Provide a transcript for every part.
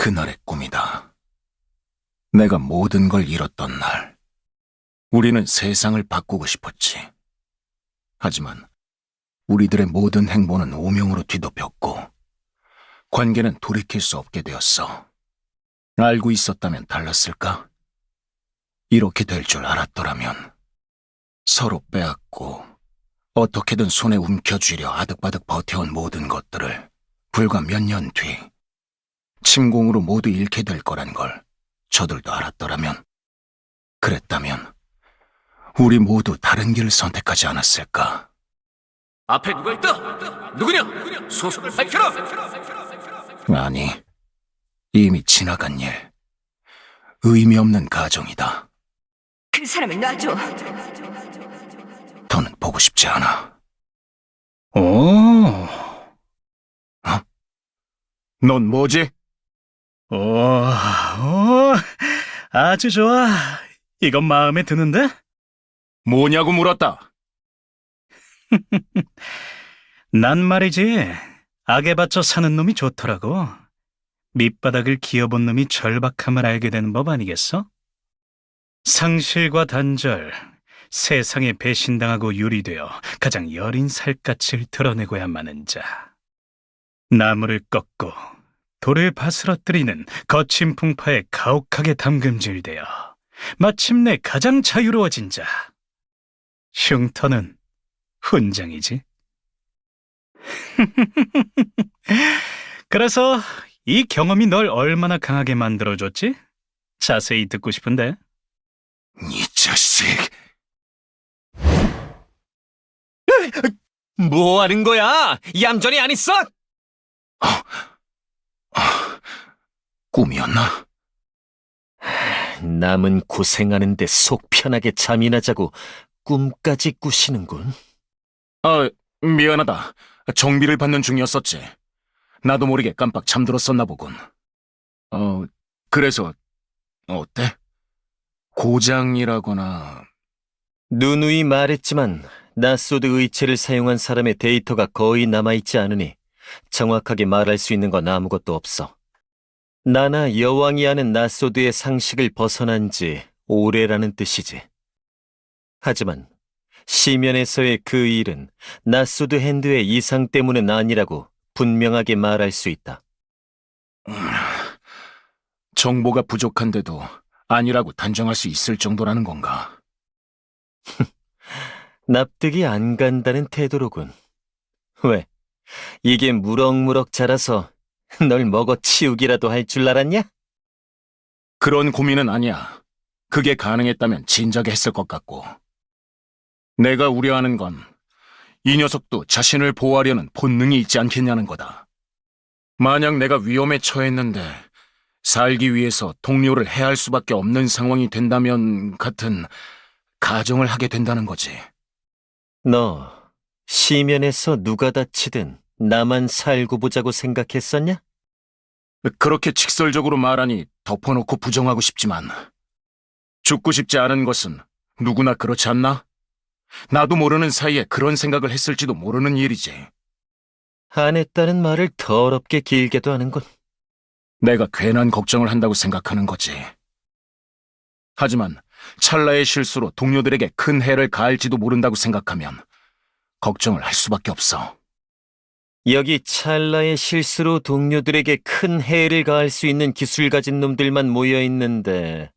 그날의 꿈이다. 내가 모든 걸 잃었던 날, 우리는 세상을 바꾸고 싶었지. 하지만 우리들의 모든 행보는 오명으로 뒤덮였고 관계는 돌이킬 수 없게 되었어. 알고 있었다면 달랐을까? 이렇게 될 줄 알았더라면 서로 빼앗고 어떻게든 손에 움켜쥐려 아득바득 버텨온 모든 것들을 불과 몇 년 뒤 침공으로 모두 잃게 될 거란 걸 저들도 알았더라면, 그랬다면 우리 모두 다른 길을 선택하지 않았을까? 앞에 누가 있다! 누구냐? 소속을 밝혀라! 아니, 이미 지나간 일, 의미 없는 가정이다. 그 사람을 놔줘. 더는 보고 싶지 않아. 오, 넌 뭐지? 아주 좋아. 이건 마음에 드는데? 뭐냐고 물었다. 난 말이지, 악에 받쳐 사는 놈이 좋더라고. 밑바닥을 기어본 놈이 절박함을 알게 되는 법 아니겠어? 상실과 단절, 세상에 배신당하고 유리되어 가장 여린 살갗을 드러내고야 마는 자. 나무를 꺾고 돌을 바스러뜨리는 거친 풍파에 가혹하게 담금질되어 마침내 가장 자유로워진 자. 흉터는 훈장이지. 그래서 이 경험이 널 얼마나 강하게 만들어줬지? 자세히 듣고 싶은데. 이 자식. 뭐 하는 거야? 얌전히 안 있어? 꿈이었나? 남은 고생하는데 속 편하게 잠이나 자고 꿈까지 꾸시는군. 미안하다. 정비를 받는 중이었었지. 나도 모르게 깜빡 잠들었었나 보군. 그래서 어때? 고장이라거나... 누누이 말했지만 나소드 의체를 사용한 사람의 데이터가 거의 남아있지 않으니 정확하게 말할 수 있는 건 아무것도 없어. 나나 여왕이 아는 나소드의 상식을 벗어난 지 오래라는 뜻이지. 하지만 시면에서의 그 일은 나소드 핸드의 이상 때문은 아니라고 분명하게 말할 수 있다. 정보가 부족한데도 아니라고 단정할 수 있을 정도라는 건가? 납득이 안 간다는 태도로군. 왜? 이게 무럭무럭 자라서 널 먹어 치우기라도 할 줄 알았냐? 그런 고민은 아니야. 그게 가능했다면 진작에 했을 것 같고. 내가 우려하는 건 이 녀석도 자신을 보호하려는 본능이 있지 않겠냐는 거다. 만약 내가 위험에 처했는데 살기 위해서 동료를 해할 수밖에 없는 상황이 된다면 같은 가정을 하게 된다는 거지. 너 시면에서 누가 다치든 나만 살고 보자고 생각했었냐? 그렇게 직설적으로 말하니 덮어놓고 부정하고 싶지만 죽고 싶지 않은 것은 누구나 그렇지 않나? 나도 모르는 사이에 그런 생각을 했을지도 모르는 일이지. 안 했다는 말을 더럽게 길게도 하는군. 내가 괜한 걱정을 한다고 생각하는 거지. 하지만 찰나의 실수로 동료들에게 큰 해를 가할지도 모른다고 생각하면 걱정을 할 수밖에 없어. 여기 찰나의 실수로 동료들에게 큰 해를 가할 수 있는 기술 가진 놈들만 모여 있는데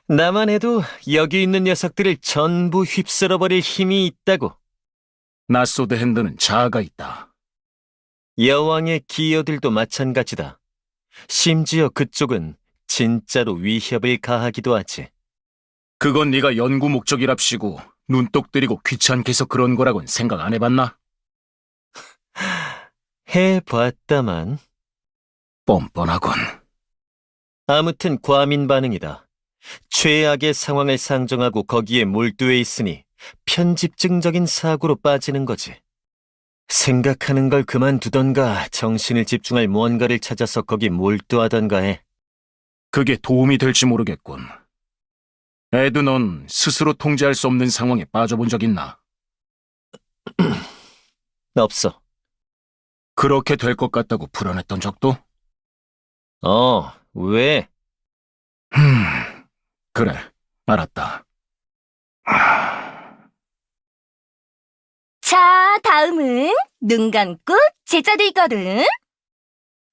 나만 해도 여기 있는 녀석들을 전부 휩쓸어버릴 힘이 있다고. 나소드 핸드는 자아가 있다. 여왕의 기어들도 마찬가지다. 심지어 그쪽은 진짜로 위협을 가하기도 하지. 그건 네가 연구 목적이랍시고 눈독 들이고 귀찮게 해서 그런 거라곤 생각 안 해봤나? 해봤다만. 뻔뻔하군. 아무튼 과민 반응이다. 최악의 상황을 상정하고 거기에 몰두해 있으니 편집증적인 사고로 빠지는 거지. 생각하는 걸 그만두던가 정신을 집중할 무언가를 찾아서 거기 몰두하던가 해. 그게 도움이 될지 모르겠군. 에드, 넌 스스로 통제할 수 없는 상황에 빠져본 적 있나? 없어. 그렇게 될 것 같다고 불안했던 적도? 왜? 그래, 알았다. 자, 다음은 눈 감고 제자들거든.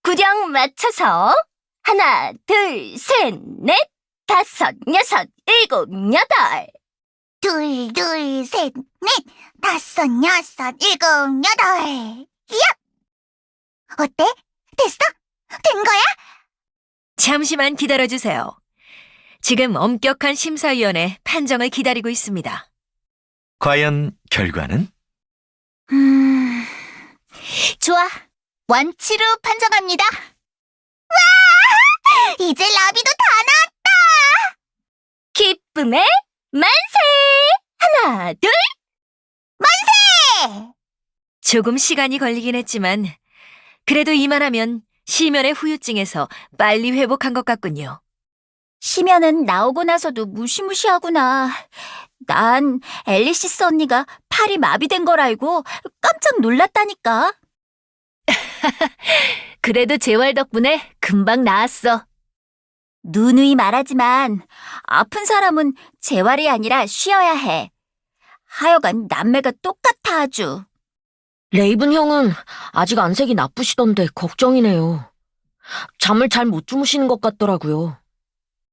구령 맞춰서 하나, 둘, 셋, 넷, 다섯, 여섯, 일곱, 여덟. 둘, 둘, 셋, 넷, 다섯, 여섯, 일곱, 여덟. 얍! 어때? 됐어? 된 거야? 잠시만 기다려주세요. 지금 엄격한 심사위원회 판정을 기다리고 있습니다. 과연 결과는? 좋아. 원치로 판정합니다. 와! 이제 라비도 다 기쁨의 만세! 하나, 둘! 나왔대! 조금 시간이 걸리긴 했지만 그래도 이만하면 심연의 후유증에서 빨리 회복한 것 같군요. 심연은 나오고 나서도 무시무시하구나. 난 앨리시스 언니가 팔이 마비된 걸 알고 깜짝 놀랐다니까. 그래도 재활 덕분에 금방 나았어. 누누이 말하지만 아픈 사람은 재활이 아니라 쉬어야 해. 하여간 남매가 똑같아 아주. 레이븐 형은 아직 안색이 나쁘시던데 걱정이네요. 잠을 잘 못 주무시는 것 같더라고요.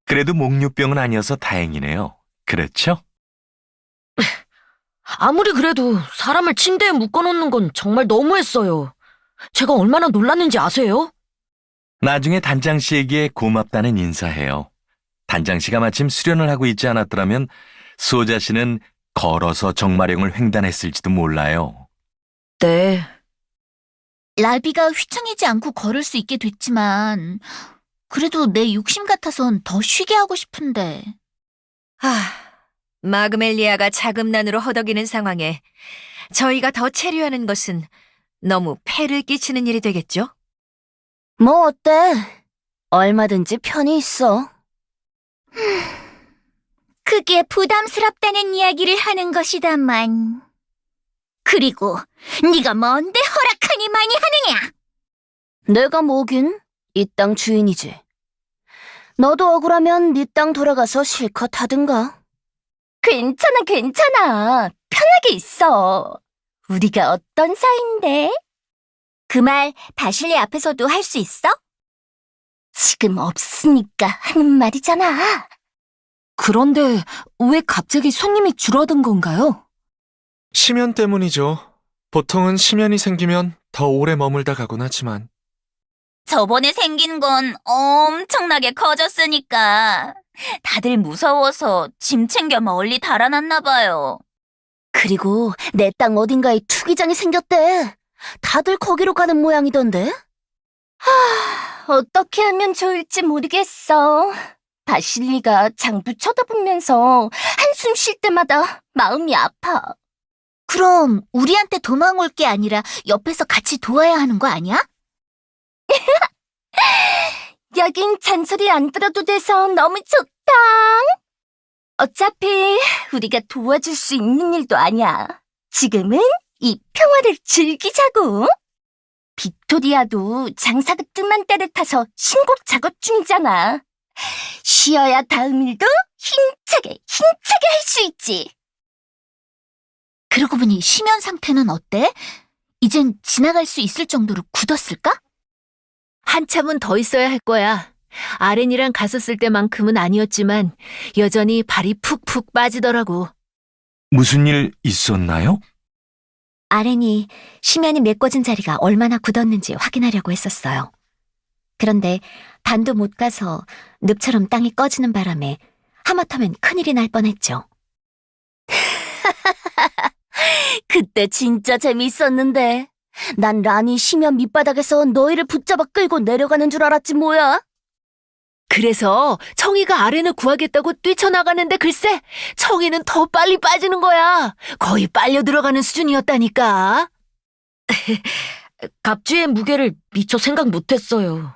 그래도 목류병은 아니어서 다행이네요. 그렇죠? 아무리 그래도 사람을 침대에 묶어놓는 건 정말 너무했어요. 제가 얼마나 놀랐는지 아세요? 나중에 단장 씨에게 고맙다는 인사해요. 단장 씨가 마침 수련을 하고 있지 않았더라면 수호자 씨는 걸어서 정마령을 횡단했을지도 몰라요. 네. 라비가 휘청이지 않고 걸을 수 있게 됐지만 그래도 내 욕심 같아선 더 쉬게 하고 싶은데. 마그멜리아가 자금난으로 허덕이는 상황에 저희가 더 체류하는 것은 너무 폐를 끼치는 일이 되겠죠? 뭐 어때? 얼마든지 편히 있어. 그게 부담스럽다는 이야기를 하는 것이다만. 그리고 네가 뭔데 허락하니 많이 하느냐? 내가 뭐긴 이 땅 주인이지. 너도 억울하면 네 땅 돌아가서 실컷 하든가. 괜찮아, 괜찮아. 편하게 있어. 우리가 어떤 사이인데? 그 말 바실리 앞에서도 할 수 있어? 지금 없으니까 하는 말이잖아. 그런데 왜 갑자기 손님이 줄어든 건가요? 심연 때문이죠. 보통은 심연이 생기면 더 오래 머물다 가곤 하지만 저번에 생긴 건 엄청나게 커졌으니까 다들 무서워서 짐 챙겨 멀리 달아났나 봐요. 그리고 내 땅 어딘가에 투기장이 생겼대. 다들 거기로 가는 모양이던데? 어떻게 하면 좋을지 모르겠어. 바실리가 장부 쳐다보면서 한숨 쉴 때마다 마음이 아파. 그럼 우리한테 도망올 게 아니라 옆에서 같이 도와야 하는 거 아니야? 여긴 잔소리 안 들어도 돼서 너무 좋다. 어차피 우리가 도와줄 수 있는 일도 아니야. 지금은 이 평화를 즐기자고. 빅토리아도 장사가 뜸한 때를 타서 신곡 작업 중이잖아. 쉬어야 다음 일도 힘차게 할 수 있지. 그러고 보니 심연 상태는 어때? 이젠 지나갈 수 있을 정도로 굳었을까? 한참은 더 있어야 할 거야. 아렌이랑 갔었을 때만큼은 아니었지만 여전히 발이 푹푹 빠지더라고. 무슨 일 있었나요? 아렌이 심연이 메꿔진 자리가 얼마나 굳었는지 확인하려고 했었어요. 그런데 단도 못 가서 늪처럼 땅이 꺼지는 바람에 하마터면 큰일이 날 뻔했죠. 그때 진짜 재미있었는데. 난 란이 심연 밑바닥에서 너희를 붙잡아 끌고 내려가는 줄 알았지 뭐야. 그래서 청이가 아렌을 구하겠다고 뛰쳐나가는데 글쎄 청이는 더 빨리 빠지는 거야. 거의 빨려 들어가는 수준이었다니까. 갑주의 무게를 미처 생각 못했어요.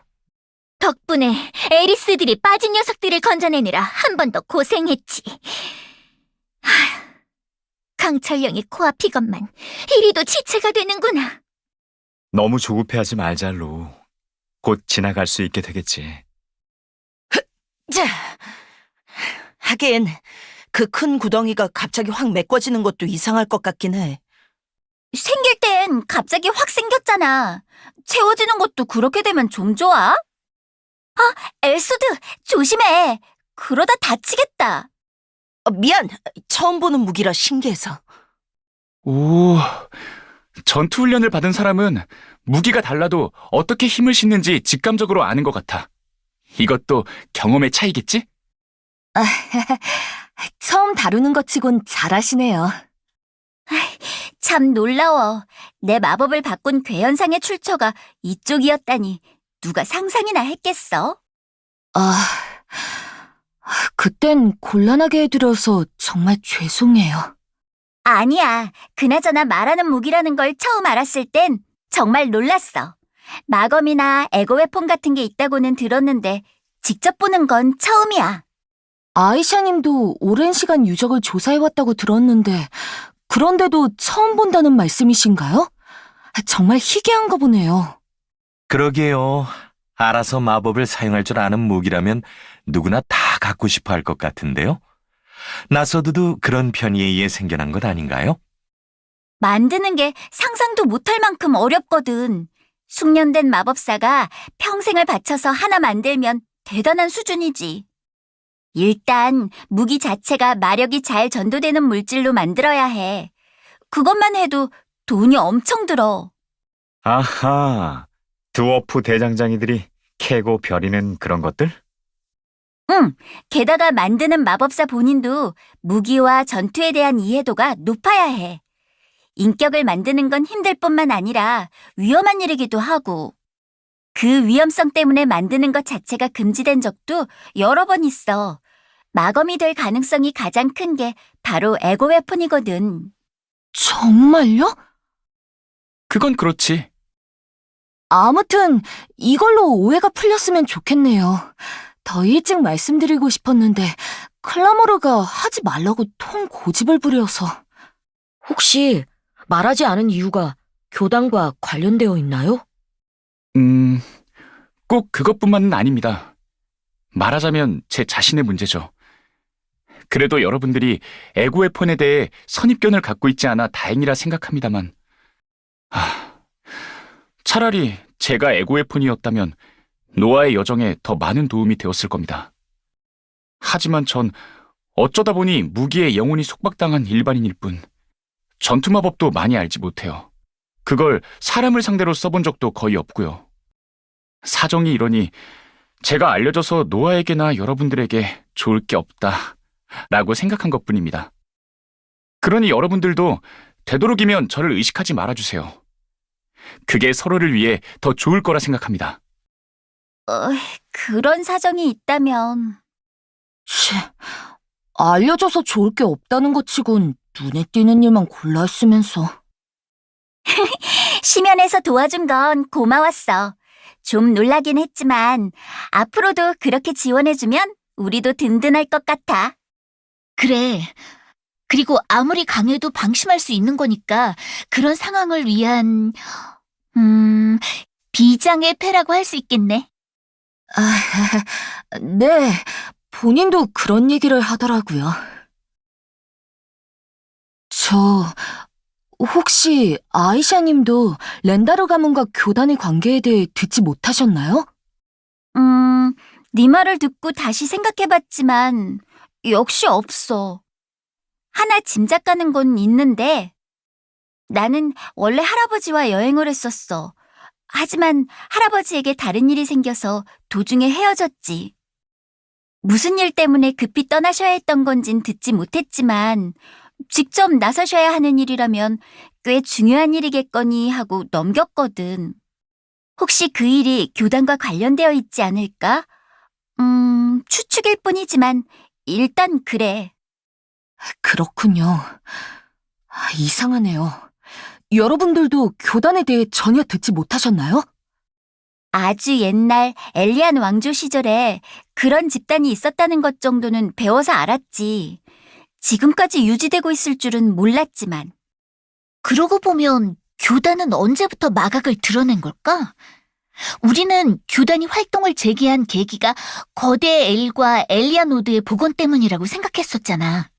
덕분에 에리스들이 빠진 녀석들을 건져내느라 한 번 더 고생했지. 강철령의 코앞 이것만 이리도 지체가 되는구나. 너무 조급해하지 말자, 로. 곧 지나갈 수 있게 되겠지. 자, 하긴 그 큰 구덩이가 갑자기 확 메꿔지는 것도 이상할 것 같긴 해. 생길 땐 갑자기 확 생겼잖아. 채워지는 것도 그렇게 되면 좀 좋아? 아, 엘소드, 조심해. 그러다 다치겠다. 미안, 처음 보는 무기라 신기해서. 오, 전투 훈련을 받은 사람은 무기가 달라도 어떻게 힘을 싣는지 직감적으로 아는 것 같아. 이것도 경험의 차이겠지? 처음 다루는 것 치곤 잘하시네요. 참 놀라워. 내 마법을 바꾼 괴현상의 출처가 이쪽이었다니 누가 상상이나 했겠어? 그땐 곤란하게 해드려서 정말 죄송해요. 아니야. 그나저나 말하는 무기라는 걸 처음 알았을 땐 정말 놀랐어. 마검이나 에고웨폰 같은 게 있다고는 들었는데 직접 보는 건 처음이야. 아이샤님도 오랜 시간 유적을 조사해왔다고 들었는데 그런데도 처음 본다는 말씀이신가요? 정말 희귀한가 보네요. 그러게요. 알아서 마법을 사용할 줄 아는 무기라면 누구나 다 갖고 싶어 할 것 같은데요. 나소드도 그런 편의에 생겨난 것 아닌가요? 만드는 게 상상도 못할 만큼 어렵거든. 숙련된 마법사가 평생을 바쳐서 하나 만들면 대단한 수준이지. 일단 무기 자체가 마력이 잘 전도되는 물질로 만들어야 해. 그것만 해도 돈이 엄청 들어. 아하, 드워프 대장장이들이 캐고 벼리는 그런 것들? 응, 게다가 만드는 마법사 본인도 무기와 전투에 대한 이해도가 높아야 해. 인격을 만드는 건 힘들 뿐만 아니라 위험한 일이기도 하고. 그 위험성 때문에 만드는 것 자체가 금지된 적도 여러 번 있어. 마검이 될 가능성이 가장 큰 게 바로 에고웨폰이거든. 정말요? 그건 그렇지. 아무튼 이걸로 오해가 풀렸으면 좋겠네요. 더 일찍 말씀드리고 싶었는데 클라머르가 하지 말라고 통 고집을 부려서. 혹시 말하지 않은 이유가 교단과 관련되어 있나요? 꼭 그것뿐만은 아닙니다. 말하자면 제 자신의 문제죠. 그래도 여러분들이 에고웨폰에 대해 선입견을 갖고 있지 않아 다행이라 생각합니다만, 차라리 제가 에고웨폰이었다면 노아의 여정에 더 많은 도움이 되었을 겁니다. 하지만 전 어쩌다 보니 무기에 영혼이 속박당한 일반인일 뿐, 전투마법도 많이 알지 못해요. 그걸 사람을 상대로 써본 적도 거의 없고요. 사정이 이러니 제가 알려줘서 노아에게나 여러분들에게 좋을 게 없다 라고 생각한 것뿐입니다. 그러니 여러분들도 되도록이면 저를 의식하지 말아주세요. 그게 서로를 위해 더 좋을 거라 생각합니다. 그런 사정이 있다면. 알려줘서 좋을 게 없다는 것 치곤 눈에 띄는 일만 골라 했으면서. 심연에서 도와준 건 고마웠어. 좀 놀라긴 했지만 앞으로도 그렇게 지원해주면 우리도 든든할 것 같아. 그래. 그리고 아무리 강해도 방심할 수 있는 거니까 그런 상황을 위한 비장의 패라고 할 수 있겠네. 네, 본인도 그런 얘기를 하더라고요. 혹시 아이샤님도 렌다르 가문과 교단의 관계에 대해 듣지 못하셨나요? 네 말을 듣고 다시 생각해봤지만 역시 없어. 하나 짐작가는 건 있는데 나는 원래 할아버지와 여행을 했었어. 하지만 할아버지에게 다른 일이 생겨서 도중에 헤어졌지. 무슨 일 때문에 급히 떠나셔야 했던 건진 듣지 못했지만 직접 나서셔야 하는 일이라면 꽤 중요한 일이겠거니 하고 넘겼거든. 혹시 그 일이 교단과 관련되어 있지 않을까? 추측일 뿐이지만 일단 그래. 그렇군요. 이상하네요. 여러분들도 교단에 대해 전혀 듣지 못하셨나요? 아주 옛날 엘리안 왕조 시절에 그런 집단이 있었다는 것 정도는 배워서 알았지. 지금까지 유지되고 있을 줄은 몰랐지만. 그러고 보면 교단은 언제부터 마각을 드러낸 걸까? 우리는 교단이 활동을 재개한 계기가 거대 엘과 엘리아노드의 복원 때문이라고 생각했었잖아.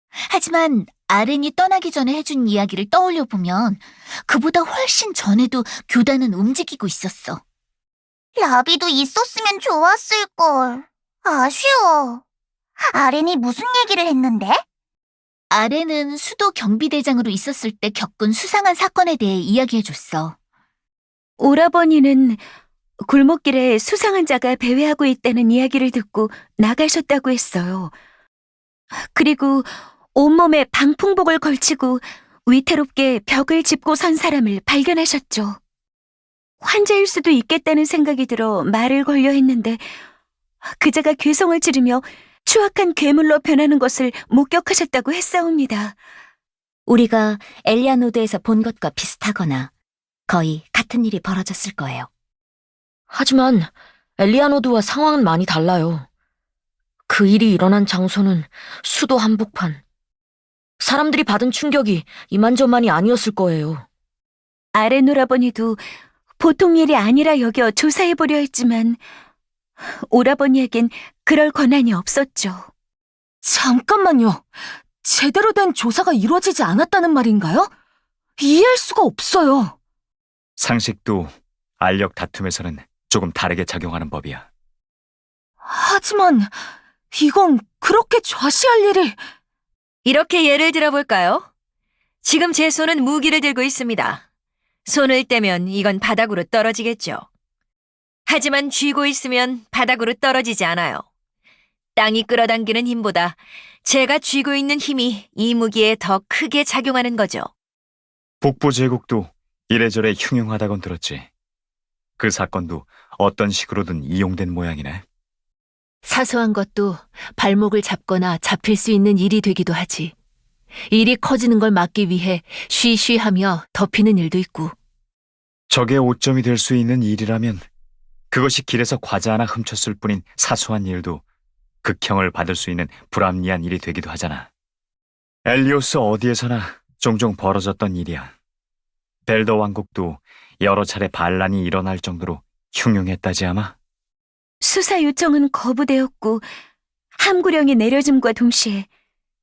하지만 아렌이 떠나기 전에 해준 이야기를 떠올려 보면 그보다 훨씬 전에도 교단은 움직이고 있었어. 라비도 있었으면 좋았을걸. 아쉬워. 아렌이 무슨 얘기를 했는데? 아렌은 수도 경비대장으로 있었을 때 겪은 수상한 사건에 대해 이야기해줬어. 오라버니는 골목길에 수상한 자가 배회하고 있다는 이야기를 듣고 나가셨다고 했어요. 그리고 온몸에 방풍복을 걸치고 위태롭게 벽을 짚고 선 사람을 발견하셨죠. 환자일 수도 있겠다는 생각이 들어 말을 걸려 했는데 그자가 괴성을 지르며 추악한 괴물로 변하는 것을 목격하셨다고 했사옵니다. 우리가 엘리아노드에서 본 것과 비슷하거나 거의 같은 일이 벌어졌을 거예요. 하지만 엘리아노드와 상황은 많이 달라요. 그 일이 일어난 장소는 수도 한복판. 사람들이 받은 충격이 이만저만이 아니었을 거예요. 아렌 오라버니도 보통 일이 아니라 여겨 조사해보려 했지만 오라버니에겐 그럴 권한이 없었죠. 잠깐만요. 제대로 된 조사가 이루어지지 않았다는 말인가요? 이해할 수가 없어요. 상식도 알력 다툼에서는 조금 다르게 작용하는 법이야. 하지만 이건 그렇게 좌시할 일이... 이렇게 예를 들어볼까요? 지금 제 손은 무기를 들고 있습니다. 손을 떼면 이건 바닥으로 떨어지겠죠. 하지만 쥐고 있으면 바닥으로 떨어지지 않아요. 땅이 끌어당기는 힘보다 제가 쥐고 있는 힘이 이 무기에 더 크게 작용하는 거죠. 북부 제국도 이래저래 흉흉하다곤 들었지. 그 사건도 어떤 식으로든 이용된 모양이네. 사소한 것도 발목을 잡거나 잡힐 수 있는 일이 되기도 하지. 일이 커지는 걸 막기 위해 쉬쉬하며 덮이는 일도 있고. 적의 오점이 될 수 있는 일이라면 그것이 길에서 과자 하나 훔쳤을 뿐인 사소한 일도 극형을 받을 수 있는 불합리한 일이 되기도 하잖아. 엘리오스 어디에서나 종종 벌어졌던 일이야. 벨더 왕국도 여러 차례 반란이 일어날 정도로 흉흉했다지 아마? 수사 요청은 거부되었고 함구령이 내려짐과 동시에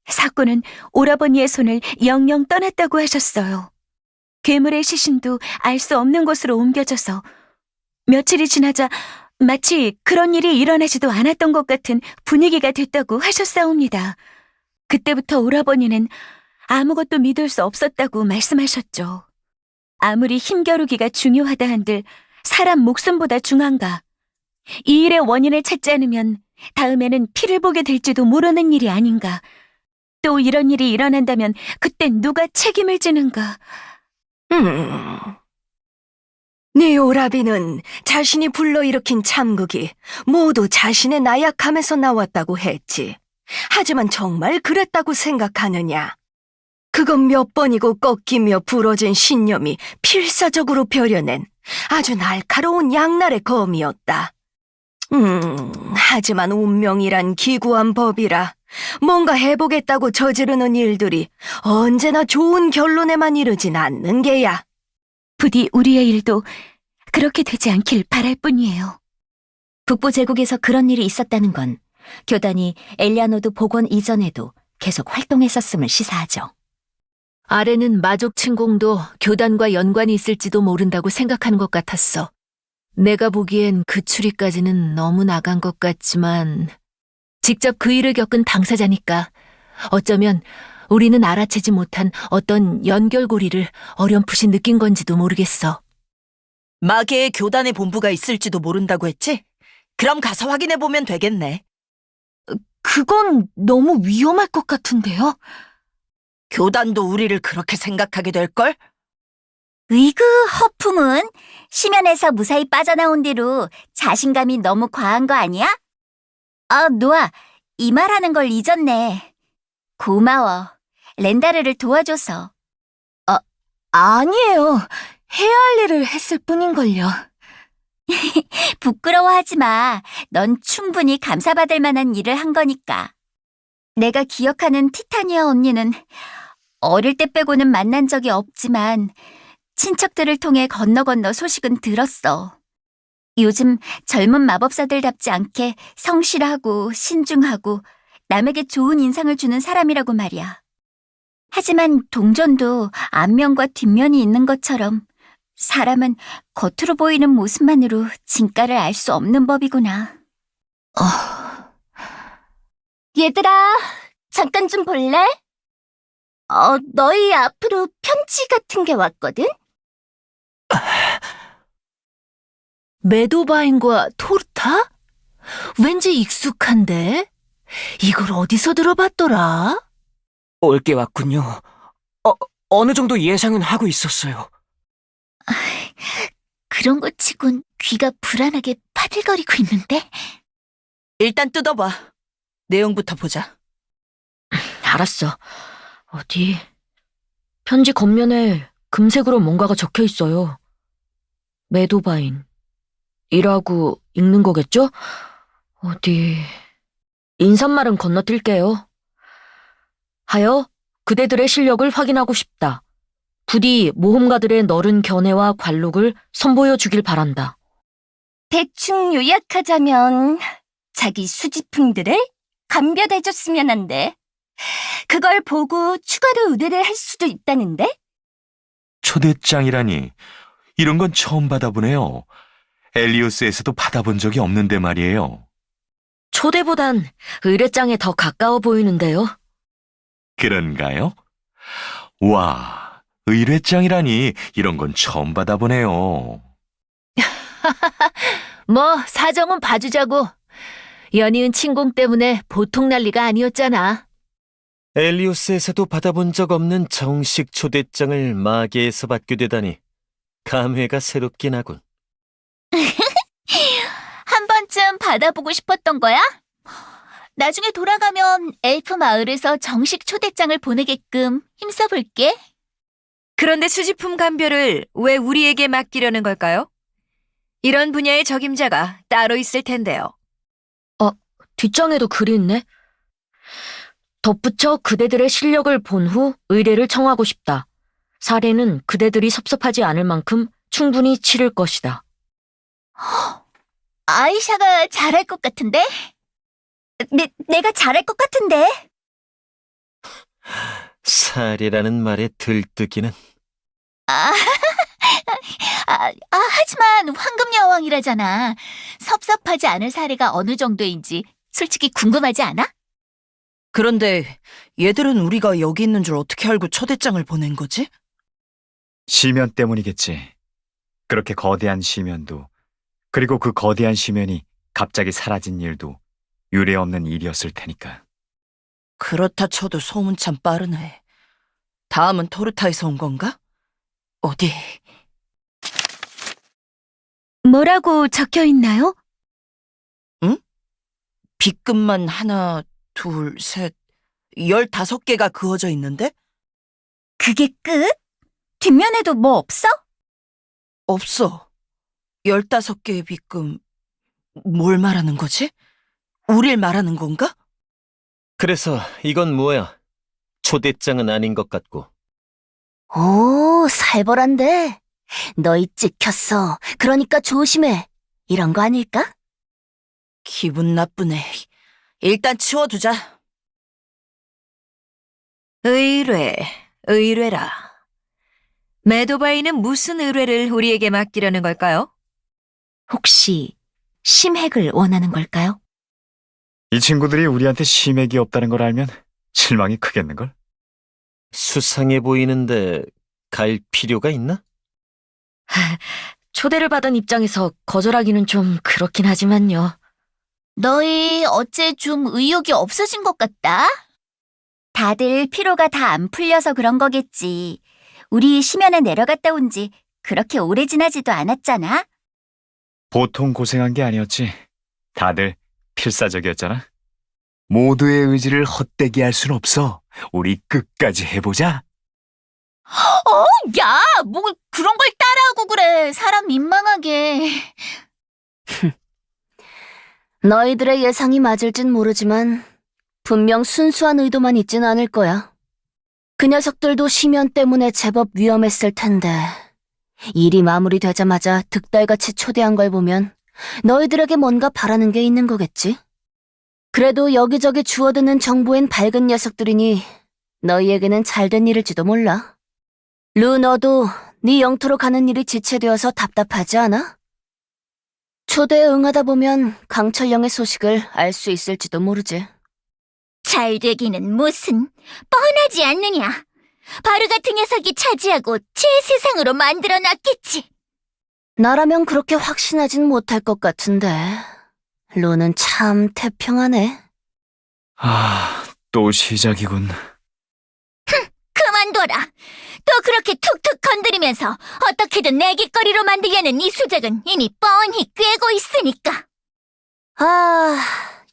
사건은 오라버니의 손을 영영 떠났다고 하셨어요. 괴물의 시신도 알 수 없는 곳으로 옮겨져서 며칠이 지나자 마치 그런 일이 일어나지도 않았던 것 같은 분위기가 됐다고 하셨사옵니다. 그때부터 오라버니는 아무것도 믿을 수 없었다고 말씀하셨죠. 아무리 힘겨루기가 중요하다 한들 사람 목숨보다 중한가. 이 일의 원인을 찾지 않으면 다음에는 피를 보게 될지도 모르는 일이 아닌가. 또 이런 일이 일어난다면 그땐 누가 책임을 지는가. 네 오라비는 자신이 불러일으킨 참극이 모두 자신의 나약함에서 나왔다고 했지. 하지만 정말 그랬다고 생각하느냐? 그건 몇 번이고 꺾이며 부러진 신념이 필사적으로 벼려낸 아주 날카로운 양날의 검이었다. 하지만 운명이란 기구한 법이라 뭔가 해보겠다고 저지르는 일들이 언제나 좋은 결론에만 이르진 않는 게야. 부디 우리의 일도 그렇게 되지 않길 바랄 뿐이에요. 북부 제국에서 그런 일이 있었다는 건 교단이 엘리아노드 복원 이전에도 계속 활동했었음을 시사하죠. 아레는 마족 침공도 교단과 연관이 있을지도 모른다고 생각하는 것 같았어. 내가 보기엔 그 추리까지는 너무 나간 것 같지만 직접 그 일을 겪은 당사자니까 어쩌면 우리는 알아채지 못한 어떤 연결고리를 어렴풋이 느낀 건지도 모르겠어. 마계의 교단의 본부가 있을지도 모른다고 했지? 그럼 가서 확인해보면 되겠네. 그건 너무 위험할 것 같은데요? 교단도 우리를 그렇게 생각하게 될걸? 으이그, 허풍은 심연에서 무사히 빠져나온 뒤로 자신감이 너무 과한 거 아니야? 노아, 이 말하는 걸 잊었네. 고마워. 렌다르를 도와줘서. 아니에요. 해야 할 일을 했을 뿐인걸요. 부끄러워하지 마. 넌 충분히 감사받을 만한 일을 한 거니까. 내가 기억하는 티타니아 언니는 어릴 때 빼고는 만난 적이 없지만 친척들을 통해 건너 소식은 들었어. 요즘 젊은 마법사들답지 않게 성실하고 신중하고 남에게 좋은 인상을 주는 사람이라고 말이야. 하지만 동전도 앞면과 뒷면이 있는 것처럼 사람은 겉으로 보이는 모습만으로 진가를 알 수 없는 법이구나. 얘들아, 잠깐 좀 볼래? 너희 앞으로 편지 같은 게 왔거든? 메도바인과 토르타? 왠지 익숙한데? 이걸 어디서 들어봤더라? 올게 왔군요. 어느 정도 예상은 하고 있었어요. 그런 것 치곤 귀가 불안하게 파들거리고 있는데? 일단 뜯어봐. 내용부터 보자. 알았어. 어디? 편지 겉면에 금색으로 뭔가가 적혀 있어요. 메도바인. 이라고 읽는 거겠죠? 어디? 인사말은 건너뛸게요. 하여 그대들의 실력을 확인하고 싶다. 부디 모험가들의 너른 견해와 관록을 선보여 주길 바란다. 대충 요약하자면 자기 수집품들을 감별해줬으면 한대. 그걸 보고 추가로 의뢰를 할 수도 있다는데? 초대장이라니 이런 건 처음 받아보네요. 엘리오스에서도 받아본 적이 없는데 말이에요. 초대보단 의뢰장에 더 가까워 보이는데요. 그런가요? 와, 의뢰장이라니 이런 건 처음 받아보네요. 뭐 사정은 봐주자고. 연이은 침공 때문에 보통 난리가 아니었잖아. 엘리오스에서도 받아본 적 없는 정식 초대장을 마계에서 받게 되다니 감회가 새롭긴 하군. 한 번쯤 받아보고 싶었던 거야? 나중에 돌아가면 엘프 마을에서 정식 초대장을 보내게끔 힘써볼게. 그런데 수집품 감별을 왜 우리에게 맡기려는 걸까요? 이런 분야의 적임자가 따로 있을 텐데요. 뒷장에도 글이 있네. 덧붙여 그대들의 실력을 본 후 의뢰를 청하고 싶다. 사례는 그대들이 섭섭하지 않을 만큼 충분히 치를 것이다. 아이샤가 잘할 것 같은데? 내가 잘할 것 같은데? 사례라는 말에 들뜨기는. 하지만 황금 여왕이라잖아. 섭섭하지 않을 사례가 어느 정도인지 솔직히 궁금하지 않아? 그런데 얘들은 우리가 여기 있는 줄 어떻게 알고 초대장을 보낸 거지? 시면 때문이겠지. 그렇게 거대한 시면도, 그리고 그 거대한 시면이 갑자기 사라진 일도 유례없는 일이었을 테니까. 그렇다 쳐도 소문 참 빠르네. 다음은 토르타에서 온 건가? 어디? 뭐라고 적혀 있나요? 빗금만 하나, 둘, 셋, 15개가 그어져 있는데? 그게 끝? 뒷면에도 뭐 없어? 없어. 15개의 빗금. 뭘 말하는 거지? 우릴 말하는 건가? 그래서 이건 뭐야? 초대장은 아닌 것 같고. 오, 살벌한데. 너희 찍혔어. 그러니까 조심해. 이런 거 아닐까? 기분 나쁘네. 일단 치워두자. 의뢰라. 메도바이는 무슨 의뢰를 우리에게 맡기려는 걸까요? 혹시 심핵을 원하는 걸까요? 이 친구들이 우리한테 심액이 없다는 걸 알면 실망이 크겠는걸? 수상해 보이는데 갈 필요가 있나? 초대를 받은 입장에서 거절하기는 좀 그렇긴 하지만요. 너희 어째 좀 의욕이 없어진 것 같다? 다들 피로가 다 안 풀려서 그런 거겠지. 우리 심연에 내려갔다 온 지 그렇게 오래 지나지도 않았잖아. 보통 고생한 게 아니었지. 다들 필사적이었잖아. 모두의 의지를 헛되게 할 순 없어. 우리 끝까지 해보자. 야, 뭐 그런 걸 따라하고 그래. 사람 민망하게. 너희들의 예상이 맞을진 모르지만 분명 순수한 의도만 있진 않을 거야. 그 녀석들도 심연 때문에 제법 위험했을 텐데 일이 마무리되자마자 득달같이 초대한 걸 보면 너희들에게 뭔가 바라는 게 있는 거겠지? 그래도 여기저기 주워드는 정보엔 밝은 녀석들이니 너희에게는 잘된 일일지도 몰라. 루, 너도 네 영토로 가는 일이 지체되어서 답답하지 않아? 초대에 응하다 보면 강철령의 소식을 알 수 있을지도 모르지. 잘 되기는 무슨, 뻔하지 않느냐. 바로 같은 녀석이 차지하고 제 세상으로 만들어놨겠지. 나라면 그렇게 확신하진 못할 것 같은데. 루는 참 태평하네. 또 시작이군. 그만둬라. 또 그렇게 툭툭 건드리면서 어떻게든 내깃거리로 만들려는 이 수작은 이미 뻔히 꿰고 있으니까.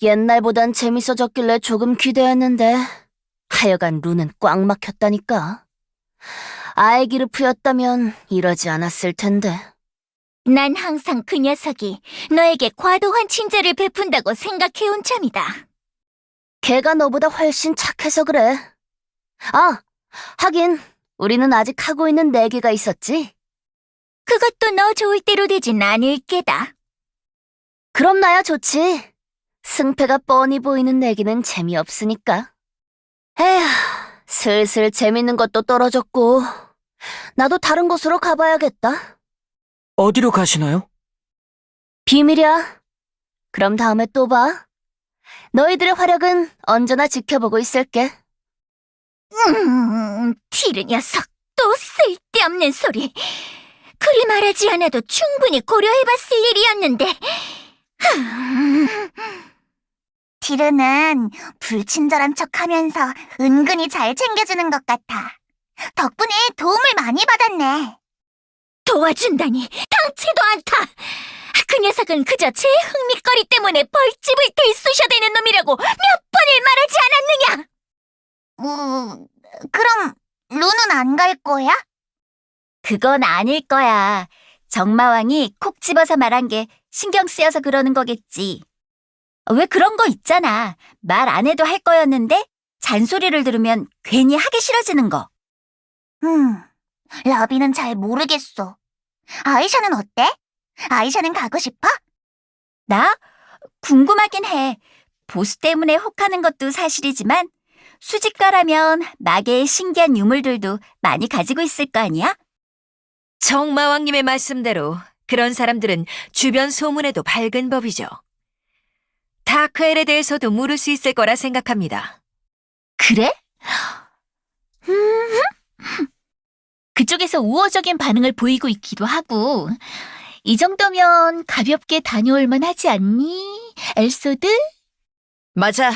옛날보단 재밌어졌길래 조금 기대했는데 하여간 루는 꽉 막혔다니까. 아이기르프였다면 이러지 않았을 텐데. 난 항상 그 녀석이 너에게 과도한 친절을 베푼다고 생각해온 참이다. 걔가 너보다 훨씬 착해서 그래. 하긴 우리는 아직 하고 있는 내기가 있었지. 그것도 너 좋을 대로 되진 않을 게다. 그럼 나야 좋지. 승패가 뻔히 보이는 내기는 재미없으니까. 에휴, 슬슬 재밌는 것도 떨어졌고 나도 다른 곳으로 가봐야겠다. 어디로 가시나요? 비밀이야. 그럼 다음에 또 봐. 너희들의 활약은 언제나 지켜보고 있을게. 티르 녀석, 또 쓸데없는 소리. 그리 말하지 않아도 충분히 고려해봤을 일이었는데. 티르는 불친절한 척하면서 은근히 잘 챙겨주는 것 같아. 덕분에 도움을 많이 받았네. 도와준다니 당치도 않다. 그 녀석은 그저 제 흥미거리 때문에 벌집을 들쑤셔대는 놈이라고 몇 번을 말하지 않았느냐. 그럼 루는 안 갈 거야? 그건 아닐 거야. 정마왕이 콕 집어서 말한 게 신경 쓰여서 그러는 거겠지. 왜 그런 거 있잖아. 말 안 해도 할 거였는데 잔소리를 들으면 괜히 하기 싫어지는 거. 라비는 잘 모르겠어. 아이샤는 어때? 아이샤는 가고 싶어? 나? 궁금하긴 해. 보스 때문에 혹하는 것도 사실이지만 수집가라면 마계의 신기한 유물들도 많이 가지고 있을 거 아니야? 정마왕님의 말씀대로 그런 사람들은 주변 소문에도 밝은 법이죠. 다크엘에 대해서도 물을 수 있을 거라 생각합니다. 그래? 그쪽에서 우호적인 반응을 보이고 있기도 하고, 이 정도면 가볍게 다녀올 만하지 않니, 엘소드? 맞아.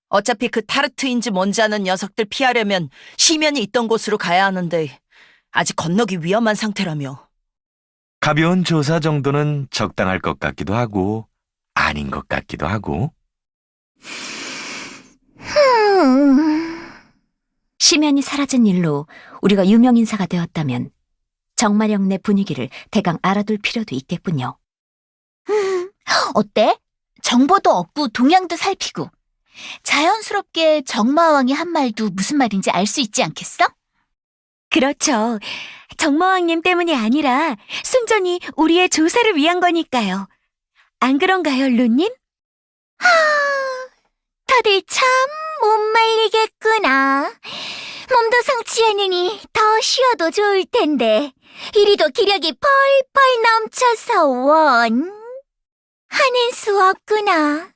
어차피 그 타르트인지 뭔지 아는 녀석들 피하려면 시면이 있던 곳으로 가야 하는데 아직 건너기 위험한 상태라며. 가벼운 조사 정도는 적당할 것 같기도 하고 아닌 것 같기도 하고. 시면이 사라진 일로 우리가 유명인사가 되었다면 정마령 내 분위기를 대강 알아둘 필요도 있겠군요. 어때? 정보도 얻고 동향도 살피고 자연스럽게 정마왕이 한 말도 무슨 말인지 알 수 있지 않겠어? 그렇죠. 정마왕님 때문이 아니라 순전히 우리의 조사를 위한 거니까요. 안 그런가요, 루님? 다들 참 못 말리겠구나. 몸도 성치 않으니 더 쉬어도 좋을 텐데 이리도 기력이 펄펄 넘쳐서 원 하는 수 없구나.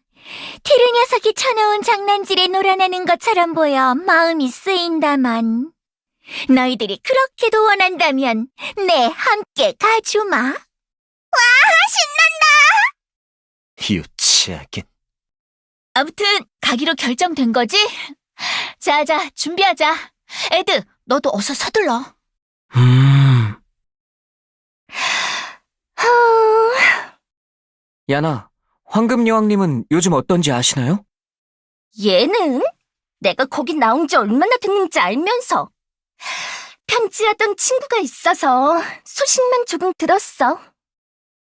티르 녀석이 쳐놓은 장난질에 놀아나는 것처럼 보여 마음이 쓰인다만 너희들이 그렇게도 원한다면 네 함께 가주마. 와, 신난다. 유치하긴. 아무튼 가기로 결정된 거지? 자자, 준비하자. 에드, 너도 어서 서둘러. 야나, 황금여왕님은 요즘 어떤지 아시나요? 얘는 내가 거기 나온 지 얼마나 됐는지 알면서 편지하던 친구가 있어서 소식만 조금 들었어.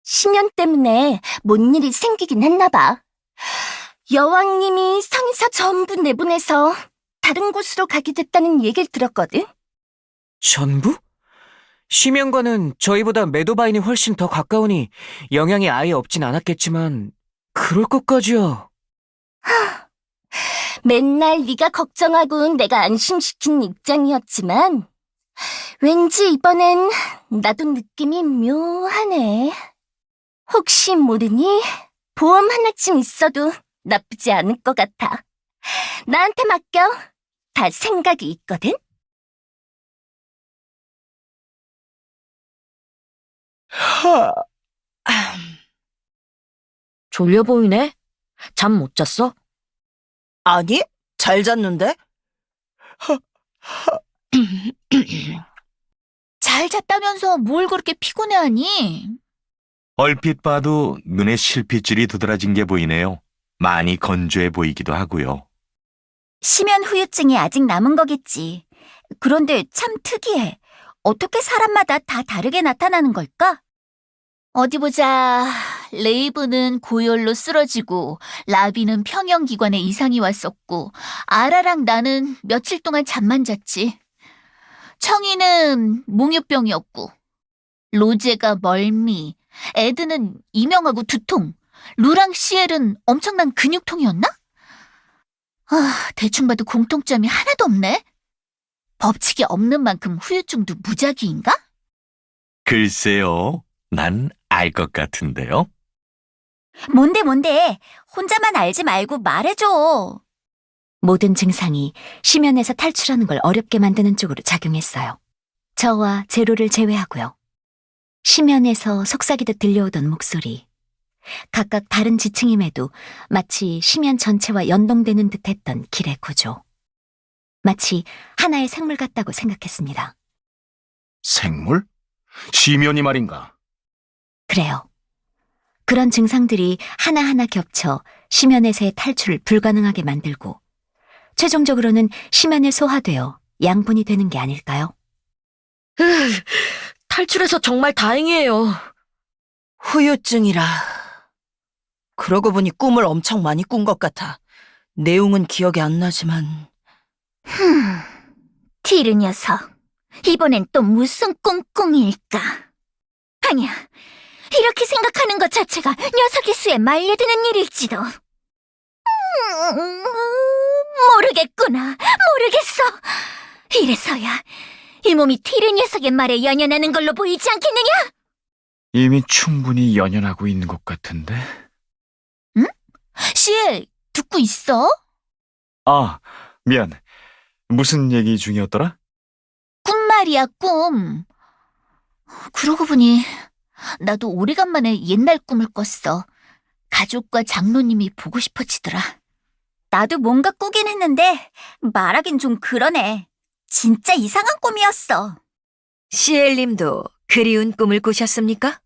심연 때문에 뭔 일이 생기긴 했나 봐. 여왕님이 성인사 전부 내보내서 다른 곳으로 가게 됐다는 얘기를 들었거든. 전부? 심연과는 저희보다 매도바인이 훨씬 더 가까우니 영향이 아예 없진 않았겠지만 그럴 것까지야. 맨날 네가 걱정하고 내가 안심시킨 입장이었지만 왠지 이번엔 나도 느낌이 묘하네. 혹시 모르니 보험 하나쯤 있어도 나쁘지 않을 것 같아. 나한테 맡겨. 다 생각이 있거든. 졸려 보이네? 잠 못 잤어? 아니, 잘 잤는데? 잘 잤다면서 뭘 그렇게 피곤해하니? 얼핏 봐도 눈에 실핏줄이 두드러진 게 보이네요. 많이 건조해 보이기도 하고요. 심연 후유증이 아직 남은 거겠지. 그런데 참 특이해. 어떻게 사람마다 다 다르게 나타나는 걸까? 어디 보자. 레이브는 고열로 쓰러지고, 라비는 평형기관에 이상이 왔었고, 아라랑 나는 며칠 동안 잠만 잤지. 청이는 몽유병이었고, 로제가 멀미, 에드는 이명하고 두통, 루랑 시엘은 엄청난 근육통이었나? 대충 봐도 공통점이 하나도 없네. 법칙이 없는 만큼 후유증도 무작위인가? 글쎄요, 난 알 것 같은데요. 뭔데? 혼자만 알지 말고 말해줘. 모든 증상이 심연에서 탈출하는 걸 어렵게 만드는 쪽으로 작용했어요. 저와 제로를 제외하고요. 심연에서 속삭이듯 들려오던 목소리. 각각 다른 지층임에도 마치 심연 전체와 연동되는 듯했던 길의 구조. 마치 하나의 생물 같다고 생각했습니다. 생물? 시면이 말인가? 그래요. 그런 증상들이 하나하나 겹쳐 심연에서의 탈출을 불가능하게 만들고 최종적으로는 심연에 소화되어 양분이 되는 게 아닐까요? 탈출해서 정말 다행이에요. 후유증이라. 그러고 보니 꿈을 엄청 많이 꾼 것 같아. 내용은 기억이 안 나지만. 티르 녀석. 이번엔 또 무슨 꿍꿍일까? 아니야. 이렇게 생각하는 것 자체가 녀석의 수에 말려드는 일일지도. 모르겠구나. 모르겠어. 이래서야 이 몸이 티르 녀석의 말에 연연하는 걸로 보이지 않겠느냐? 이미 충분히 연연하고 있는 것 같은데. 응? 시엘, 듣고 있어? 아, 미안. 무슨 얘기 중이었더라? 꿈 말이야, 꿈. 그러고 보니 나도 오래간만에 옛날 꿈을 꿨어. 가족과 장로님이 보고 싶어지더라. 나도 뭔가 꾸긴 했는데 말하긴 좀 그러네. 진짜 이상한 꿈이었어. 시엘님도 그리운 꿈을 꾸셨습니까?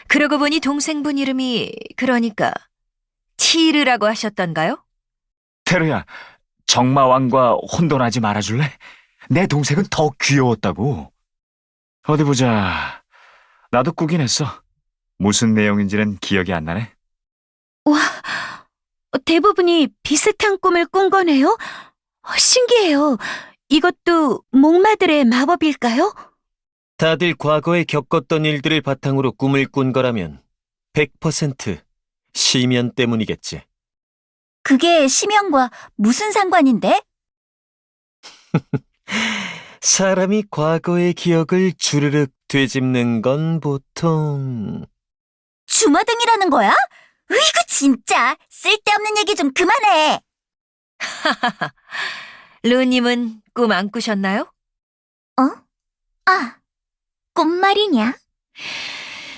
그러고 보니 동생분 이름이 그러니까 티르라고 하셨던가요? 테르야, 정마왕과 혼돈하지 말아줄래? 내 동생은 더 귀여웠다고. 어디 보자. 나도 꾸긴 했어. 무슨 내용인지는 기억이 안 나네. 와, 대부분이 비슷한 꿈을 꾼 거네요? 신기해요. 이것도 목마들의 마법일까요? 다들 과거에 겪었던 일들을 바탕으로 꿈을 꾼 거라면 100% 시면 때문이겠지. 그게 심연과 무슨 상관인데? 사람이 과거의 기억을 주르륵 되짚는 건 보통... 주마등이라는 거야? 으이구 진짜 쓸데없는 얘기 좀 그만해. 루님은 꿈 안 꾸셨나요? 꿈 말이냐?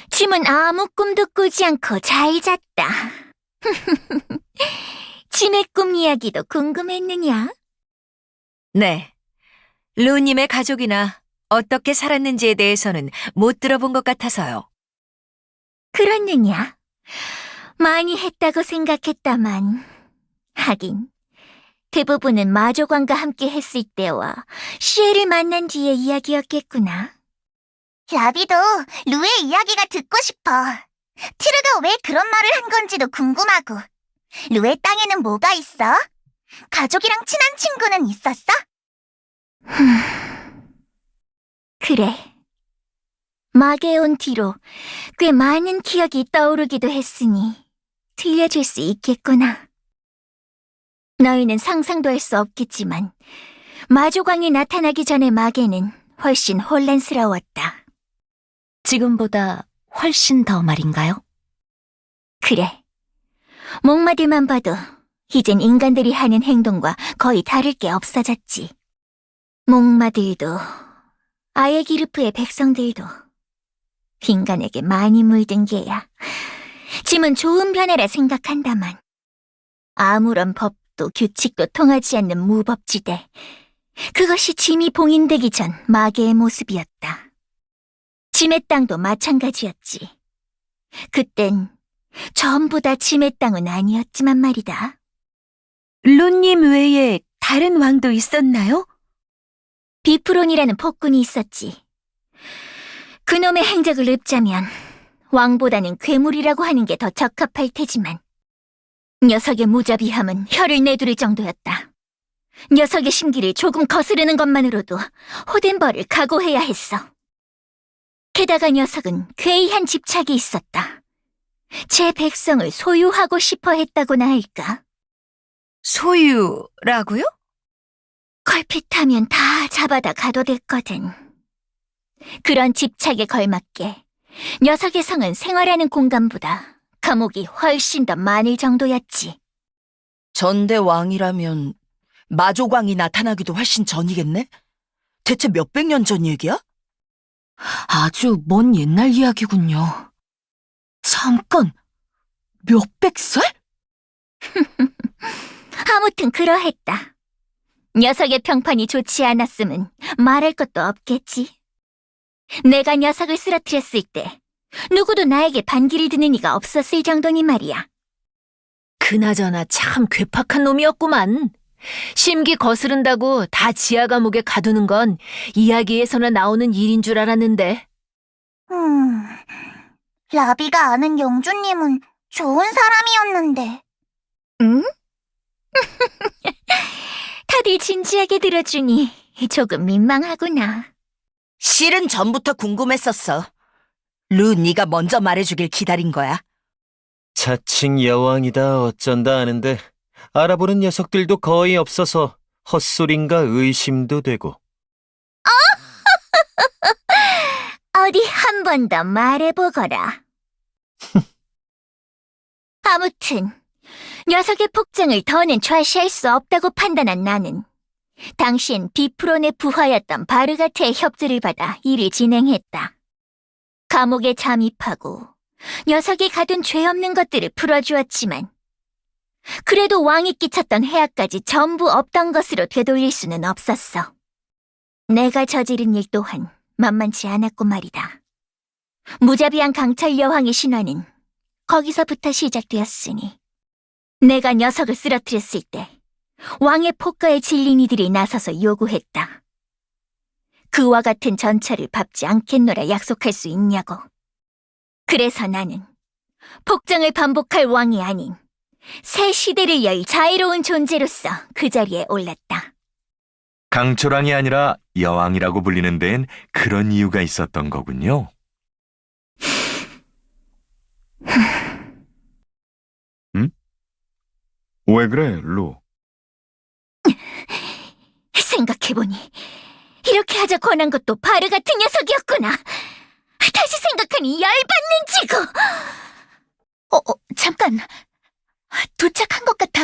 짐은 아무 꿈도 꾸지 않고 잘 잤다. 짐의 꿈 이야기도 궁금했느냐? 네. 루님의 가족이나 어떻게 살았는지에 대해서는 못 들어본 것 같아서요. 그렇느냐? 많이 했다고 생각했다만 하긴 대부분은 마조관과 함께 했을 때와 시엘을 만난 뒤의 이야기였겠구나. 라비도 루의 이야기가 듣고 싶어. 티르가 왜 그런 말을 한 건지도 궁금하고. 루의 땅에는 뭐가 있어? 가족이랑 친한 친구는 있었어? 그래, 마계에 온 뒤로 꽤 많은 기억이 떠오르기도 했으니 들려줄 수 있겠구나. 너희는 상상도 할 수 없겠지만 마조광이 나타나기 전의 마계는 훨씬 혼란스러웠다. 지금보다 훨씬 더 말인가요? 그래. 목마들만 봐도 이젠 인간들이 하는 행동과 거의 다를 게 없어졌지. 목마들도 아예기르프의 백성들도 인간에게 많이 물든 게야. 짐은 좋은 변화라 생각한다만 아무런 법도 규칙도 통하지 않는 무법지대. 그것이 짐이 봉인되기 전 마계의 모습이었다. 짐의 땅도 마찬가지였지. 그땐 전부 다 짐의 땅은 아니었지만 말이다. 론님 외에 다른 왕도 있었나요? 비프론이라는 폭군이 있었지. 그놈의 행적을 읊자면 왕보다는 괴물이라고 하는 게 더 적합할 테지만 녀석의 무자비함은 혀를 내두를 정도였다. 녀석의 심기를 조금 거스르는 것만으로도 호된 벌을 각오해야 했어. 게다가 녀석은 괴이한 집착이 있었다. 제 백성을 소유하고 싶어 했다고나 할까? 소유라고요? 걸핏하면 다 잡아다 가둬댔거든. 그런 집착에 걸맞게 녀석의 성은 생활하는 공간보다 감옥이 훨씬 더 많을 정도였지. 전대왕이라면 마조광이 나타나기도 훨씬 전이겠네? 대체 몇백 년 전 얘기야? 아주 먼 옛날 이야기군요. 잠깐, 몇백 살? 아무튼 그러했다. 녀석의 평판이 좋지 않았음은 말할 것도 없겠지. 내가 녀석을 쓰러뜨렸을 때 누구도 나에게 반기를 드는 이가 없었을 정도니 말이야. 그나저나 참 괴팍한 놈이었구만. 심기 거스른다고 다 지하 감옥에 가두는 건 이야기에서나 나오는 일인 줄 알았는데. 라비가 아는 영주님은 좋은 사람이었는데. 응? 다들 진지하게 들어주니 조금 민망하구나. 실은 전부터 궁금했었어. 루, 네가 먼저 말해주길 기다린 거야. 자칭 여왕이다 어쩐다 하는데 알아보는 녀석들도 거의 없어서 헛소린가 의심도 되고. 어디 한 번 더 말해보거라. 아무튼 녀석의 폭정을 더는 좌시할 수 없다고 판단한 나는 당시엔 비프론의 부하였던 바르가트의 협조를 받아 일을 진행했다. 감옥에 잠입하고 녀석이 가둔 죄 없는 것들을 풀어주었지만 그래도 왕이 끼쳤던 해악까지 전부 없던 것으로 되돌릴 수는 없었어. 내가 저지른 일 또한 만만치 않았고 말이다. 무자비한 강철 여왕의 신화는 거기서부터 시작되었으니 내가 녀석을 쓰러뜨렸을 때 왕의 폭가에 질린 이들이 나서서 요구했다. 그와 같은 전차를 밟지 않겠노라 약속할 수 있냐고. 그래서 나는 폭정을 반복할 왕이 아닌 새 시대를 열 자유로운 존재로서 그 자리에 올랐다. 강철왕이 아니라 여왕이라고 불리는 데엔 그런 이유가 있었던 거군요. 응? 왜 그래, 루? 생각해보니 이렇게 하자 권한 것도 바르 같은 녀석이었구나. 다시 생각하니 열받는 지고. 잠깐. 도착한 것 같아.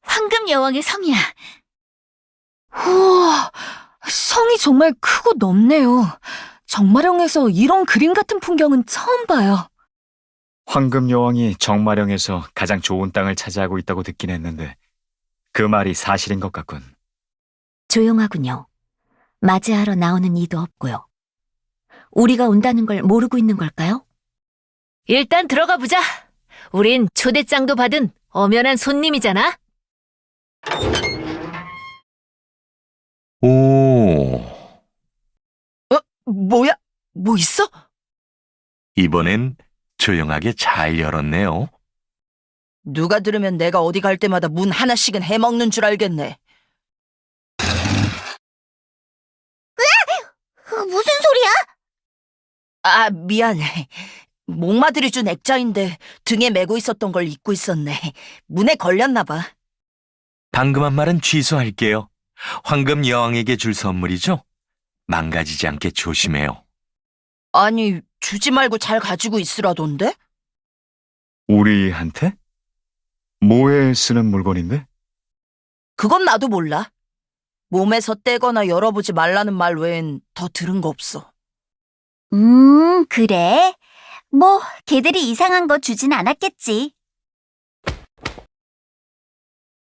황금 여왕의 성이야. 우와, 성이 정말 크고 넓네요. 정마령에서 이런 그림 같은 풍경은 처음 봐요. 황금 여왕이 정마령에서 가장 좋은 땅을 차지하고 있다고 듣긴 했는데 그 말이 사실인 것 같군. 조용하군요. 맞이하러 나오는 이도 없고요. 우리가 온다는 걸 모르고 있는 걸까요? 일단 들어가 보자. 우린 초대장도 받은 엄연한 손님이잖아. 오, 뭐야? 뭐 있어? 이번엔 조용하게 잘 열었네요. 누가 들으면 내가 어디 갈 때마다 문 하나씩은 해먹는 줄 알겠네. 무슨 소리야? 아, 미안. 목마들이 준 액자인데 등에 메고 있었던 걸 잊고 있었네. 문에 걸렸나 봐. 방금 한 말은 취소할게요. 황금 여왕에게 줄 선물이죠? 망가지지 않게 조심해요. 아니, 주지 말고 잘 가지고 있으라던데? 우리한테? 뭐에 쓰는 물건인데? 그건 나도 몰라. 몸에서 떼거나 열어보지 말라는 말 외엔 더 들은 거 없어. 그래. 뭐, 걔들이 이상한 거 주진 않았겠지.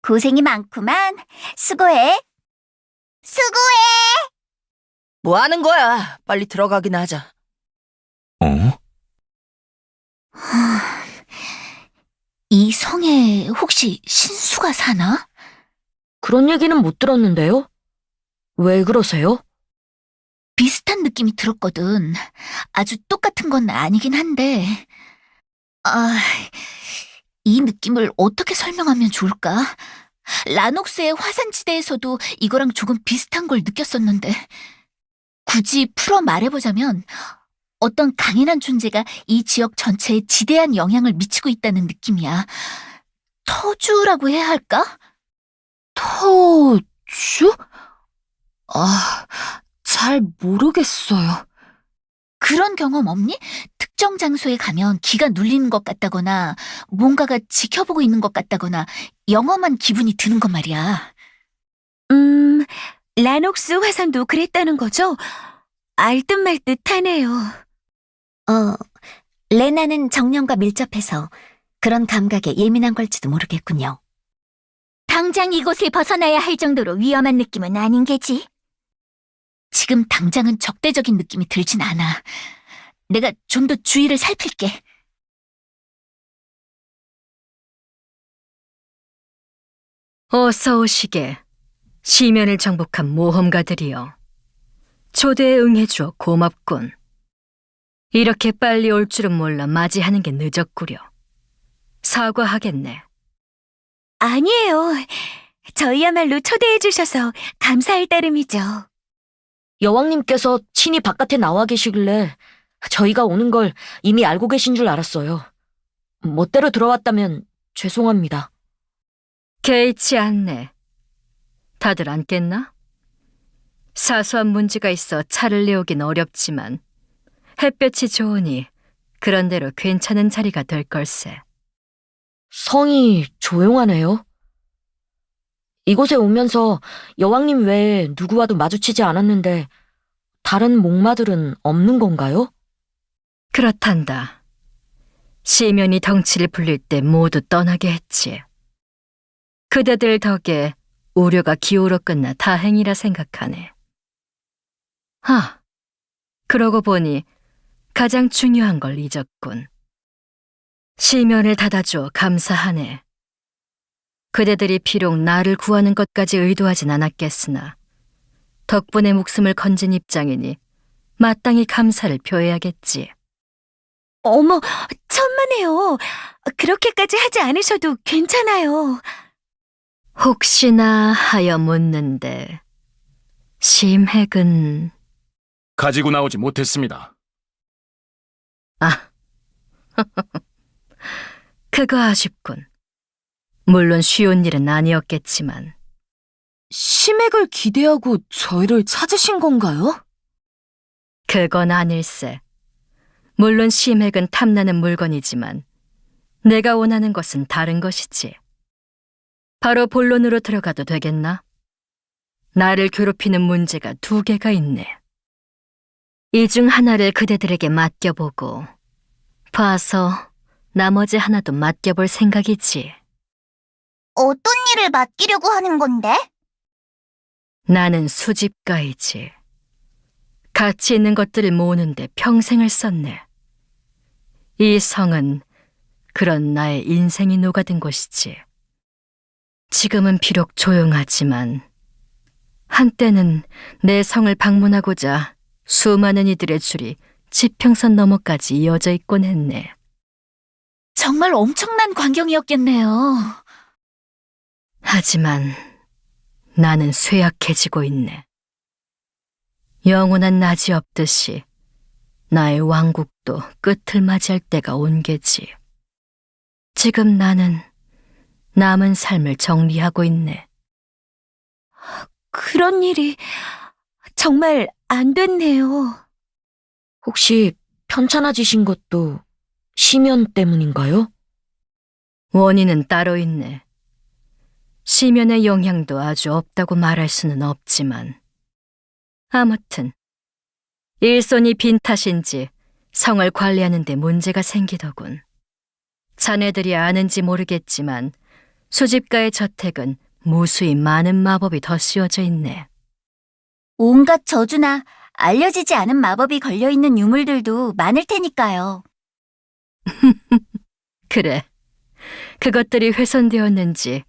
고생이 많구만. 수고해. 수고해! 뭐 하는 거야? 빨리 들어가긴 하자. 어? 이 성에 혹시 신수가 사나? 그런 얘기는 못 들었는데요? 왜 그러세요? 비슷한 느낌이 들었거든. 아주 똑같은 건 아니긴 한데. 이 느낌을 어떻게 설명하면 좋을까? 라녹스의 화산지대에서도 이거랑 조금 비슷한 걸 느꼈었는데. 굳이 풀어 말해보자면 어떤 강인한 존재가 이 지역 전체에 지대한 영향을 미치고 있다는 느낌이야. 터주라고 해야 할까? 터주? 잘 모르겠어요. 그런 경험 없니? 특정 장소에 가면 기가 눌리는 것 같다거나 뭔가가 지켜보고 있는 것 같다거나 영험한 기분이 드는 것 말이야. 라녹스 화산도 그랬다는 거죠? 알듯 말듯 하네요. 레나는 정령과 밀접해서 그런 감각에 예민한 걸지도 모르겠군요. 당장 이곳을 벗어나야 할 정도로 위험한 느낌은 아닌 게지. 지금 당장은 적대적인 느낌이 들진 않아. 내가 좀 더 주위를 살필게. 어서 오시게. 시면을 정복한 모험가들이여. 초대에 응해주어 고맙군. 이렇게 빨리 올 줄은 몰라 맞이하는 게 늦었구려. 사과하겠네. 아니에요. 저희야말로 초대해 주셔서 감사할 따름이죠. 여왕님께서 친히 바깥에 나와 계시길래 저희가 오는 걸 이미 알고 계신 줄 알았어요. 멋대로 들어왔다면 죄송합니다. 개의치 않네. 다들 앉겠나? 사소한 문제가 있어 차를 내오긴 어렵지만 햇볕이 좋으니 그런대로 괜찮은 자리가 될 걸세. 성이 조용하네요. 이곳에 오면서 여왕님 외에 누구와도 마주치지 않았는데 다른 목마들은 없는 건가요? 그렇단다. 시면이 덩치를 불릴 때 모두 떠나게 했지. 그대들 덕에 우려가 기호로 끝나 다행이라 생각하네. 그러고 보니 가장 중요한 걸 잊었군. 시면을 닫아줘 감사하네. 그대들이 비록 나를 구하는 것까지 의도하진 않았겠으나 덕분에 목숨을 건진 입장이니 마땅히 감사를 표해야겠지. 어머, 천만에요. 그렇게까지 하지 않으셔도 괜찮아요. 혹시나 하여 묻는데 심핵은... 가지고 나오지 못했습니다. 그거 아쉽군. 물론 쉬운 일은 아니었겠지만. 심액을 기대하고 저희를 찾으신 건가요? 그건 아닐세. 물론 심핵은 탐나는 물건이지만 내가 원하는 것은 다른 것이지. 바로 본론으로 들어가도 되겠나? 나를 괴롭히는 문제가 2개가 있네. 이 중 하나를 그대들에게 맡겨보고 봐서 나머지 하나도 맡겨볼 생각이지. 어떤 일을 맡기려고 하는 건데? 나는 수집가이지. 가치 있는 것들을 모으는데 평생을 썼네. 이 성은 그런 나의 인생이 녹아든 곳이지. 지금은 비록 조용하지만 한때는 내 성을 방문하고자 수많은 이들의 줄이 지평선 너머까지 이어져 있곤 했네. 정말 엄청난 광경이었겠네요. 하지만 나는 쇠약해지고 있네. 영원한 낮이 없듯이 나의 왕국도 끝을 맞이할 때가 온 게지. 지금 나는 남은 삶을 정리하고 있네. 그런 일이 정말 안 됐네요. 혹시 편찮아지신 것도 시면 때문인가요? 원인은 따로 있네. 시면의 영향도 아주 없다고 말할 수는 없지만. 아무튼 일손이 빈 탓인지 성을 관리하는 데 문제가 생기더군. 자네들이 아는지 모르겠지만 수집가의 저택은 무수히 많은 마법이 더 씌워져 있네. 온갖 저주나 알려지지 않은 마법이 걸려있는 유물들도 많을 테니까요. 그래. 그것들이 훼손되었는지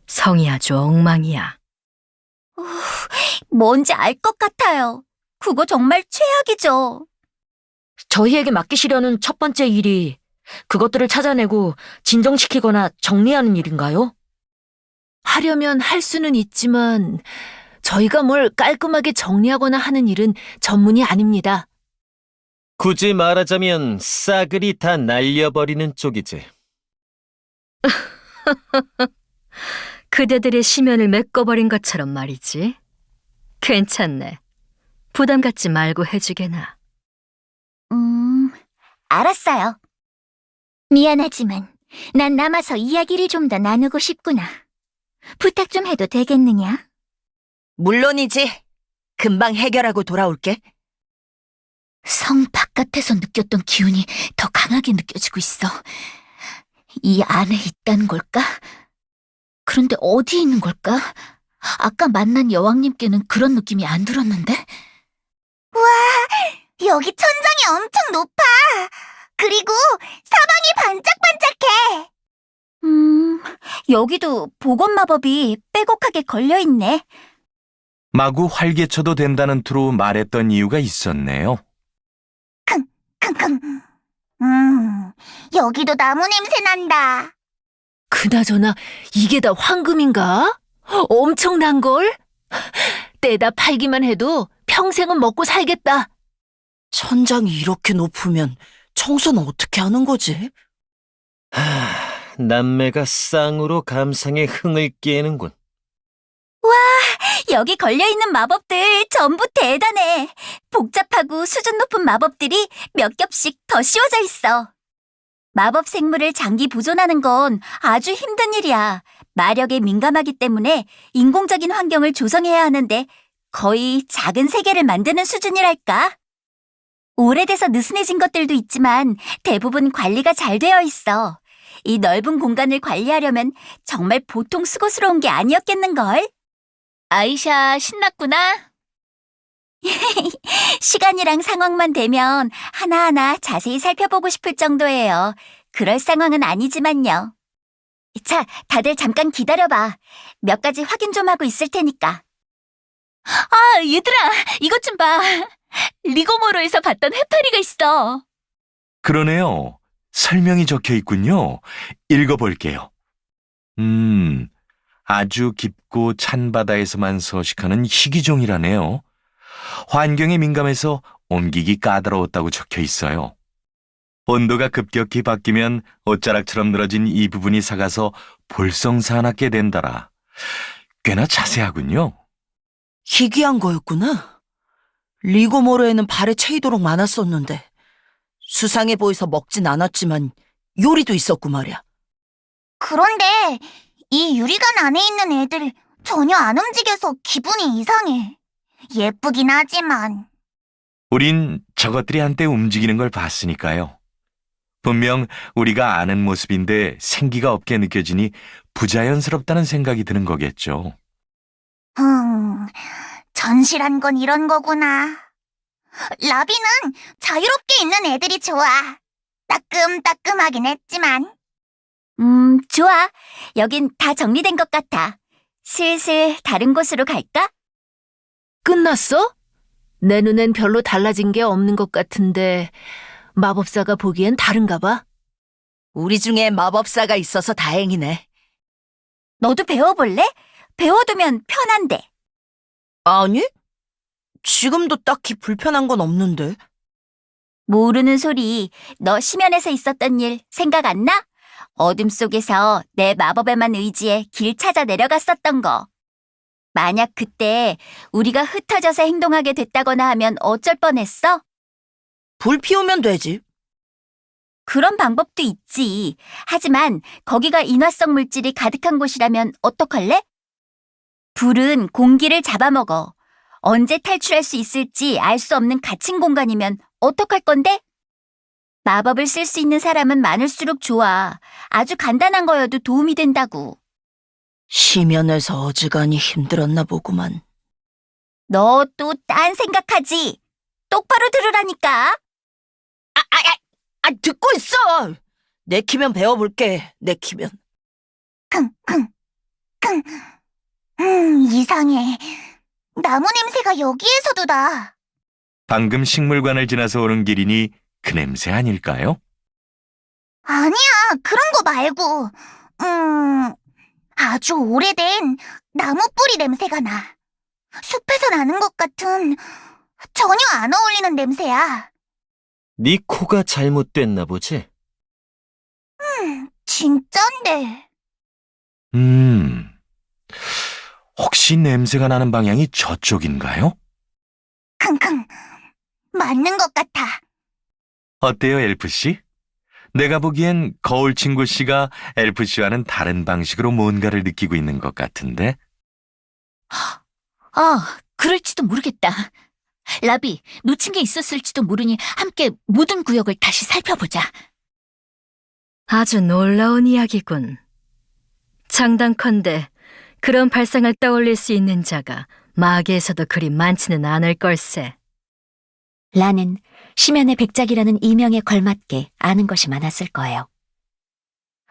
성이 아주 엉망이야. 뭔지 알 것 같아요. 그거 정말 최악이죠. 저희에게 맡기시려는 첫 번째 일이 그것들을 찾아내고 진정시키거나 정리하는 일인가요? 하려면 할 수는 있지만 저희가 뭘 깔끔하게 정리하거나 하는 일은 전문이 아닙니다. 굳이 말하자면 싸그리 다 날려버리는 쪽이지. 그대들의 시면을 메꿔버린 것처럼 말이지. 괜찮네. 부담 갖지 말고 해주게나. 알았어요. 미안하지만 난 남아서 이야기를 좀 더 나누고 싶구나. 부탁 좀 해도 되겠느냐? 물론이지. 금방 해결하고 돌아올게. 성 바깥에서 느꼈던 기운이 더 강하게 느껴지고 있어. 이 안에 있다는 걸까? 그런데 어디 있는 걸까? 아까 만난 여왕님께는 그런 느낌이 안 들었는데? 와, 여기 천장이 엄청 높아. 그리고 사방이 반짝반짝해. 여기도 보건 마법이 빼곡하게 걸려있네. 마구 활개쳐도 된다는 투로 말했던 이유가 있었네요. 킁킁. 여기도 나무 냄새 난다. 그나저나 이게 다 황금인가? 엄청난걸? 떼다 팔기만 해도 평생은 먹고 살겠다. 천장이 이렇게 높으면 청소는 어떻게 하는 거지? 남매가 쌍으로 감상의 흥을 깨는군. 여기 걸려있는 마법들 전부 대단해. 복잡하고 수준 높은 마법들이 몇 겹씩 더 씌워져 있어. 마법 생물을 장기 보존하는 건 아주 힘든 일이야. 마력에 민감하기 때문에 인공적인 환경을 조성해야 하는데 거의 작은 세계를 만드는 수준이랄까? 오래돼서 느슨해진 것들도 있지만 대부분 관리가 잘 되어 있어. 이 넓은 공간을 관리하려면 정말 보통 수고스러운 게 아니었겠는걸? 아이샤, 신났구나. 시간이랑 상황만 되면 하나하나 자세히 살펴보고 싶을 정도예요. 그럴 상황은 아니지만요. 자, 다들 잠깐 기다려봐. 몇 가지 확인 좀 하고 있을 테니까. 아, 얘들아, 이것 좀 봐. 리고모로에서 봤던 해파리가 있어. 그러네요. 설명이 적혀 있군요. 읽어볼게요. 아주 깊고 찬 바다에서만 서식하는 희귀종이라네요. 환경에 민감해서 옮기기 까다로웠다고 적혀 있어요. 온도가 급격히 바뀌면 옷자락처럼 늘어진 이 부분이 삭아서 볼성사납게 된다라. 꽤나 자세하군요. 희귀한 거였구나. 리고모르에는 발에 채이도록 많았었는데 수상해 보여서 먹진 않았지만 요리도 있었고 말이야. 그런데 이 유리관 안에 있는 애들 전혀 안 움직여서 기분이 이상해. 예쁘긴 하지만. 우린 저것들이 한때 움직이는 걸 봤으니까요. 분명 우리가 아는 모습인데 생기가 없게 느껴지니 부자연스럽다는 생각이 드는 거겠죠. 전실한 건 이런 거구나. 라비는 자유롭게 있는 애들이 좋아. 따끔따끔하긴 했지만. 좋아. 여긴 다 정리된 것 같아. 슬슬 다른 곳으로 갈까? 끝났어? 내 눈엔 별로 달라진 게 없는 것 같은데 마법사가 보기엔 다른가 봐. 우리 중에 마법사가 있어서 다행이네. 너도 배워볼래? 배워두면 편한데. 아니? 지금도 딱히 불편한 건 없는데. 모르는 소리. 너 심연에서 있었던 일 생각 안 나? 어둠 속에서 내 마법에만 의지해 길 찾아 내려갔었던 거. 만약 그때 우리가 흩어져서 행동하게 됐다거나 하면 어쩔 뻔했어? 불 피우면 되지. 그런 방법도 있지. 하지만 거기가 인화성 물질이 가득한 곳이라면 어떡할래? 불은 공기를 잡아먹어. 언제 탈출할 수 있을지 알 수 없는 갇힌 공간이면 어떡할 건데? 마법을 쓸 수 있는 사람은 많을수록 좋아. 아주 간단한 거여도 도움이 된다고. 심연에서 어지간히 힘들었나 보구만. 너 또 딴 생각하지? 똑바로 들으라니까. 듣고 있어! 내키면 배워볼게, 내키면. 이상해. 나무 냄새가 여기에서도 나. 방금 식물관을 지나서 오는 길이니 그 냄새 아닐까요? 아니야, 그런 거 말고. 아주 오래된 나무 뿌리 냄새가 나. 숲에서 나는 것 같은 전혀 안 어울리는 냄새야. 네 코가 잘못됐나 보지? 진짠데. 혹시 냄새가 나는 방향이 저쪽인가요? 킁킁. 맞는 것 같아. 어때요, 엘프씨? 내가 보기엔 거울 친구 씨가 엘프씨와는 다른 방식으로 뭔가를 느끼고 있는 것 같은데? 그럴지도 모르겠다. 라비, 놓친 게 있었을지도 모르니 함께 모든 구역을 다시 살펴보자. 아주 놀라운 이야기군. 장단컨대 그런 발상을 떠올릴 수 있는 자가 마계에서도 그리 많지는 않을 걸세. 라는 심연의 백작이라는 이명에 걸맞게 아는 것이 많았을 거예요.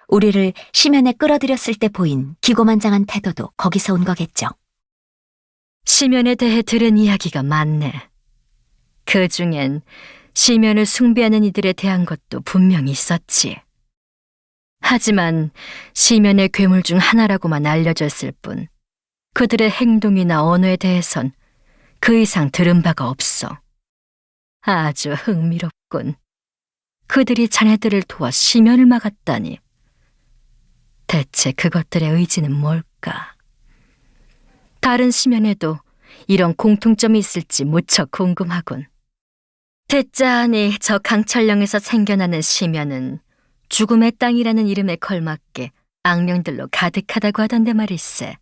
우리를 심연에 끌어들였을 때 보인 기고만장한 태도도 거기서 온 거겠죠. 시면에 대해 들은 이야기가 많네. 그 중엔 시면을 숭배하는 이들에 대한 것도 분명히 있었지. 하지만 시면의 괴물 중 하나라고만 알려졌을 뿐 그들의 행동이나 언어에 대해선 그 이상 들은 바가 없어. 아주 흥미롭군. 그들이 자네들을 도와 시면을 막았다니. 대체 그것들의 의지는 뭘까? 다른 시면에도 이런 공통점이 있을지 무척 궁금하군. 대짜하니 저 강철령에서 생겨나는 시면은 죽음의 땅이라는 이름에 걸맞게 악령들로 가득하다고 하던데 말일세.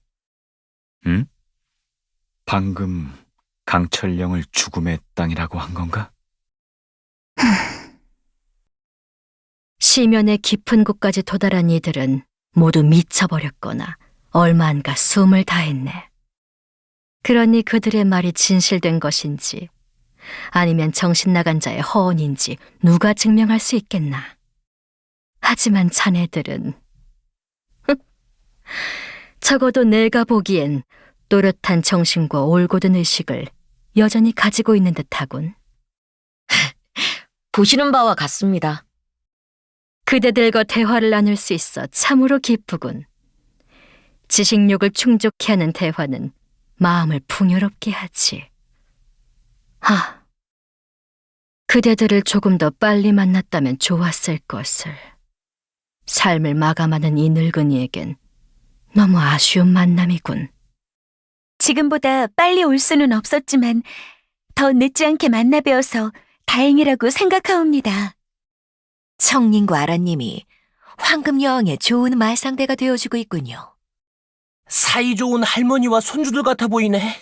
응? 방금 강철령을 죽음의 땅이라고 한 건가? 시면의 깊은 곳까지 도달한 이들은 모두 미쳐버렸거나 얼마 안 가 숨을 다했네. 그러니 그들의 말이 진실된 것인지 아니면 정신 나간 자의 허언인지 누가 증명할 수 있겠나. 하지만 자네들은 적어도 내가 보기엔 또렷한 정신과 올곧은 의식을 여전히 가지고 있는 듯하군. 보시는 바와 같습니다. 그대들과 대화를 나눌 수 있어 참으로 기쁘군. 지식욕을 충족케 하는 대화는 마음을 풍요롭게 하지. 그대들을 조금 더 빨리 만났다면 좋았을 것을. 삶을 마감하는 이 늙은이에겐 너무 아쉬운 만남이군. 지금보다 빨리 올 수는 없었지만 더 늦지 않게 만나 뵈어서 다행이라고 생각하옵니다. 청님과 아라님이 황금여왕의 좋은 말상대가 되어주고 있군요. 사이좋은 할머니와 손주들 같아 보이네.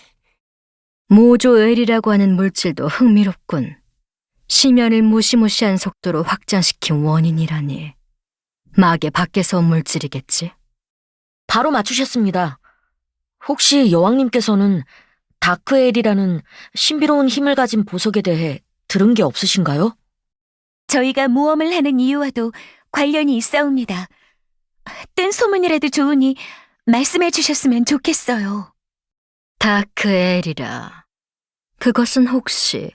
모조엘이라고 하는 물질도 흥미롭군. 시면을 무시무시한 속도로 확장시킨 원인이라니. 마계 밖에서 온 물질이겠지? 바로 맞추셨습니다. 혹시 여왕님께서는 다크엘이라는 신비로운 힘을 가진 보석에 대해 들은 게 없으신가요? 저희가 모험을 하는 이유와도 관련이 있사옵니다. 뜬 소문이라도 좋으니 말씀해 주셨으면 좋겠어요. 다크엘이라. 그것은 혹시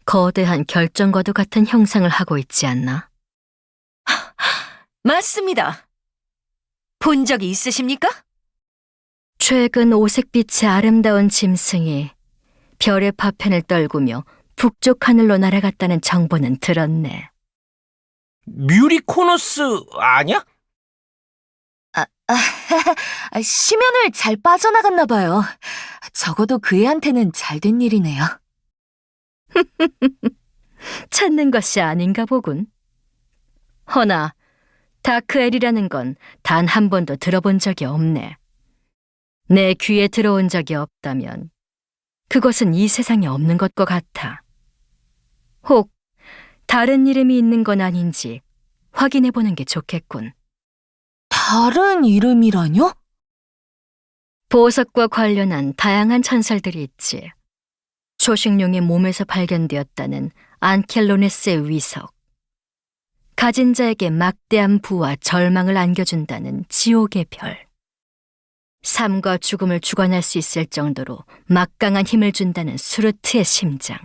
거대한 결정과도 같은 형상을 하고 있지 않나? 맞습니다. 본 적이 있으십니까? 최근 오색빛의 아름다운 짐승이 별의 파편을 떨구며 북쪽 하늘로 날아갔다는 정보는 들었네. 뮤리코너스 아냐? 심연을 잘 빠져나갔나 봐요. 적어도 그 애한테는 잘된 일이네요. 찾는 것이 아닌가 보군. 허나 다크엘이라는 건 단 한 번도 들어본 적이 없네. 내 귀에 들어온 적이 없다면 그것은 이 세상에 없는 것과 같아. 혹 다른 이름이 있는 건 아닌지 확인해보는 게 좋겠군. 다른 이름이라뇨? 보석과 관련한 다양한 전설들이 있지. 초식룡의 몸에서 발견되었다는 안켈로네스의 위석, 가진 자에게 막대한 부와 절망을 안겨준다는 지옥의 별, 삶과 죽음을 주관할 수 있을 정도로 막강한 힘을 준다는 수르트의 심장,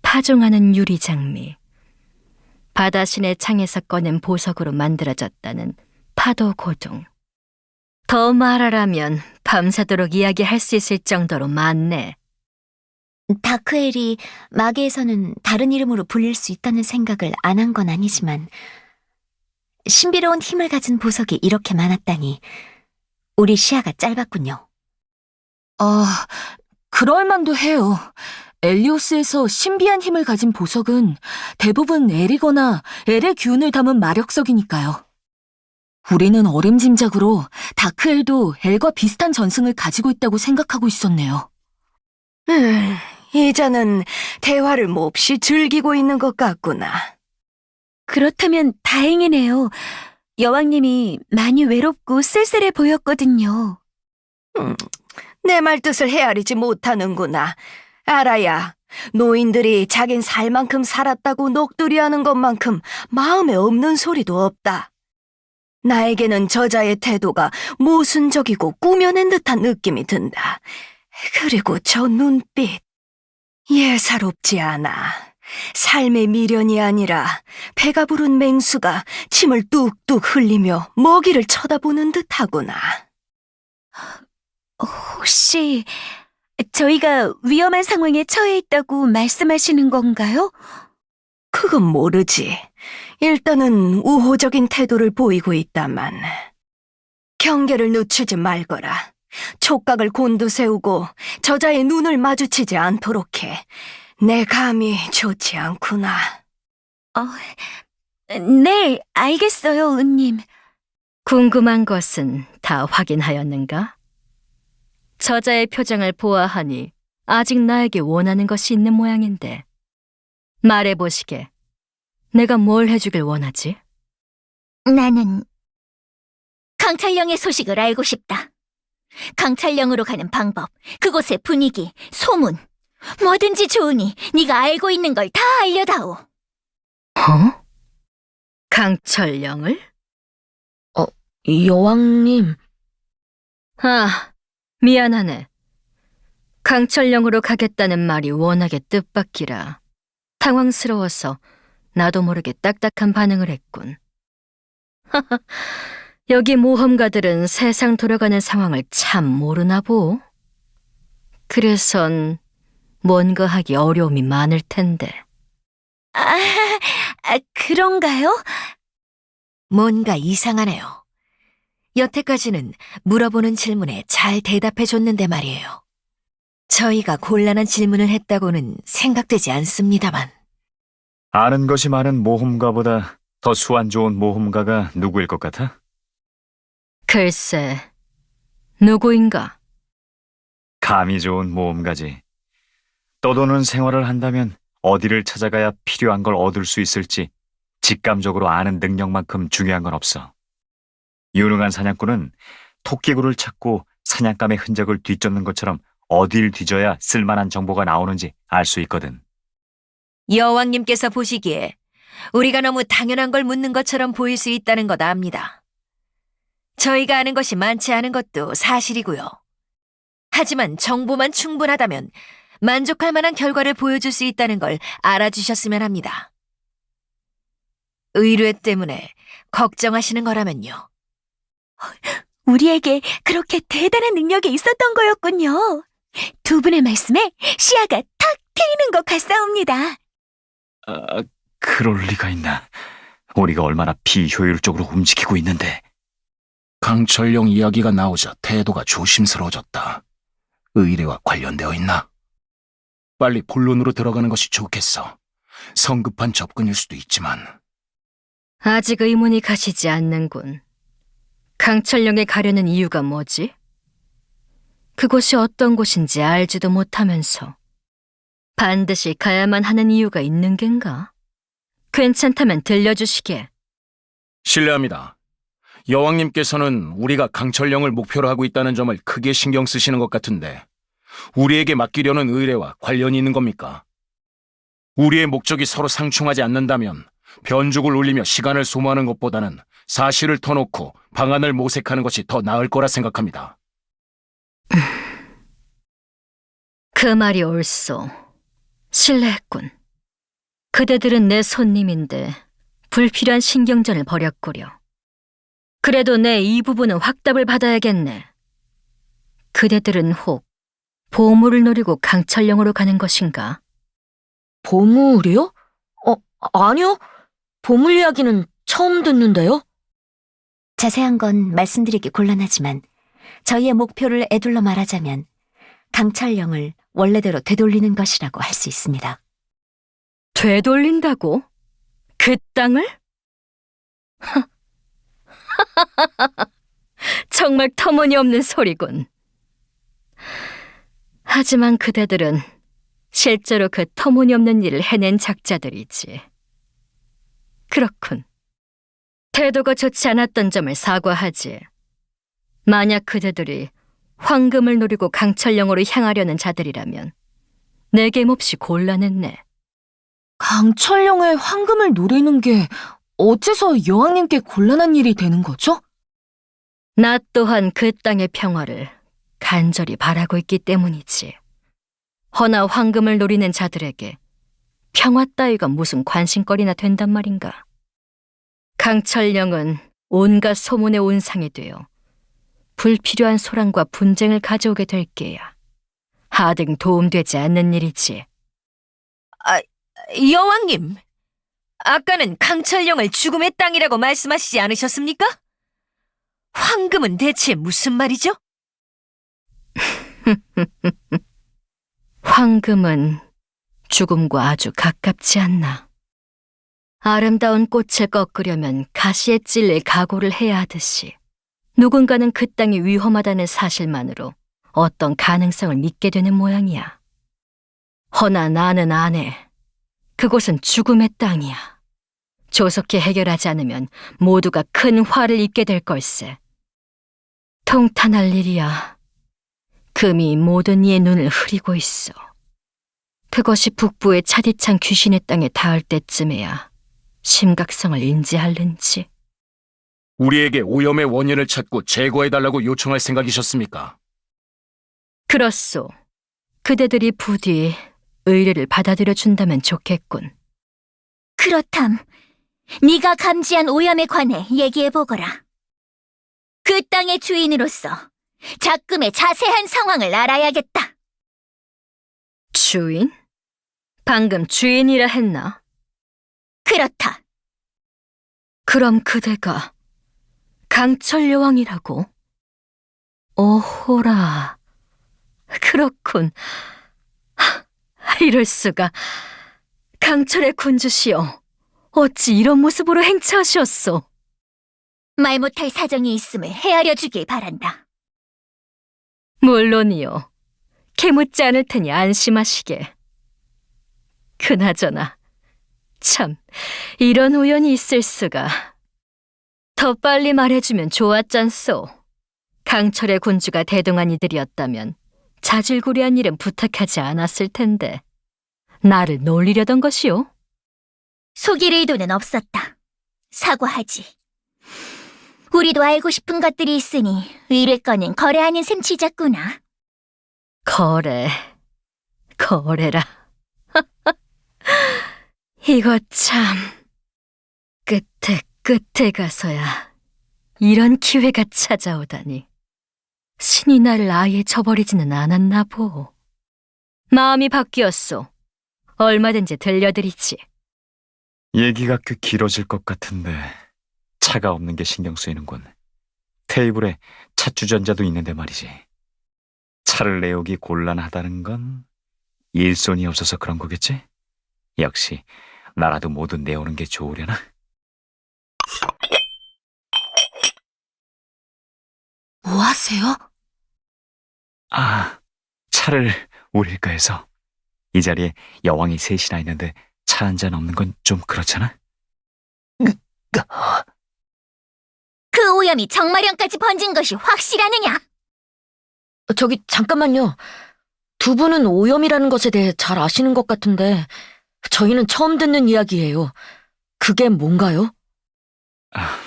파종하는 유리장미, 바다신의 창에서 꺼낸 보석으로 만들어졌다는 파도 고동. 더 말하라면 밤새도록 이야기할 수 있을 정도로 많네. 다크엘이 마계에서는 다른 이름으로 불릴 수 있다는 생각을 안 한 건 아니지만 신비로운 힘을 가진 보석이 이렇게 많았다니 우리 시야가 짧았군요. 그럴만도 해요. 엘리오스에서 신비한 힘을 가진 보석은 대부분 엘이거나 엘의 기운을 담은 마력석이니까요. 우리는 어림짐작으로 다크엘도 엘과 비슷한 전승을 가지고 있다고 생각하고 있었네요. 이자는 대화를 몹시 즐기고 있는 것 같구나. 그렇다면 다행이네요. 여왕님이 많이 외롭고 쓸쓸해 보였거든요. 내 말 뜻을 헤아리지 못하는구나. 알아야, 노인들이 자긴 살 만큼 살았다고 넋두리하는 것만큼 마음에 없는 소리도 없다. 나에게는 저자의 태도가 모순적이고 꾸며낸 듯한 느낌이 든다. 그리고 저 눈빛, 예사롭지 않아. 삶의 미련이 아니라 배가 부른 맹수가 침을 뚝뚝 흘리며 먹이를 쳐다보는 듯하구나. 혹시 저희가 위험한 상황에 처해 있다고 말씀하시는 건가요? 그건 모르지. 일단은 우호적인 태도를 보이고 있다만. 경계를 늦추지 말거라. 촉각을 곤두세우고 저자의 눈을 마주치지 않도록 해. 내 감이 좋지 않구나. 네, 알겠어요, 은님. 궁금한 것은 다 확인하였는가? 저자의 표정을 보아하니 아직 나에게 원하는 것이 있는 모양인데. 말해보시게. 내가 뭘 해주길 원하지? 나는 강찰령의 소식을 알고 싶다. 강찰령으로 가는 방법, 그곳의 분위기, 소문, 뭐든지 좋으니 네가 알고 있는 걸 다 알려다오. 강철령을? 여왕님. 미안하네. 강철령으로 가겠다는 말이 워낙에 뜻밖이라 당황스러워서 나도 모르게 딱딱한 반응을 했군. 여기 모험가들은 세상 돌아가는 상황을 참 모르나 보. 그래선 뭔가 하기 어려움이 많을 텐데. 그런가요? 뭔가 이상하네요. 여태까지는 물어보는 질문에 잘 대답해줬는데 말이에요. 저희가 곤란한 질문을 했다고는 생각되지 않습니다만. 아는 것이 많은 모험가보다 더 수완 좋은 모험가가 누구일 것 같아? 글쎄, 누구인가? 감이 좋은 모험가지. 떠도는 생활을 한다면 어디를 찾아가야 필요한 걸 얻을 수 있을지 직감적으로 아는 능력만큼 중요한 건 없어. 유능한 사냥꾼은 토끼굴을 찾고 사냥감의 흔적을 뒤쫓는 것처럼 어딜 뒤져야 쓸만한 정보가 나오는지 알 수 있거든. 여왕님께서 보시기에 우리가 너무 당연한 걸 묻는 것처럼 보일 수 있다는 것 압니다. 저희가 아는 것이 많지 않은 것도 사실이고요. 하지만 정보만 충분하다면 만족할 만한 결과를 보여줄 수 있다는 걸 알아주셨으면 합니다. 의뢰 때문에 걱정하시는 거라면요. 우리에게 그렇게 대단한 능력이 있었던 거였군요. 두 분의 말씀에 시야가 탁 트이는 것 같사옵니다. 그럴 리가 있나. 우리가 얼마나 비효율적으로 움직이고 있는데. 강철용 이야기가 나오자 태도가 조심스러워졌다. 의뢰와 관련되어 있나? 빨리 본론으로 들어가는 것이 좋겠어. 성급한 접근일 수도 있지만. 아직 의문이 가시지 않는군. 강철령에 가려는 이유가 뭐지? 그곳이 어떤 곳인지 알지도 못하면서 반드시 가야만 하는 이유가 있는 겐가? 괜찮다면 들려주시게. 실례합니다. 여왕님께서는 우리가 강철령을 목표로 하고 있다는 점을 크게 신경 쓰시는 것 같은데 우리에게 맡기려는 의뢰와 관련이 있는 겁니까? 우리의 목적이 서로 상충하지 않는다면 변죽을 울리며 시간을 소모하는 것보다는 사실을 터놓고 방안을 모색하는 것이 더 나을 거라 생각합니다. 그 말이 옳소. 실례했군. 그대들은 내 손님인데 불필요한 신경전을 벌였구려. 그래도 내 이 부분은 확답을 받아야겠네. 그대들은 혹 보물을 노리고 강철령으로 가는 것인가? 보물이요? 아니요. 보물 이야기는 처음 듣는데요? 자세한 건 말씀드리기 곤란하지만 저희의 목표를 에둘러 말하자면 강철령을 원래대로 되돌리는 것이라고 할 수 있습니다. 되돌린다고? 그 땅을? 정말 터무니없는 소리군. 하지만 그대들은 실제로 그 터무니없는 일을 해낸 작자들이지. 그렇군. 태도가 좋지 않았던 점을 사과하지. 만약 그대들이 황금을 노리고 강철령으로 향하려는 자들이라면 내게 몹시 곤란했네. 강철령의 황금을 노리는 게 어째서 여왕님께 곤란한 일이 되는 거죠? 나 또한 그 땅의 평화를 간절히 바라고 있기 때문이지. 허나 황금을 노리는 자들에게 평화 따위가 무슨 관심거리나 된단 말인가. 강철령은 온갖 소문의 온상이 되어 불필요한 소란과 분쟁을 가져오게 될 게야. 하등 도움되지 않는 일이지. 여왕님, 아까는 강철령을 죽음의 땅이라고 말씀하시지 않으셨습니까? 황금은 대체 무슨 말이죠? 황금은 죽음과 아주 가깝지 않나. 아름다운 꽃을 꺾으려면 가시에 찔릴 각오를 해야 하듯이 누군가는 그 땅이 위험하다는 사실만으로 어떤 가능성을 믿게 되는 모양이야. 허나 나는 안 해. 그곳은 죽음의 땅이야. 조속히 해결하지 않으면 모두가 큰 화를 입게 될 걸세. 통탄할 일이야. 금이 모든 이의 눈을 흐리고 있어. 그것이 북부의 차디찬 귀신의 땅에 닿을 때쯤에야 심각성을 인지할는지. 우리에게 오염의 원인을 찾고 제거해달라고 요청할 생각이셨습니까? 그렇소. 그대들이 부디 의뢰를 받아들여 준다면 좋겠군. 그렇담. 네가 감지한 오염에 관해 얘기해보거라. 그 땅의 주인으로서 작금의 자세한 상황을 알아야겠다. 주인? 방금 주인이라 했나? 그렇다. 그럼 그대가 강철 여왕이라고? 오호라. 그렇군. 이럴 수가. 강철의 군주시여. 어찌 이런 모습으로 행차하셨소? 말 못할 사정이 있음을 헤아려 주길 바란다. 물론이요. 캐묻지 않을 테니 안심하시게. 그나저나 참 이런 우연이 있을 수가. 더 빨리 말해주면 좋았잖소. 강철의 군주가 대동한 이들이었다면 자질구레한 일은 부탁하지 않았을 텐데 나를 놀리려던 것이오? 속일 의도는 없었다. 사과하지. 우리도 알고 싶은 것들이 있으니 의뢰권은 거래하는 셈 치자꾸나. 거래라. 이거 참 끝에 가서야 이런 기회가 찾아오다니. 신이 나를 아예 저버리지는 않았나 보. 마음이 바뀌었소. 얼마든지 들려드리지. 얘기가 꽤 길어질 것 같은데 차가 없는 게 신경 쓰이는군. 테이블에 차 주전자도 있는데 말이지. 차를 내오기 곤란하다는 건 일손이 없어서 그런 거겠지? 역시 나라도 모두 내오는 게 좋으려나? 뭐 하세요? 아, 차를 우릴까 해서. 이 자리에 여왕이 셋이나 있는데 차 한 잔 없는 건 좀 그렇잖아? 그 오염이 정마령까지 번진 것이 확실하느냐? 저기, 잠깐만요. 두 분은 오염이라는 것에 대해 잘 아시는 것 같은데, 저희는 처음 듣는 이야기예요. 그게 뭔가요? 아,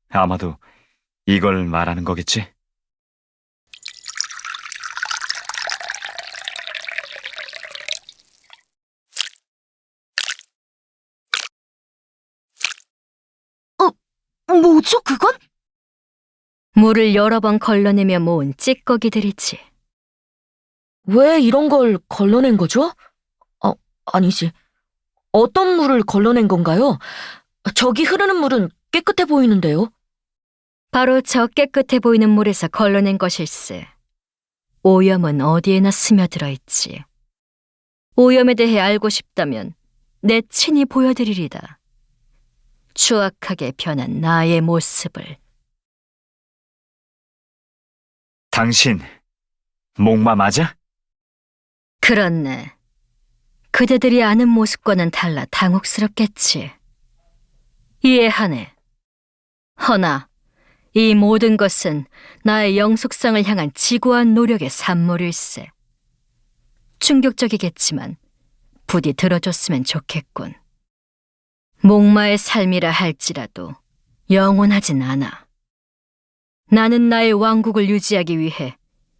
아마도 이걸 말하는 거겠지? 뭐죠, 그건? 물을 여러 번 걸러내며 모은 찌꺼기들이지. 왜 이런 걸 걸러낸 거죠? 아니지. 어떤 물을 걸러낸 건가요? 저기 흐르는 물은 깨끗해 보이는데요. 바로 저 깨끗해 보이는 물에서 걸러낸 것일세. 오염은 어디에나 스며들어 있지. 오염에 대해 알고 싶다면 내 친히 보여드리리다. 추악하게 변한 나의 모습을. 당신, 목마 맞아? 그렇네. 그대들이 아는 모습과는 달라 당혹스럽겠지. 이해하네. 허나 이 모든 것은 나의 영속성을 향한 지고한 노력의 산물일세. 충격적이겠지만 부디 들어줬으면 좋겠군. 목마의 삶이라 할지라도 영원하진 않아. 나는 나의 왕국을 유지하기 위해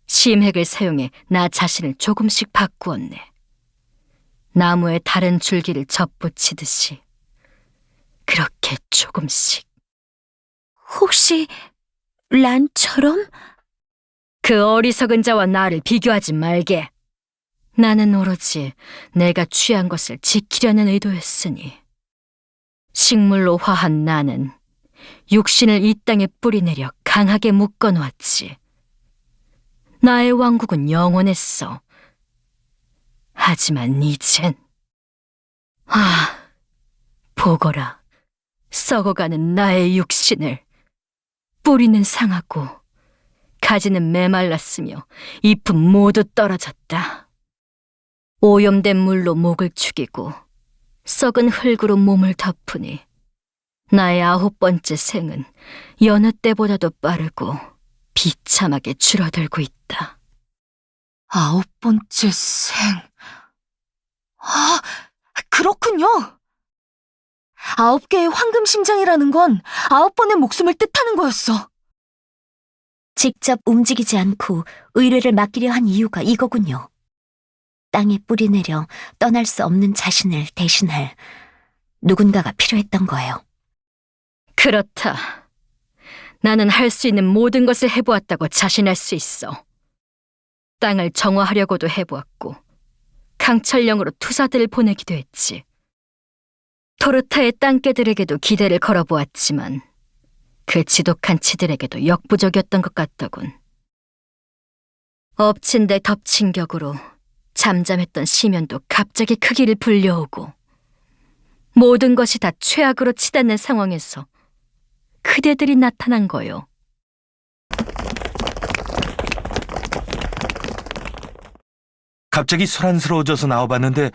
심핵을 사용해 나 자신을 조금씩 바꾸었네. 나무에 다른 줄기를 접붙이듯이. 그렇게 조금씩. 혹시 란처럼? 그 어리석은 자와 나를 비교하지 말게. 나는 오로지 내가 취한 것을 지키려는 의도였으니. 식물로 화한 나는 육신을 이 땅에 뿌리내려 강하게 묶어놓았지. 나의 왕국은 영원했어. 하지만 이젠 보거라. 썩어가는 나의 육신을. 뿌리는 상하고 가지는 메말랐으며 잎은 모두 떨어졌다. 오염된 물로 목을 축이고 썩은 흙으로 몸을 덮으니 나의 9번째 생은 여느 때보다도 빠르고 비참하게 줄어들고 있다. 9번째 생. 그렇군요. 9개의 황금심장이라는 건 9번의 목숨을 뜻하는 거였어. 직접 움직이지 않고 의뢰를 맡기려 한 이유가 이거군요. 땅에 뿌리내려 떠날 수 없는 자신을 대신할 누군가가 필요했던 거예요. 그렇다. 나는 할 수 있는 모든 것을 해보았다고 자신할 수 있어. 땅을 정화하려고도 해보았고 강철령으로 투사들을 보내기도 했지. 토르타의 땅개들에게도 기대를 걸어보았지만 그 지독한 치들에게도 역부족이었던 것 같더군. 엎친 데 덮친 격으로 잠잠했던 시면도 갑자기 크기를 불려오고 모든 것이 다 최악으로 치닫는 상황에서 그대들이 나타난 거요. 갑자기 소란스러워져서 나와봤는데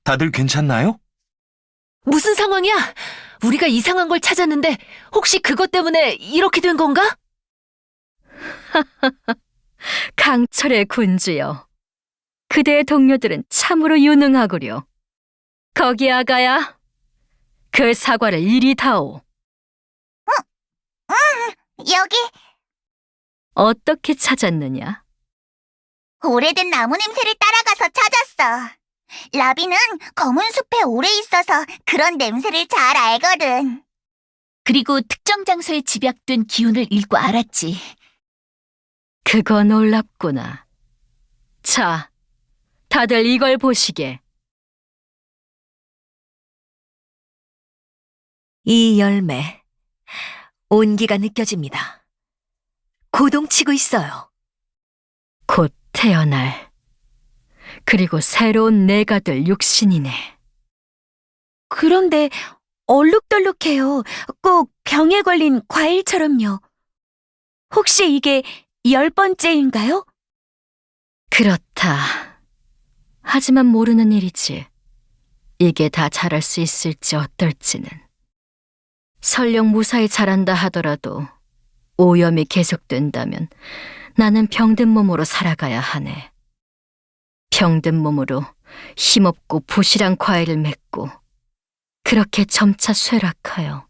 다들 괜찮나요? 무슨 상황이야? 우리가 이상한 걸 찾았는데 혹시 그것 때문에 이렇게 된 건가? 강철의 군주여. 그대의 동료들은 참으로 유능하구려. 거기 아가야, 그 사과를 이리 다오. 여기 어떻게 찾았느냐? 오래된 나무 냄새를 따라가서 찾았어. 라비는 검은 숲에 오래 있어서 그런 냄새를 잘 알거든. 그리고 특정 장소에 집약된 기운을 읽고 알았지. 그거 놀랍구나. 자, 다들 이걸 보시게. 이 열매, 온기가 느껴집니다. 고동치고 있어요. 곧 태어날, 그리고 새로운 내가 될 육신이네. 그런데 얼룩덜룩해요. 꼭 병에 걸린 과일처럼요. 혹시 이게 10번째인가요? 그렇다. 하지만 모르는 일이지. 이게 다 자랄 수 있을지 어떨지는. 설령 무사히 자란다 하더라도 오염이 계속된다면 나는 병든 몸으로 살아가야 하네. 병든 몸으로 힘없고 부실한 과일을 맺고 그렇게 점차 쇠락하여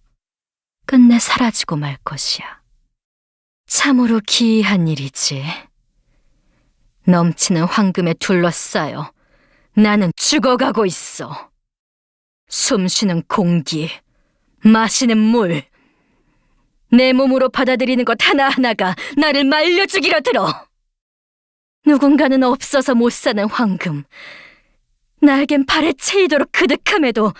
끝내 사라지고 말 것이야. 참으로 기이한 일이지. 넘치는 황금에 둘러싸여 나는 죽어가고 있어. 숨쉬는 공기, 마시는 물, 내 몸으로 받아들이는 것 하나하나가 나를 말려 죽이려 들어. 누군가는 없어서 못 사는 황금, 나에겐 발에 채이도록 그득함에도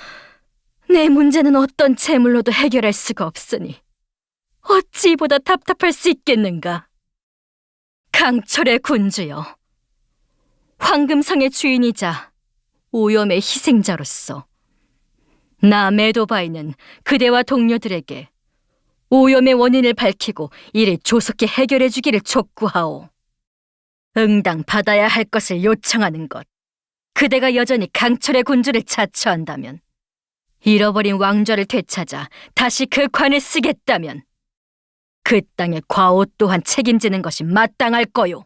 내 문제는 어떤 재물로도 해결할 수가 없으니 어찌 이보다 답답할 수 있겠는가. 강철의 군주여, 황금성의 주인이자 오염의 희생자로서 나 메도바이는 그대와 동료들에게 오염의 원인을 밝히고 이를 조속히 해결해 주기를 촉구하오. 응당 받아야 할 것을 요청하는 것. 그대가 여전히 강철의 군주를 자처한다면, 잃어버린 왕좌를 되찾아 다시 그 관을 쓰겠다면 그 땅의 과오 또한 책임지는 것이 마땅할 거요.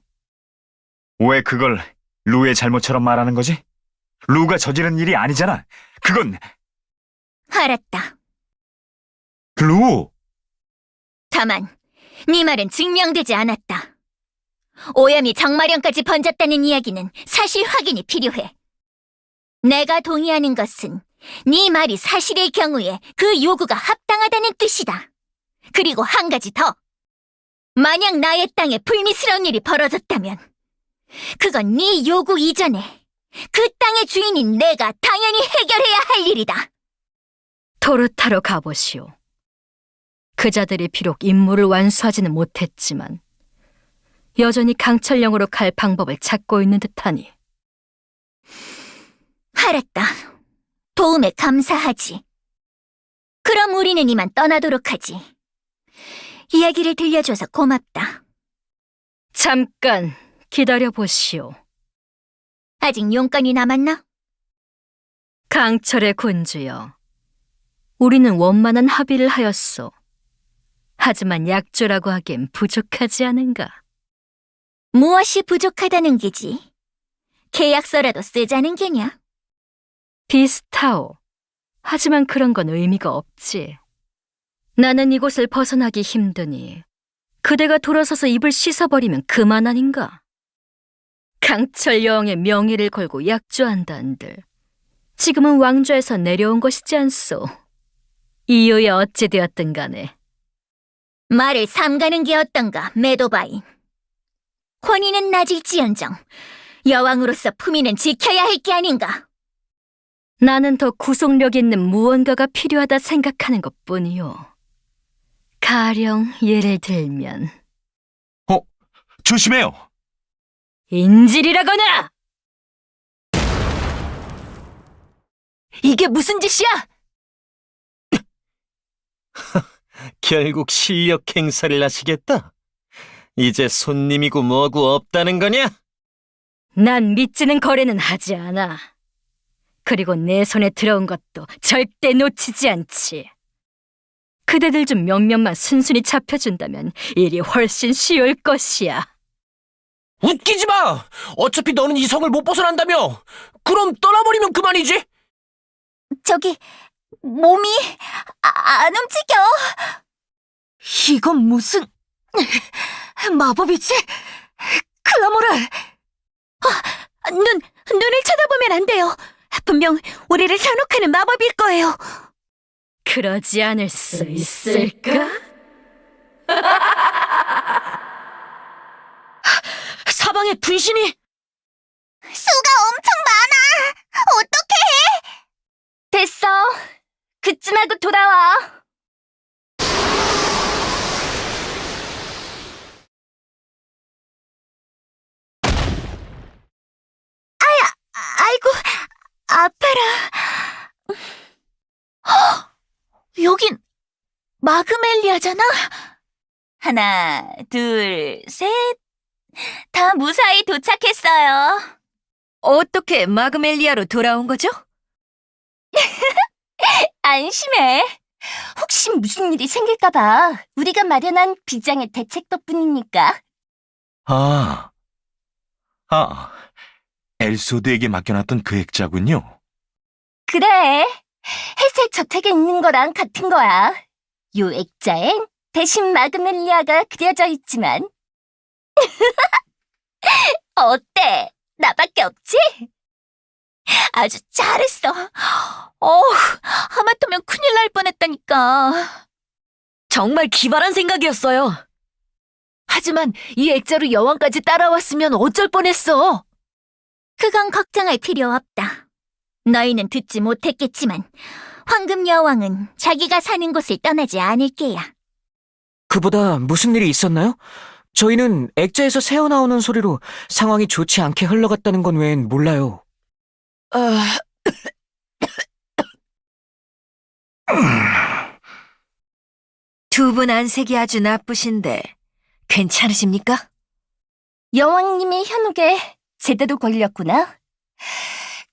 왜 그걸 루의 잘못처럼 말하는 거지? 루가 저지른 일이 아니잖아. 그건 알았다. 루! 다만 네 말은 증명되지 않았다. 오염이 정마령까지 번졌다는 이야기는 사실 확인이 필요해. 내가 동의하는 것은 네 말이 사실의 경우에 그 요구가 합당하다는 뜻이다. 그리고 한 가지 더. 만약 나의 땅에 불미스러운 일이 벌어졌다면 그건 네 요구 이전에 그 땅의 주인인 내가 당연히 해결해야 할 일이다. 토르타로 가보시오. 그자들이 비록 임무를 완수하지는 못했지만 여전히 강철령으로 갈 방법을 찾고 있는 듯하니. 알았다. 도움에 감사하지. 그럼 우리는 이만 떠나도록 하지. 이야기를 들려줘서 고맙다. 잠깐 기다려보시오. 아직 용건이 남았나? 강철의 군주여, 우리는 원만한 합의를 하였소. 하지만 약조라고 하기엔 부족하지 않은가? 무엇이 부족하다는 게지? 계약서라도 쓰자는 게냐? 비슷하오. 하지만 그런 건 의미가 없지. 나는 이곳을 벗어나기 힘드니 그대가 돌아서서 입을 씻어버리면 그만 아닌가? 강철 여왕의 명예를 걸고 약조한다는들 지금은 왕좌에서 내려온 것이지 않소. 이유야 어찌 되었든 간에. 말을 삼가는 게 어떤가, 메도바인. 권위는 낮을지언정 여왕으로서 품위는 지켜야 할 게 아닌가? 나는 더 구속력 있는 무언가가 필요하다 생각하는 것뿐이요. 가령 예를 들면 조심해요. 인질이라거나! 이게 무슨 짓이야? 결국 실력 행사를 하시겠다? 이제 손님이고 뭐고 없다는 거냐? 난 믿지는 거래는 하지 않아. 그리고 내 손에 들어온 것도 절대 놓치지 않지. 그대들 중 몇몇만 순순히 잡혀준다면 일이 훨씬 쉬울 것이야. 웃기지 마! 어차피 너는 이 성을 못 벗어난다며! 그럼 떠나버리면 그만이지! 저기, 몸이 안 움직여. 이건 무슨 마법이지? 클라모르! 눈을 쳐다보면 안 돼요. 분명 우리를 현혹하는 마법일 거예요. 그러지 않을 수 있을까? 사방에 분신이! 수가 엄청 많아. 어떡해? 됐어. 그쯤하고 돌아와. 아이고, 아파라. 여긴 마그멜리아잖아? 하나, 둘, 셋. 다 무사히 도착했어요. 어떻게 마그멜리아로 돌아온 거죠? 안심해. 혹시 무슨 일이 생길까봐 우리가 마련한 비장의 대책 덕분이니까. 엘소드에게 맡겨놨던 그 액자군요. 그래. 회색 저택에 있는 거랑 같은 거야. 요 액자엔 대신 마그멜리아가 그려져 있지만. 어때? 나밖에 없지? 아주 잘했어. 하마터면 큰일 날 뻔했다니까. 정말 기발한 생각이었어요. 하지만 이 액자로 여왕까지 따라왔으면 어쩔 뻔했어. 그건 걱정할 필요 없다. 너희는 듣지 못했겠지만 황금 여왕은 자기가 사는 곳을 떠나지 않을 게야. 그보다 무슨 일이 있었나요? 저희는 액자에서 새어나오는 소리로 상황이 좋지 않게 흘러갔다는 건 외엔 몰라요. 두 분 안색이 아주 나쁘신데 괜찮으십니까? 여왕님의 현혹에 제대로 걸렸구나.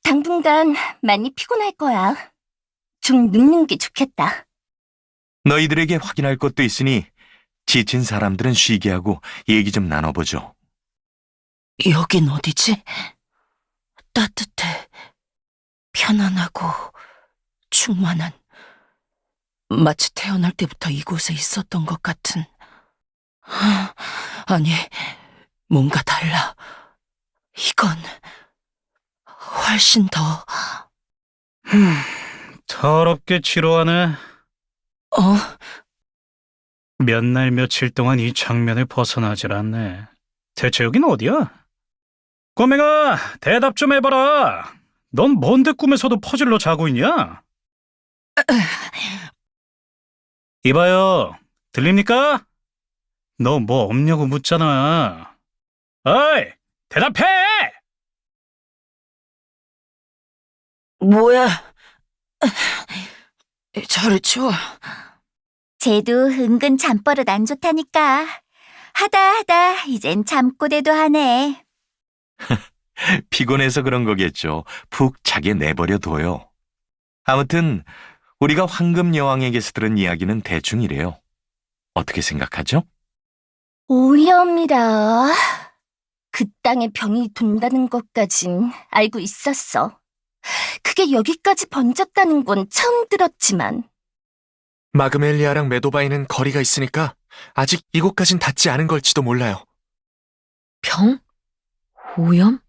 당분간 많이 피곤할 거야. 좀 눕는 게 좋겠다. 너희들에게 확인할 것도 있으니 지친 사람들은 쉬게 하고 얘기 좀 나눠보죠. 여긴 어디지? 따뜻해, 편안하고 충만한, 마치 태어날 때부터 이곳에 있었던 것 같은. 아니, 뭔가 달라. 이건 훨씬 더... 더럽게 지루하네. 몇 날 며칠 동안 이 장면을 벗어나질 않네. 대체 여긴 어디야? 꼬맹아, 대답 좀 해봐라. 넌 뭔데 꿈에서도 퍼즐로 자고 있냐? 이봐요, 들립니까? 너 뭐 없냐고 묻잖아. 어이, 대답해! 뭐야? 저를 치워. 쟤도 은근 잠버릇 안 좋다니까. 하다 이젠 잠꼬대도 하네. 피곤해서 그런 거겠죠. 푹 자게 내버려 둬요. 아무튼 우리가 황금 여왕에게서 들은 이야기는 대충 이래요. 어떻게 생각하죠? 오염이라. 그 땅에 병이 돈다는 것까진 알고 있었어. 그게 여기까지 번졌다는 건 처음 들었지만. 마그멜리아랑 메도바이는 거리가 있으니까 아직 이곳까진 닿지 않은 걸지도 몰라요. 병? 오염?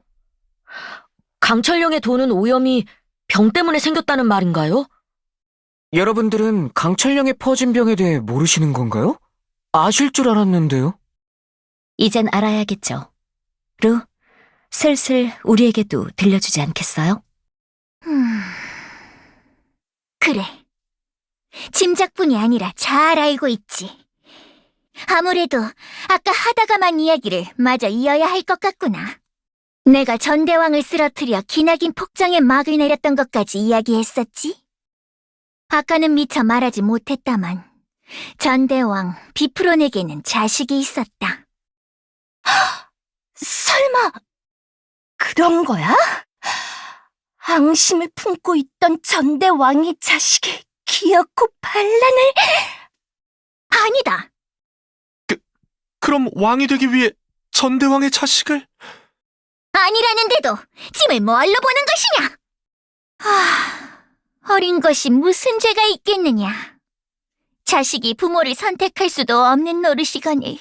강철령에 도는 오염이 병 때문에 생겼다는 말인가요? 여러분들은 강철령에 퍼진 병에 대해 모르시는 건가요? 아실 줄 알았는데요. 이젠 알아야겠죠. 루, 슬슬 우리에게도 들려주지 않겠어요? 그래. 짐작뿐이 아니라 잘 알고 있지. 아무래도 아까 하다가만 이야기를 마저 이어야 할 것 같구나. 내가 전대왕을 쓰러뜨려 기나긴 폭정에 막을 내렸던 것까지 이야기했었지. 아까는 미처 말하지 못했다만 전대왕 비프론에게는 자식이 있었다. 설마 그런 거야? 앙심을 품고 있던 전대왕의 자식이 기어코 반란을... 아니다. 그럼 왕이 되기 위해 전대왕의 자식을... 아니라는데도 짐을 뭘로 보는 것이냐? 어린 것이 무슨 죄가 있겠느냐. 자식이 부모를 선택할 수도 없는 노릇이거니.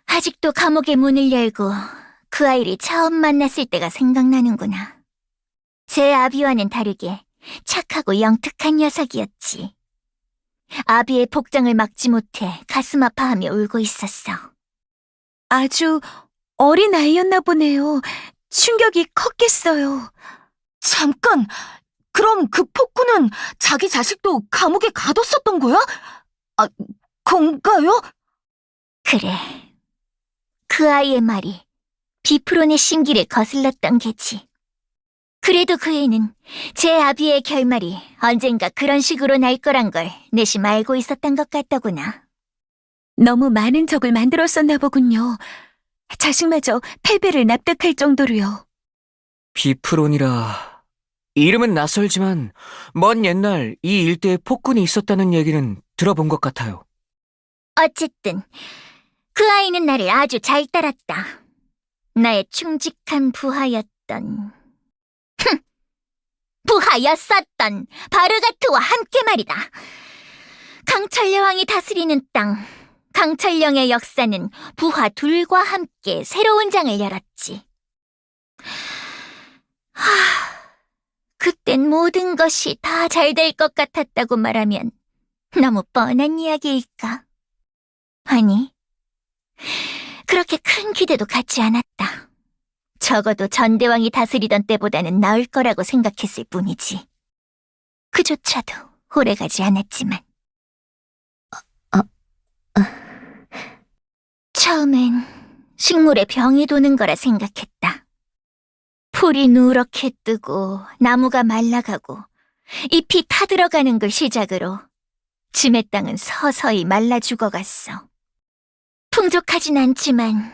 아직도 감옥의 문을 열고 그 아이를 처음 만났을 때가 생각나는구나. 제 아비와는 다르게 착하고 영특한 녀석이었지. 아비의 복장을 막지 못해 가슴 아파하며 울고 있었어. 아주 어린 아이였나 보네요. 충격이 컸겠어요. 잠깐! 그럼 그 폭군은 자기 자식도 감옥에 가뒀었던 거야? 건가요? 그래. 그 아이의 말이 비프론의 심기를 거슬렀던 게지. 그래도 그 애는 제 아비의 결말이 언젠가 그런 식으로 날 거란 걸 내심 알고 있었던 것 같더구나. 너무 많은 적을 만들었었나 보군요. 자식마저 패배를 납득할 정도로요. 비프론이라. 이름은 낯설지만 먼 옛날 이 일대에 폭군이 있었다는 얘기는 들어본 것 같아요. 어쨌든 그 아이는 나를 아주 잘 따랐다. 나의 충직한 부하였던 부하였었던 바르가트와 함께 말이다. 강철여왕이 다스리는 땅, 강철령의 역사는 부하 둘과 함께 새로운 장을 열었지. 그땐 모든 것이 다 잘 될 것 같았다고 말하면 너무 뻔한 이야기일까? 아니, 그렇게 큰 기대도 갖지 않았다. 적어도 전대왕이 다스리던 때보다는 나을 거라고 생각했을 뿐이지. 그조차도 오래가지 않았지만. 처음엔 식물에 병이 도는 거라 생각했다. 풀이 누렇게 뜨고 나무가 말라가고 잎이 타들어가는 걸 시작으로 짐의 땅은 서서히 말라 죽어갔어. 풍족하진 않지만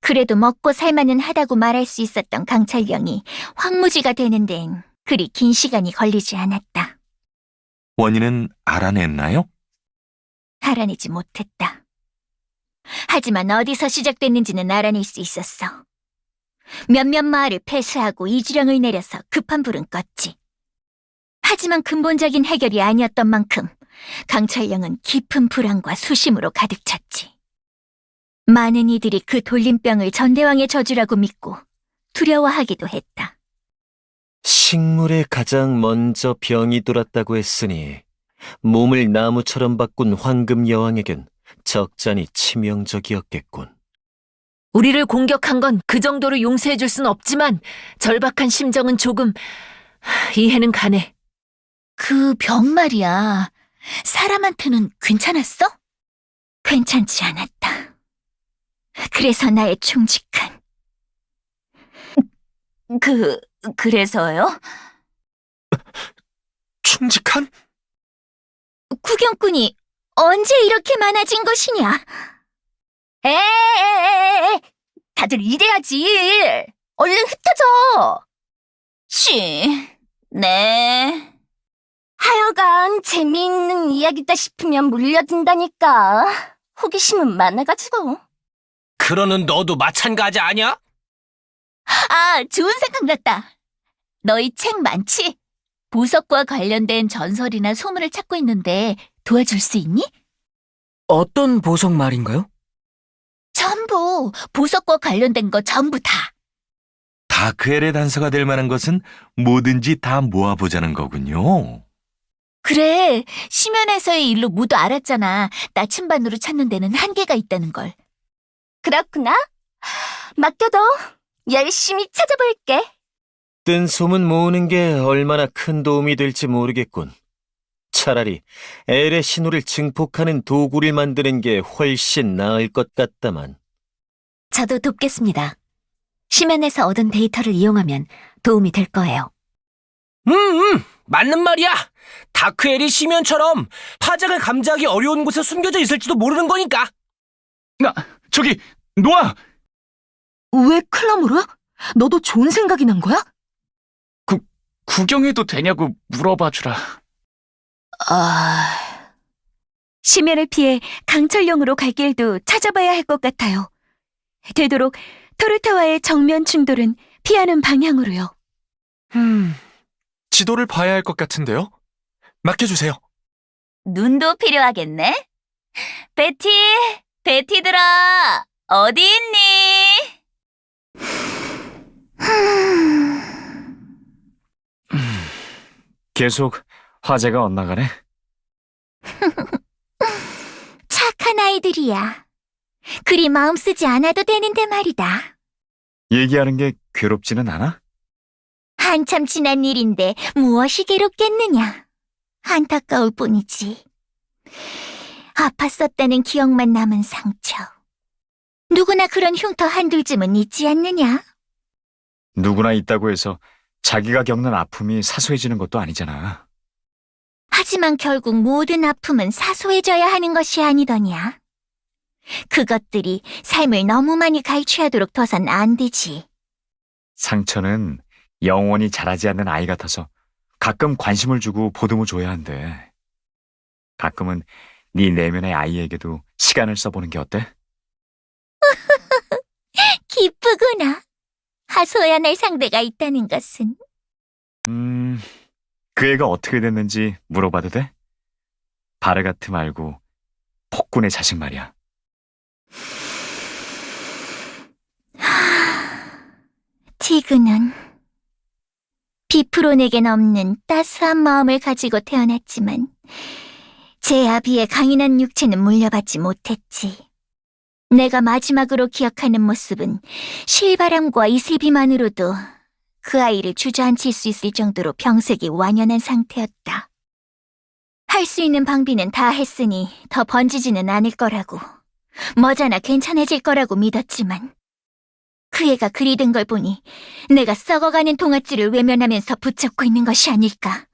그래도 먹고 살만은 하다고 말할 수 있었던 강철령이 황무지가 되는 데엔 그리 긴 시간이 걸리지 않았다. 원인은 알아냈나요? 알아내지 못했다. 하지만 어디서 시작됐는지는 알아낼 수 있었어. 몇몇 마을을 폐쇄하고 이주령을 내려서 급한 불은 껐지. 하지만 근본적인 해결이 아니었던 만큼 강철령은 깊은 불안과 수심으로 가득 찼지. 많은 이들이 그 돌림병을 전대왕의 저주라고 믿고 두려워하기도 했다. 식물에 가장 먼저 병이 돌았다고 했으니 몸을 나무처럼 바꾼 황금 여왕에겐 적잖이 치명적이었겠군. 우리를 공격한 건 그 정도로 용서해줄 순 없지만 절박한 심정은 조금 이해는 가네. 그 병 말이야. 사람한테는 괜찮았어? 괜찮지 않았다. 그래서 나의 충직한. 그래서요? 충직한? 구경꾼이 언제 이렇게 많아진 것이냐? 에에에에, 다들 이래야지. 얼른 흩어져. 네. 하여간 재미있는 이야기다 싶으면 물려든다니까. 호기심은 많아가지고. 그러는 너도 마찬가지 아냐? 아, 좋은 생각 났다. 너희 책 많지? 보석과 관련된 전설이나 소문을 찾고 있는데 도와줄 수 있니? 어떤 보석 말인가요? 전부, 보석과 관련된 거 전부 다. 다크엘의 단서가 될 만한 것은 뭐든지 다 모아보자는 거군요. 그래, 심연에서의 일로 모두 알았잖아. 나침반으로 찾는 데는 한계가 있다는 걸. 그렇구나. 맡겨둬. 열심히 찾아볼게. 뜬 소문 모으는 게 얼마나 큰 도움이 될지 모르겠군. 차라리 엘의 신호를 증폭하는 도구를 만드는 게 훨씬 나을 것 같다만. 저도 돕겠습니다. 심연에서 얻은 데이터를 이용하면 도움이 될 거예요. 맞는 말이야. 다크엘이 심연처럼 파장을 감지하기 어려운 곳에 숨겨져 있을지도 모르는 거니까. 저기, 노아! 왜 클라모르? 너도 좋은 생각이 난 거야? 구경해도 되냐고 물어봐주라. 심연을 피해 강철령으로 갈 길도 찾아봐야 할 것 같아요. 되도록 토르타와의 정면 충돌은 피하는 방향으로요. 지도를 봐야 할 것 같은데요? 맡겨주세요. 눈도 필요하겠네. 베티들아, 어디 있니? 계속 화제가 엇나가네. 착한 아이들이야. 그리 마음 쓰지 않아도 되는데 말이다. 얘기하는 게 괴롭지는 않아? 한참 지난 일인데 무엇이 괴롭겠느냐. 안타까울 뿐이지. 아팠었다는 기억만 남은 상처. 누구나 그런 흉터 한둘쯤은 있지 않느냐? 누구나 있다고 해서 자기가 겪는 아픔이 사소해지는 것도 아니잖아. 하지만 결국 모든 아픔은 사소해져야 하는 것이 아니더냐. 그것들이 삶을 너무 많이 갈취하도록 둬선 안 되지. 상처는 영원히 자라지 않는 아이 같아서 가끔 관심을 주고 보듬어 줘야 한대. 가끔은 네 내면의 아이에게도 시간을 써보는 게 어때? 기쁘구나. 하소야 날 상대가 있다는 것은. 그 애가 어떻게 됐는지 물어봐도 돼? 바르가트 말고 폭군의 자식 말이야. 티그는 비프론에겐 없는 따스한 마음을 가지고 태어났지만 제 아비의 강인한 육체는 물려받지 못했지. 내가 마지막으로 기억하는 모습은 실바람과 이슬비만으로도 그 아이를 주저앉힐 수 있을 정도로 병색이 완연한 상태였다. 할 수 있는 방비는 다 했으니 더 번지지는 않을 거라고, 머자나 괜찮아질 거라고 믿었지만 그 애가 그리 된 걸 보니 내가 썩어가는 동아줄을 외면하면서 붙잡고 있는 것이 아닐까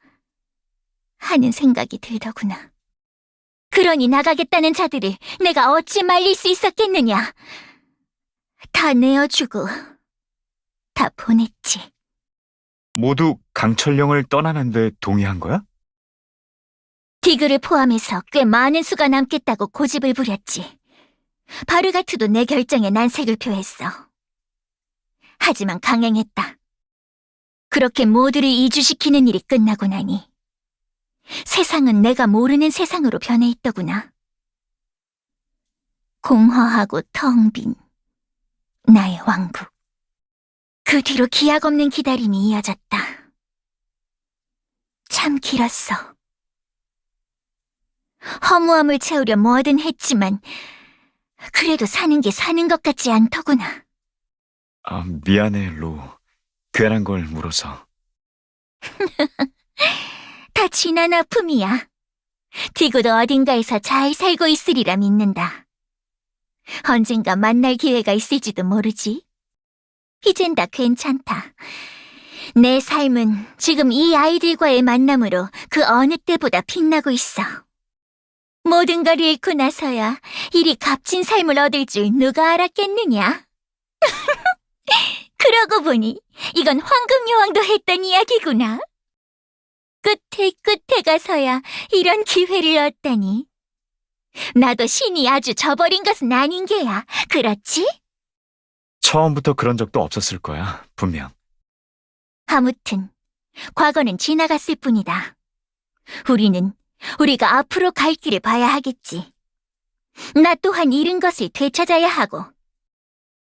하는 생각이 들더구나. 그러니 나가겠다는 자들을 내가 어찌 말릴 수 있었겠느냐. 다 내어주고 다 보냈지. 모두 강철령을 떠나는데 동의한 거야? 디그를 포함해서 꽤 많은 수가 남겠다고 고집을 부렸지. 바르가트도 내 결정에 난색을 표했어. 하지만 강행했다. 그렇게 모두를 이주시키는 일이 끝나고 나니 세상은 내가 모르는 세상으로 변해 있더구나. 공허하고 텅 빈 나의 왕국. 그 뒤로 기약 없는 기다림이 이어졌다. 참 길었어. 허무함을 채우려 뭐든 했지만 그래도 사는 게 사는 것 같지 않더구나. 미안해, 로. 괜한 걸 물어서. 다 지난 아픔이야. 디고도 어딘가에서 잘 살고 있으리라 믿는다. 언젠가 만날 기회가 있을지도 모르지. 이젠 다 괜찮다. 내 삶은 지금 이 아이들과의 만남으로 그 어느 때보다 빛나고 있어. 모든 걸 잃고 나서야 이리 값진 삶을 얻을 줄 누가 알았겠느냐? 그러고 보니 이건 황금여왕도 했던 이야기구나. 끝에 가서야 이런 기회를 얻다니. 나도 신이 아주 저버린 것은 아닌 게야. 그렇지? 처음부터 그런 적도 없었을 거야, 분명. 아무튼 과거는 지나갔을 뿐이다. 우리가 앞으로 갈 길을 봐야 하겠지. 나 또한 잃은 것을 되찾아야 하고,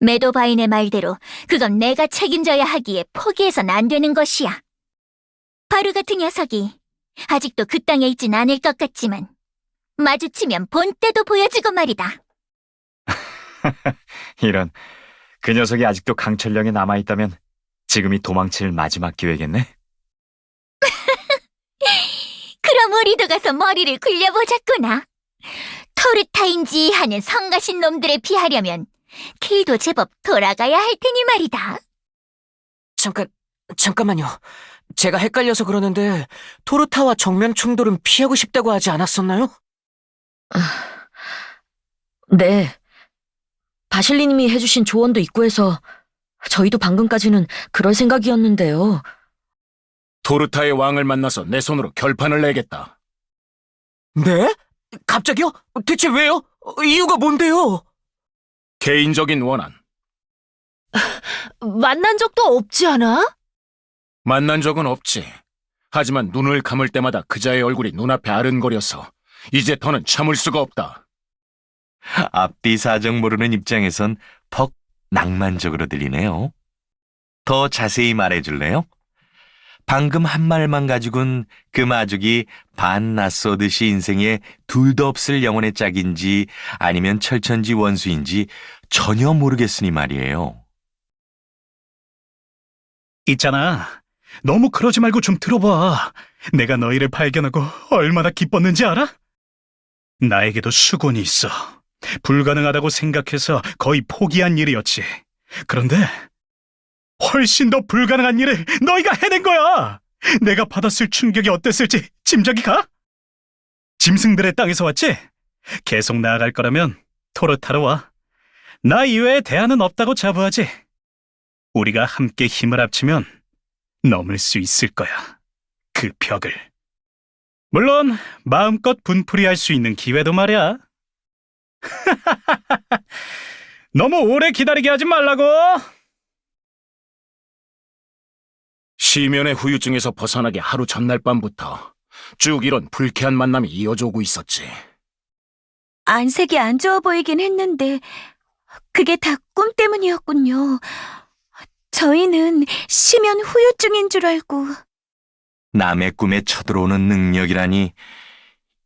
메도바인의 말대로 그건 내가 책임져야 하기에 포기해선 안 되는 것이야. 바루 같은 녀석이 아직도 그 땅에 있진 않을 것 같지만 마주치면 본때도 보여주고 말이다. 이런, 그 녀석이 아직도 강철령에 남아있다면 지금이 도망칠 마지막 기회겠네? 그럼 우리도 가서 머리를 굴려보자꾸나. 토르타인지 하는 성가신 놈들에 피하려면 길도 제법 돌아가야 할 테니 말이다. 잠깐만요. 제가 헷갈려서 그러는데 토르타와 정면 충돌은 피하고 싶다고 하지 않았었나요? 네. 바실리님이 해주신 조언도 있고 해서 저희도 방금까지는 그럴 생각이었는데요. 토르타의 왕을 만나서 내 손으로 결판을 내겠다. 네? 갑자기요? 대체 왜요? 이유가 뭔데요? 개인적인 원한. 만난 적도 없지 않아? 만난 적은 없지. 하지만 눈을 감을 때마다 그자의 얼굴이 눈앞에 아른거려서 이제 더는 참을 수가 없다. 앞뒤 사정 모르는 입장에선 퍽 낭만적으로 들리네요. 더 자세히 말해줄래요? 방금 한 말만 가지고는 그 마족이 반낯쏘듯이 인생에 둘도 없을 영혼의 짝인지 아니면 철천지 원수인지 전혀 모르겠으니 말이에요. 있잖아. 너무 그러지 말고 좀 들어봐. 내가 너희를 발견하고 얼마나 기뻤는지 알아? 나에게도 수곤이 있어. 불가능하다고 생각해서 거의 포기한 일이었지. 그런데 훨씬 더 불가능한 일을 너희가 해낸 거야. 내가 받았을 충격이 어땠을지 짐작이 가? 짐승들의 땅에서 왔지? 계속 나아갈 거라면 토르타로 와. 나 이외에 대안은 없다고 자부하지. 우리가 함께 힘을 합치면 넘을 수 있을 거야. 그 벽을. 물론 마음껏 분풀이할 수 있는 기회도 말이야. 너무 오래 기다리게 하지 말라고. 시면의 후유증에서 벗어나기 하루 전날 밤부터 쭉 이런 불쾌한 만남이 이어져 오고 있었지. 안색이 안 좋아 보이긴 했는데 그게 다 꿈 때문이었군요. 저희는 심연 후유증인 줄 알고. 남의 꿈에 쳐들어오는 능력이라니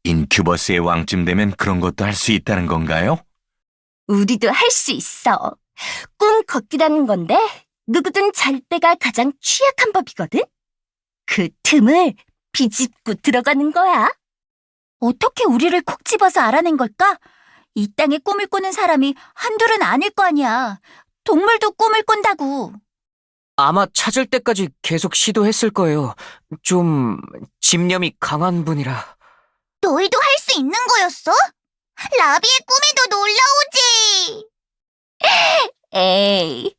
인큐버스의 왕쯤 되면 그런 것도 할 수 있다는 건가요? 우리도 할 수 있어. 꿈 걷기라는 건데 누구든 잘 때가 가장 취약한 법이거든. 그 틈을 비집고 들어가는 거야. 어떻게 우리를 콕 집어서 알아낸 걸까? 이 땅에 꿈을 꾸는 사람이 한둘은 아닐 거 아니야. 동물도 꿈을 꾼다고. 아마 찾을 때까지 계속 시도했을 거예요. 좀 집념이 강한 분이라. 너희도 할 수 있는 거였어? 라비의 꿈에도 놀라우지. 에이,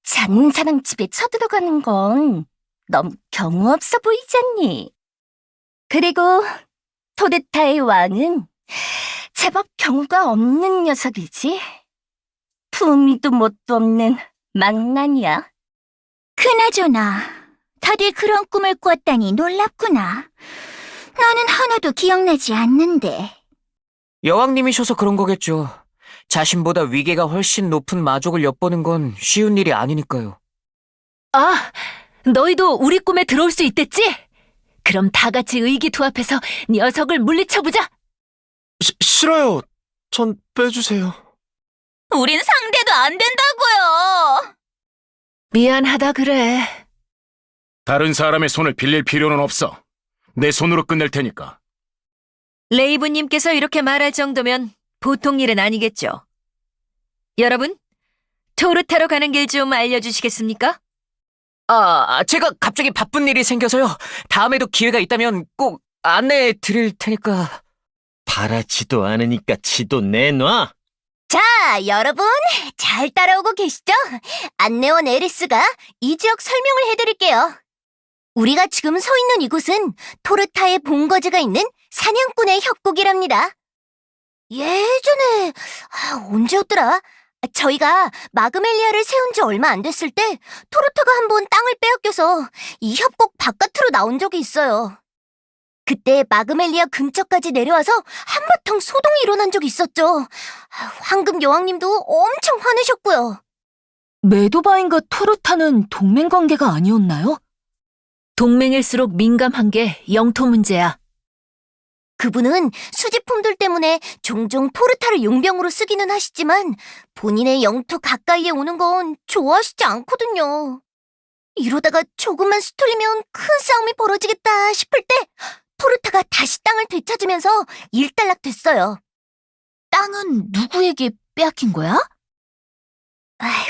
자는 사람 집에 쳐들어가는 건 너무 경우 없어 보이잖니. 그리고 토르타의 왕은 제법 경우가 없는 녀석이지. 품위도 뭣도 없는 망난이야. 그나저나 다들 그런 꿈을 꿨다니 놀랍구나. 나는 하나도 기억나지 않는데. 여왕님이셔서 그런 거겠죠. 자신보다 위계가 훨씬 높은 마족을 엿보는 건 쉬운 일이 아니니까요. 아, 너희도 우리 꿈에 들어올 수 있댔지? 그럼 다 같이 의기투합해서 녀석을 물리쳐보자. 싫어요. 전 빼주세요. 우린 상대도 안 된다고요. 미안하다 그래. 다른 사람의 손을 빌릴 필요는 없어. 내 손으로 끝낼 테니까. 레이브님께서 이렇게 말할 정도면 보통 일은 아니겠죠. 여러분, 토르타로 가는 길 좀 알려주시겠습니까? 제가 갑자기 바쁜 일이 생겨서요. 다음에도 기회가 있다면 꼭 안내해 드릴 테니까. 바라지도 않으니까 지도 내놔. 자, 여러분, 잘 따라오고 계시죠? 안내원 에리스가 이 지역 설명을 해드릴게요. 우리가 지금 서 있는 이곳은 토르타의 본거지가 있는 사냥꾼의 협곡이랍니다. 예전에, 언제였더라? 저희가 마그멜리아를 세운 지 얼마 안 됐을 때 토르타가 한번 땅을 빼앗겨서 이 협곡 바깥으로 나온 적이 있어요. 그때 마그멜리아 근처까지 내려와서 한바탕 소동이 일어난 적이 있었죠. 황금 여왕님도 엄청 화내셨고요. 메도바인과 토르타는 동맹관계가 아니었나요? 동맹일수록 민감한 게 영토 문제야. 그분은 수집품들 때문에 종종 토르타를 용병으로 쓰기는 하시지만 본인의 영토 가까이에 오는 건 좋아하시지 않거든요. 이러다가 조금만 수틀리면 큰 싸움이 벌어지겠다 싶을 때 토르타가 다시 땅을 되찾으면서 일단락됐어요. 땅은 누구에게 빼앗긴 거야?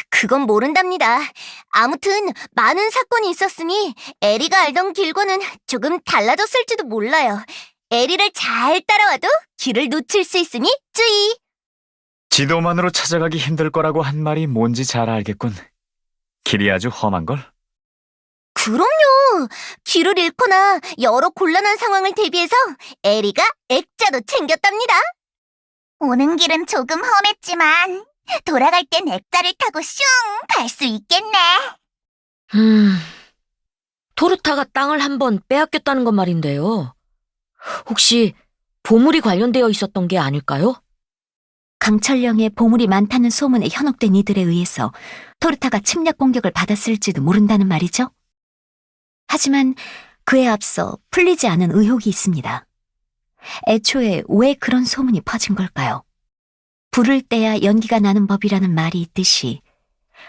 그건 모른답니다. 아무튼 많은 사건이 있었으니 에리가 알던 길과는 조금 달라졌을지도 몰라요. 에리를 잘 따라와도 길을 놓칠 수 있으니 주의! 지도만으로 찾아가기 힘들 거라고 한 말이 뭔지 잘 알겠군. 길이 아주 험한걸? 그럼요. 길을 잃거나 여러 곤란한 상황을 대비해서 에리가 액자도 챙겼답니다. 오는 길은 조금 험했지만 돌아갈 땐 액자를 타고 슝 갈 수 있겠네. 토르타가 땅을 한번 빼앗겼다는 건 말인데요. 혹시 보물이 관련되어 있었던 게 아닐까요? 강철령의 보물이 많다는 소문에 현혹된 이들에 의해서 토르타가 침략 공격을 받았을지도 모른다는 말이죠. 하지만 그에 앞서 풀리지 않은 의혹이 있습니다. 애초에 왜 그런 소문이 퍼진 걸까요? 불을 떼야 연기가 나는 법이라는 말이 있듯이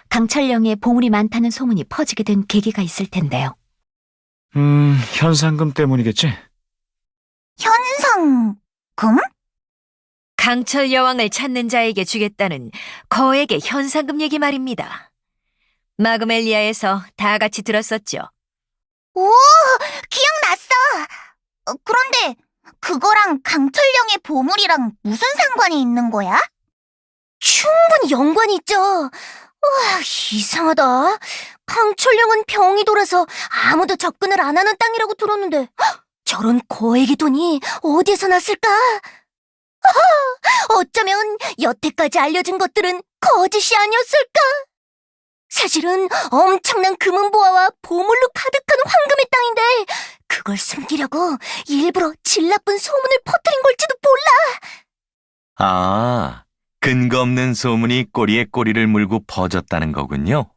강철령의 보물이 많다는 소문이 퍼지게 된 계기가 있을 텐데요. 현상금 때문이겠지? 현상금? 강철 여왕을 찾는 자에게 주겠다는 거액의 현상금 얘기 말입니다. 마그멜리아에서 다 같이 들었었죠. 오, 기억났어. 그런데 그거랑 강철령의 보물이랑 무슨 상관이 있는 거야? 충분히 연관이 있죠. 우와, 이상하다. 강철령은 병이 돌아서 아무도 접근을 안 하는 땅이라고 들었는데 저런 거액의 돈이 어디에서 났을까? 어쩌면 여태까지 알려진 것들은 거짓이 아니었을까? 사실은 엄청난 금은보화와 보물로 가득한 황금의 땅인데 그걸 숨기려고 일부러 질 나쁜 소문을 퍼뜨린 걸지도 몰라. 아, 근거 없는 소문이 꼬리에 꼬리를 물고 퍼졌다는 거군요.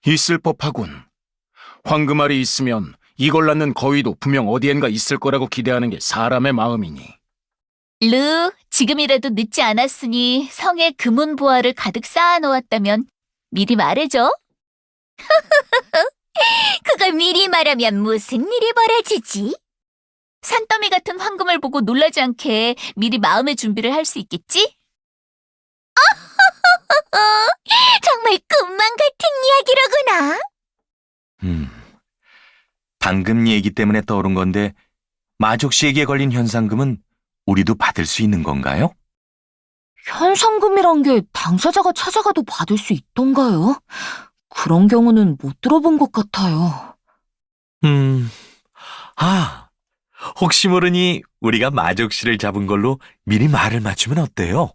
있을 법하군. 황금알이 있으면 이걸 낳는 거위도 분명 어디엔가 있을 거라고 기대하는 게 사람의 마음이니. 루, 지금이라도 늦지 않았으니 성에 금은보화를 가득 쌓아놓았다면 미리 말해줘. 그걸 미리 말하면 무슨 일이 벌어지지? 산더미 같은 황금을 보고 놀라지 않게 미리 마음의 준비를 할 수 있겠지? 정말 꿈만 같은 이야기로구나. 방금 얘기 때문에 떠오른 건데 마족 씨에게 걸린 현상금은 우리도 받을 수 있는 건가요? 현상금이란 게 당사자가 찾아가도 받을 수 있던가요? 그런 경우는 못 들어본 것 같아요. 혹시 모르니 우리가 마족 씨를 잡은 걸로 미리 말을 맞추면 어때요?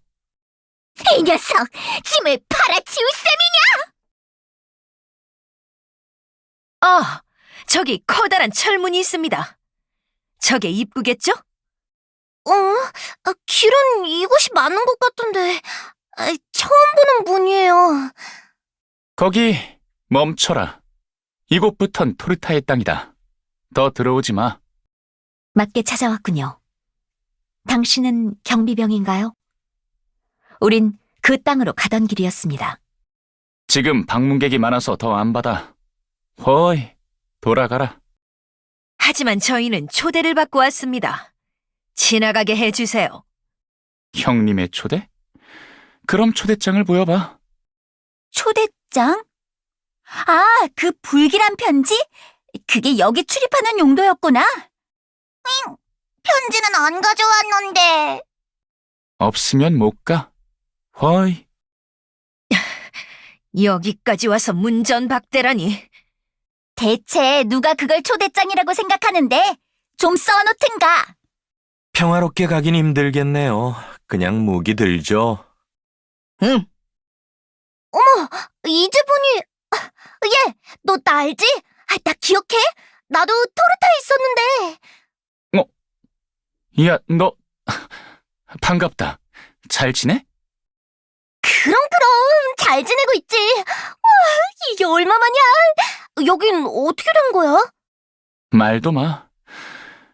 이 녀석, 짐을 팔아치울 셈이냐? 저기 커다란 철문이 있습니다. 저게 입구겠죠? 길은 이곳이 맞는 것 같은데 처음 보는 문이에요. 거기 멈춰라. 이곳부턴 토르타의 땅이다. 더 들어오지 마. 맞게 찾아왔군요. 당신은 경비병인가요? 우린 그 땅으로 가던 길이었습니다. 지금 방문객이 많아서 더 안 받아. 허이, 돌아가라. 하지만 저희는 초대를 받고 왔습니다. 지나가게 해주세요. 형님의 초대? 그럼 초대장을 보여봐. 초대장? 아, 그 불길한 편지? 그게 여기 출입하는 용도였구나. 편지는 안 가져왔는데. 없으면 못 가. 허이. 여기까지 와서 문전박대라니. 대체 누가 그걸 초대장이라고 생각하는데? 좀 써놓든가. 평화롭게 가긴 힘들겠네요. 그냥 무기 들죠. 응. 어머, 이제 보니 얘, 너 나 알지? 나 기억해? 나도 토르타에 있었는데. 야, 너 반갑다. 잘 지내? 그럼 잘 지내고 있지. 와, 이게 얼마만이야? 여긴 어떻게 된 거야? 말도 마.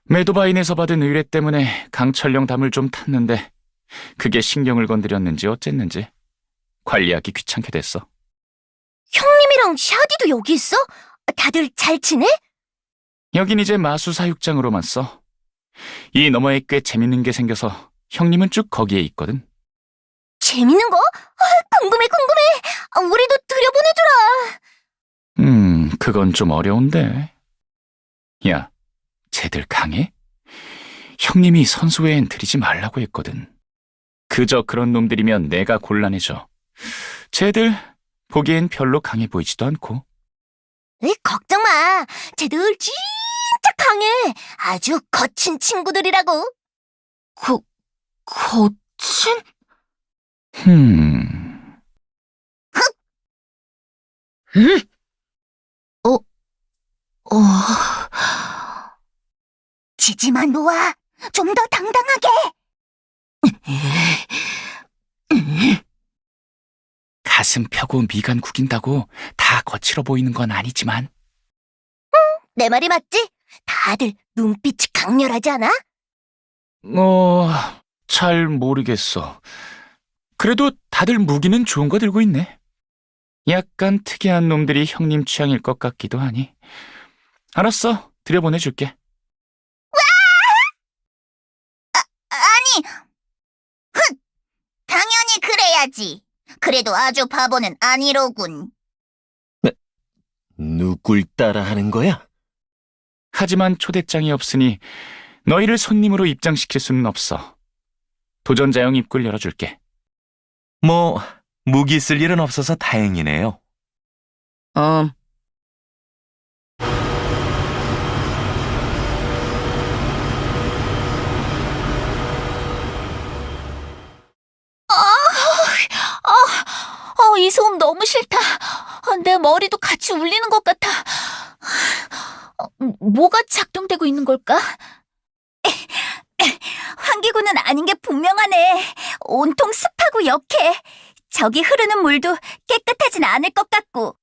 메도바인에서 받은 의뢰 때문에 강철령 담을 좀 탔는데 그게 신경을 건드렸는지 어쨌는지 관리하기 귀찮게 됐어. 형님이랑 샤디도 여기 있어? 다들 잘 지내? 여긴 이제 마수사육장으로만 써. 이 너머에 꽤 재밌는 게 생겨서 형님은 쭉 거기에 있거든. 재밌는 거? 궁금해. 우리도 들여보내주라. 그건 좀 어려운데. 야, 쟤들 강해? 형님이 선수 외엔 들이지 말라고 했거든. 그저 그런 놈들이면 내가 곤란해져. 쟤들 보기엔 별로 강해 보이지도 않고. 걱정 마. 쟤들 진짜 강해. 아주 거친 친구들이라고. 거친? 지지만 놓아. 좀 더 당당하게. 가슴 펴고 미간 구긴다고 다 거칠어 보이는 건 아니지만. 내 말이 맞지? 다들 눈빛이 강렬하지 않아? 잘 모르겠어. 그래도 다들 무기는 좋은 거 들고 있네. 약간 특이한 놈들이 형님 취향일 것 같기도 하니. 알았어, 들여보내줄게. 아니, 당연히 그래야지. 그래도 아주 바보는 아니로군. 누굴 따라하는 거야? 하지만 초대장이 없으니 너희를 손님으로 입장시킬 수는 없어. 도전자용 입구를 열어줄게. 뭐, 무기 쓸 일은 없어서 다행이네요. 이 소음 너무 싫다. 내 머리도 같이 울리는 것 같아. 뭐가 작동되고 있는 걸까? 환기구는 아닌 게 분명하네. 온통 습하고 역해. 저기 흐르는 물도 깨끗하진 않을 것 같고.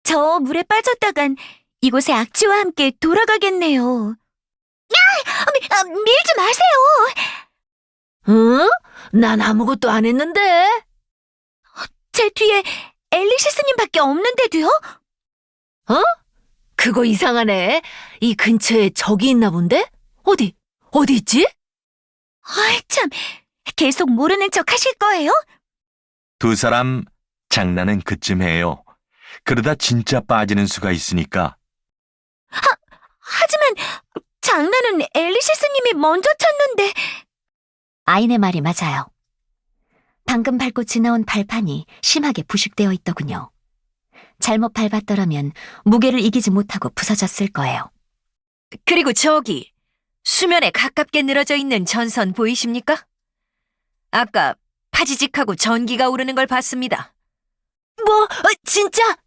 저 물에 빠졌다간 이곳의 악취와 함께 돌아가겠네요. 밀지 마세요. 응? 난 아무것도 안 했는데. 제 뒤에 엘리시스님밖에 없는데도요? 그거 이상하네. 이 근처에 적이 있나 본데? 어디 있지? 아이 참, 계속 모르는 척 하실 거예요? 두 사람 장난은 그쯤 해요. 그러다 진짜 빠지는 수가 있으니까. 하지만 장난은 엘리시스님이 먼저 쳤는데. 아인의 말이 맞아요. 방금 밟고 지나온 발판이 심하게 부식되어 있더군요. 잘못 밟았더라면 무게를 이기지 못하고 부서졌을 거예요. 그리고 저기 수면에 가깝게 늘어져 있는 전선 보이십니까? 아까 파지직하고 전기가 오르는 걸 봤습니다. 뭐? 진짜?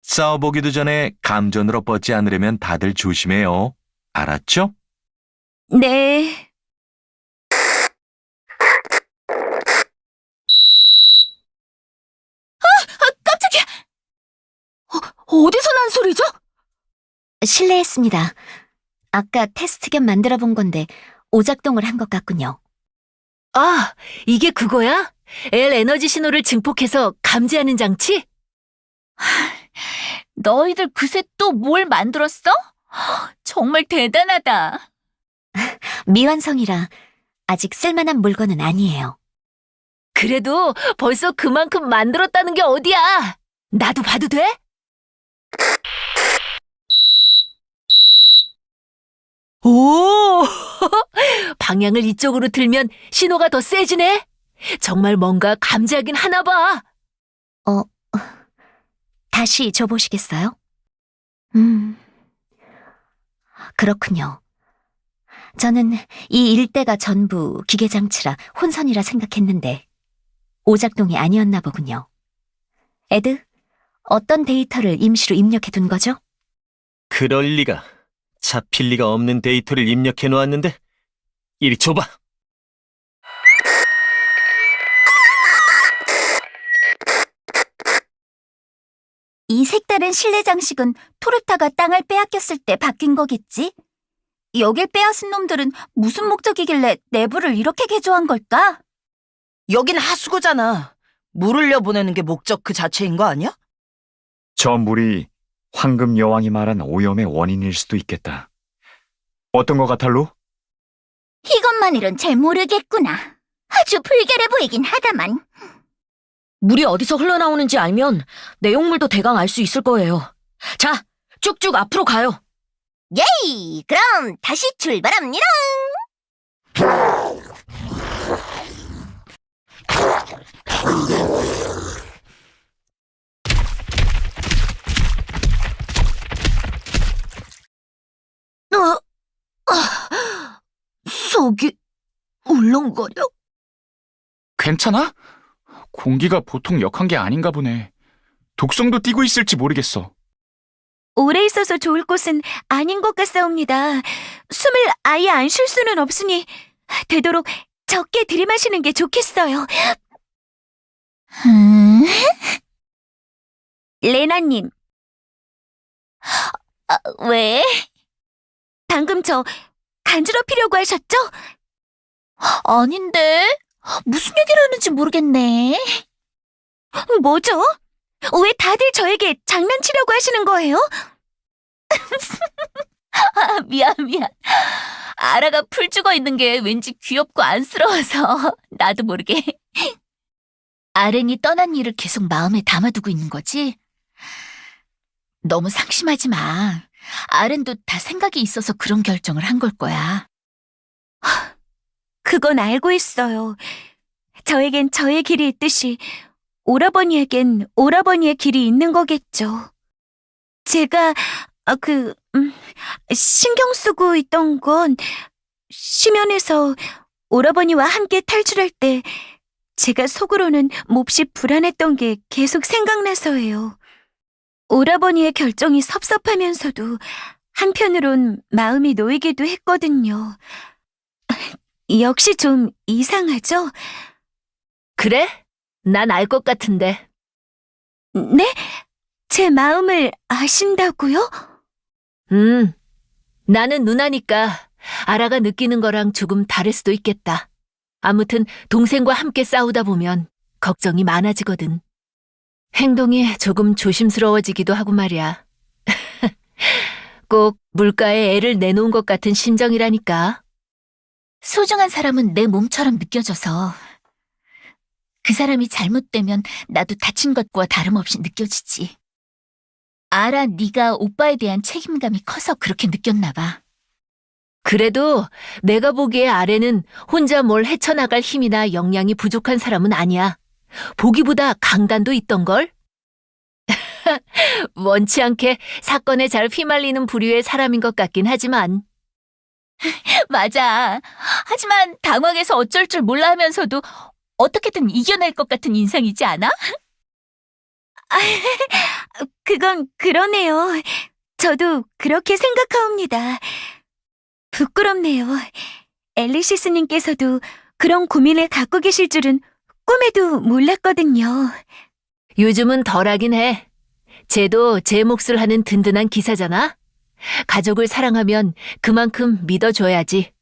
싸워보기도 전에 감전으로 뻗지 않으려면 다들 조심해요. 알았죠? 네. 깜짝이야! 어디서 난 소리죠? 실례했습니다. 아까 테스트 겸 만들어 본 건데 오작동을 한 것 같군요. 아, 이게 그거야? L 에너지 신호를 증폭해서 감지하는 장치? 너희들 그새 또 뭘 만들었어? 정말 대단하다. 미완성이라 아직 쓸만한 물건은 아니에요. 그래도 벌써 그만큼 만들었다는 게 어디야? 나도 봐도 돼? 오! 방향을 이쪽으로 틀면 신호가 더 세지네? 정말 뭔가 감지하긴 하나 봐. 다시 줘보시겠어요? 그렇군요. 저는 이 일대가 전부 기계장치라 혼선이라 생각했는데 오작동이 아니었나 보군요. 에드, 어떤 데이터를 임시로 입력해둔 거죠? 그럴 리가. 잡힐 리가 없는 데이터를 입력해 놓았는데. 이리 줘봐. 이 색다른 실내 장식은 토르타가 땅을 빼앗겼을 때 바뀐 거겠지? 여길 빼앗은 놈들은 무슨 목적이길래 내부를 이렇게 개조한 걸까? 여긴 하수구잖아. 물 흘려보내는 게 목적 그 자체인 거 아니야? 저 물이 황금 여왕이 말한 오염의 원인일 수도 있겠다. 어떤 것 같아, 로? 이것만으론 잘 모르겠구나. 아주 불결해 보이긴 하다만. 물이 어디서 흘러나오는지 알면 내용물도 대강 알 수 있을 거예요. 자, 쭉쭉 앞으로 가요. 예이! 그럼 다시 출발합니다! 속이 울렁거려. 괜찮아? 공기가 보통 역한 게 아닌가 보네. 독성도 띠고 있을지 모르겠어. 오래 있어서 좋을 곳은 아닌 것 같사옵니다. 숨을 아예 안 쉴 수는 없으니 되도록 적게 들이마시는 게 좋겠어요. 레나님. 왜? 방금 저 간지럽히려고 하셨죠? 아닌데. 무슨 얘기를 하는지 모르겠네. 뭐죠? 왜 다들 저에게 장난치려고 하시는 거예요? 미안. 아라가 풀 죽어 있는 게 왠지 귀엽고 안쓰러워서 나도 모르게. 아렌이 떠난 일을 계속 마음에 담아두고 있는 거지? 너무 상심하지 마. 아렌도 다 생각이 있어서 그런 결정을 한 걸 거야. 그건 알고 있어요. 저에겐 저의 길이 있듯이 오라버니에겐 오라버니의 길이 있는 거겠죠. 제가 신경 쓰고 있던 건 심연에서 오라버니와 함께 탈출할 때 제가 속으로는 몹시 불안했던 게 계속 생각나서예요. 오라버니의 결정이 섭섭하면서도 한편으론 마음이 놓이기도 했거든요. 역시 좀 이상하죠? 그래? 난 알 것 같은데. 네? 제 마음을 아신다고요? 나는 누나니까 아라가 느끼는 거랑 조금 다를 수도 있겠다. 아무튼 동생과 함께 싸우다 보면 걱정이 많아지거든. 행동이 조금 조심스러워지기도 하고 말이야. 꼭 물가에 애를 내놓은 것 같은 심정이라니까. 소중한 사람은 내 몸처럼 느껴져서 그 사람이 잘못되면 나도 다친 것과 다름없이 느껴지지. 알아, 네가 오빠에 대한 책임감이 커서 그렇게 느꼈나 봐. 그래도 내가 보기에 아래는 혼자 뭘 헤쳐나갈 힘이나 역량이 부족한 사람은 아니야. 보기보다 강단도 있던걸? 원치 않게 사건에 잘 휘말리는 부류의 사람인 것 같긴 하지만. 맞아. 하지만 당황해서 어쩔 줄 몰라 하면서도 어떻게든 이겨낼 것 같은 인상이지 않아? 그건 그러네요. 저도 그렇게 생각하옵니다. 부끄럽네요. 엘리시스님께서도 그런 고민을 갖고 계실 줄은 꿈에도 몰랐거든요. 요즘은 덜하긴 해. 쟤도 제 몫을 하는 든든한 기사잖아. 가족을 사랑하면 그만큼 믿어줘야지.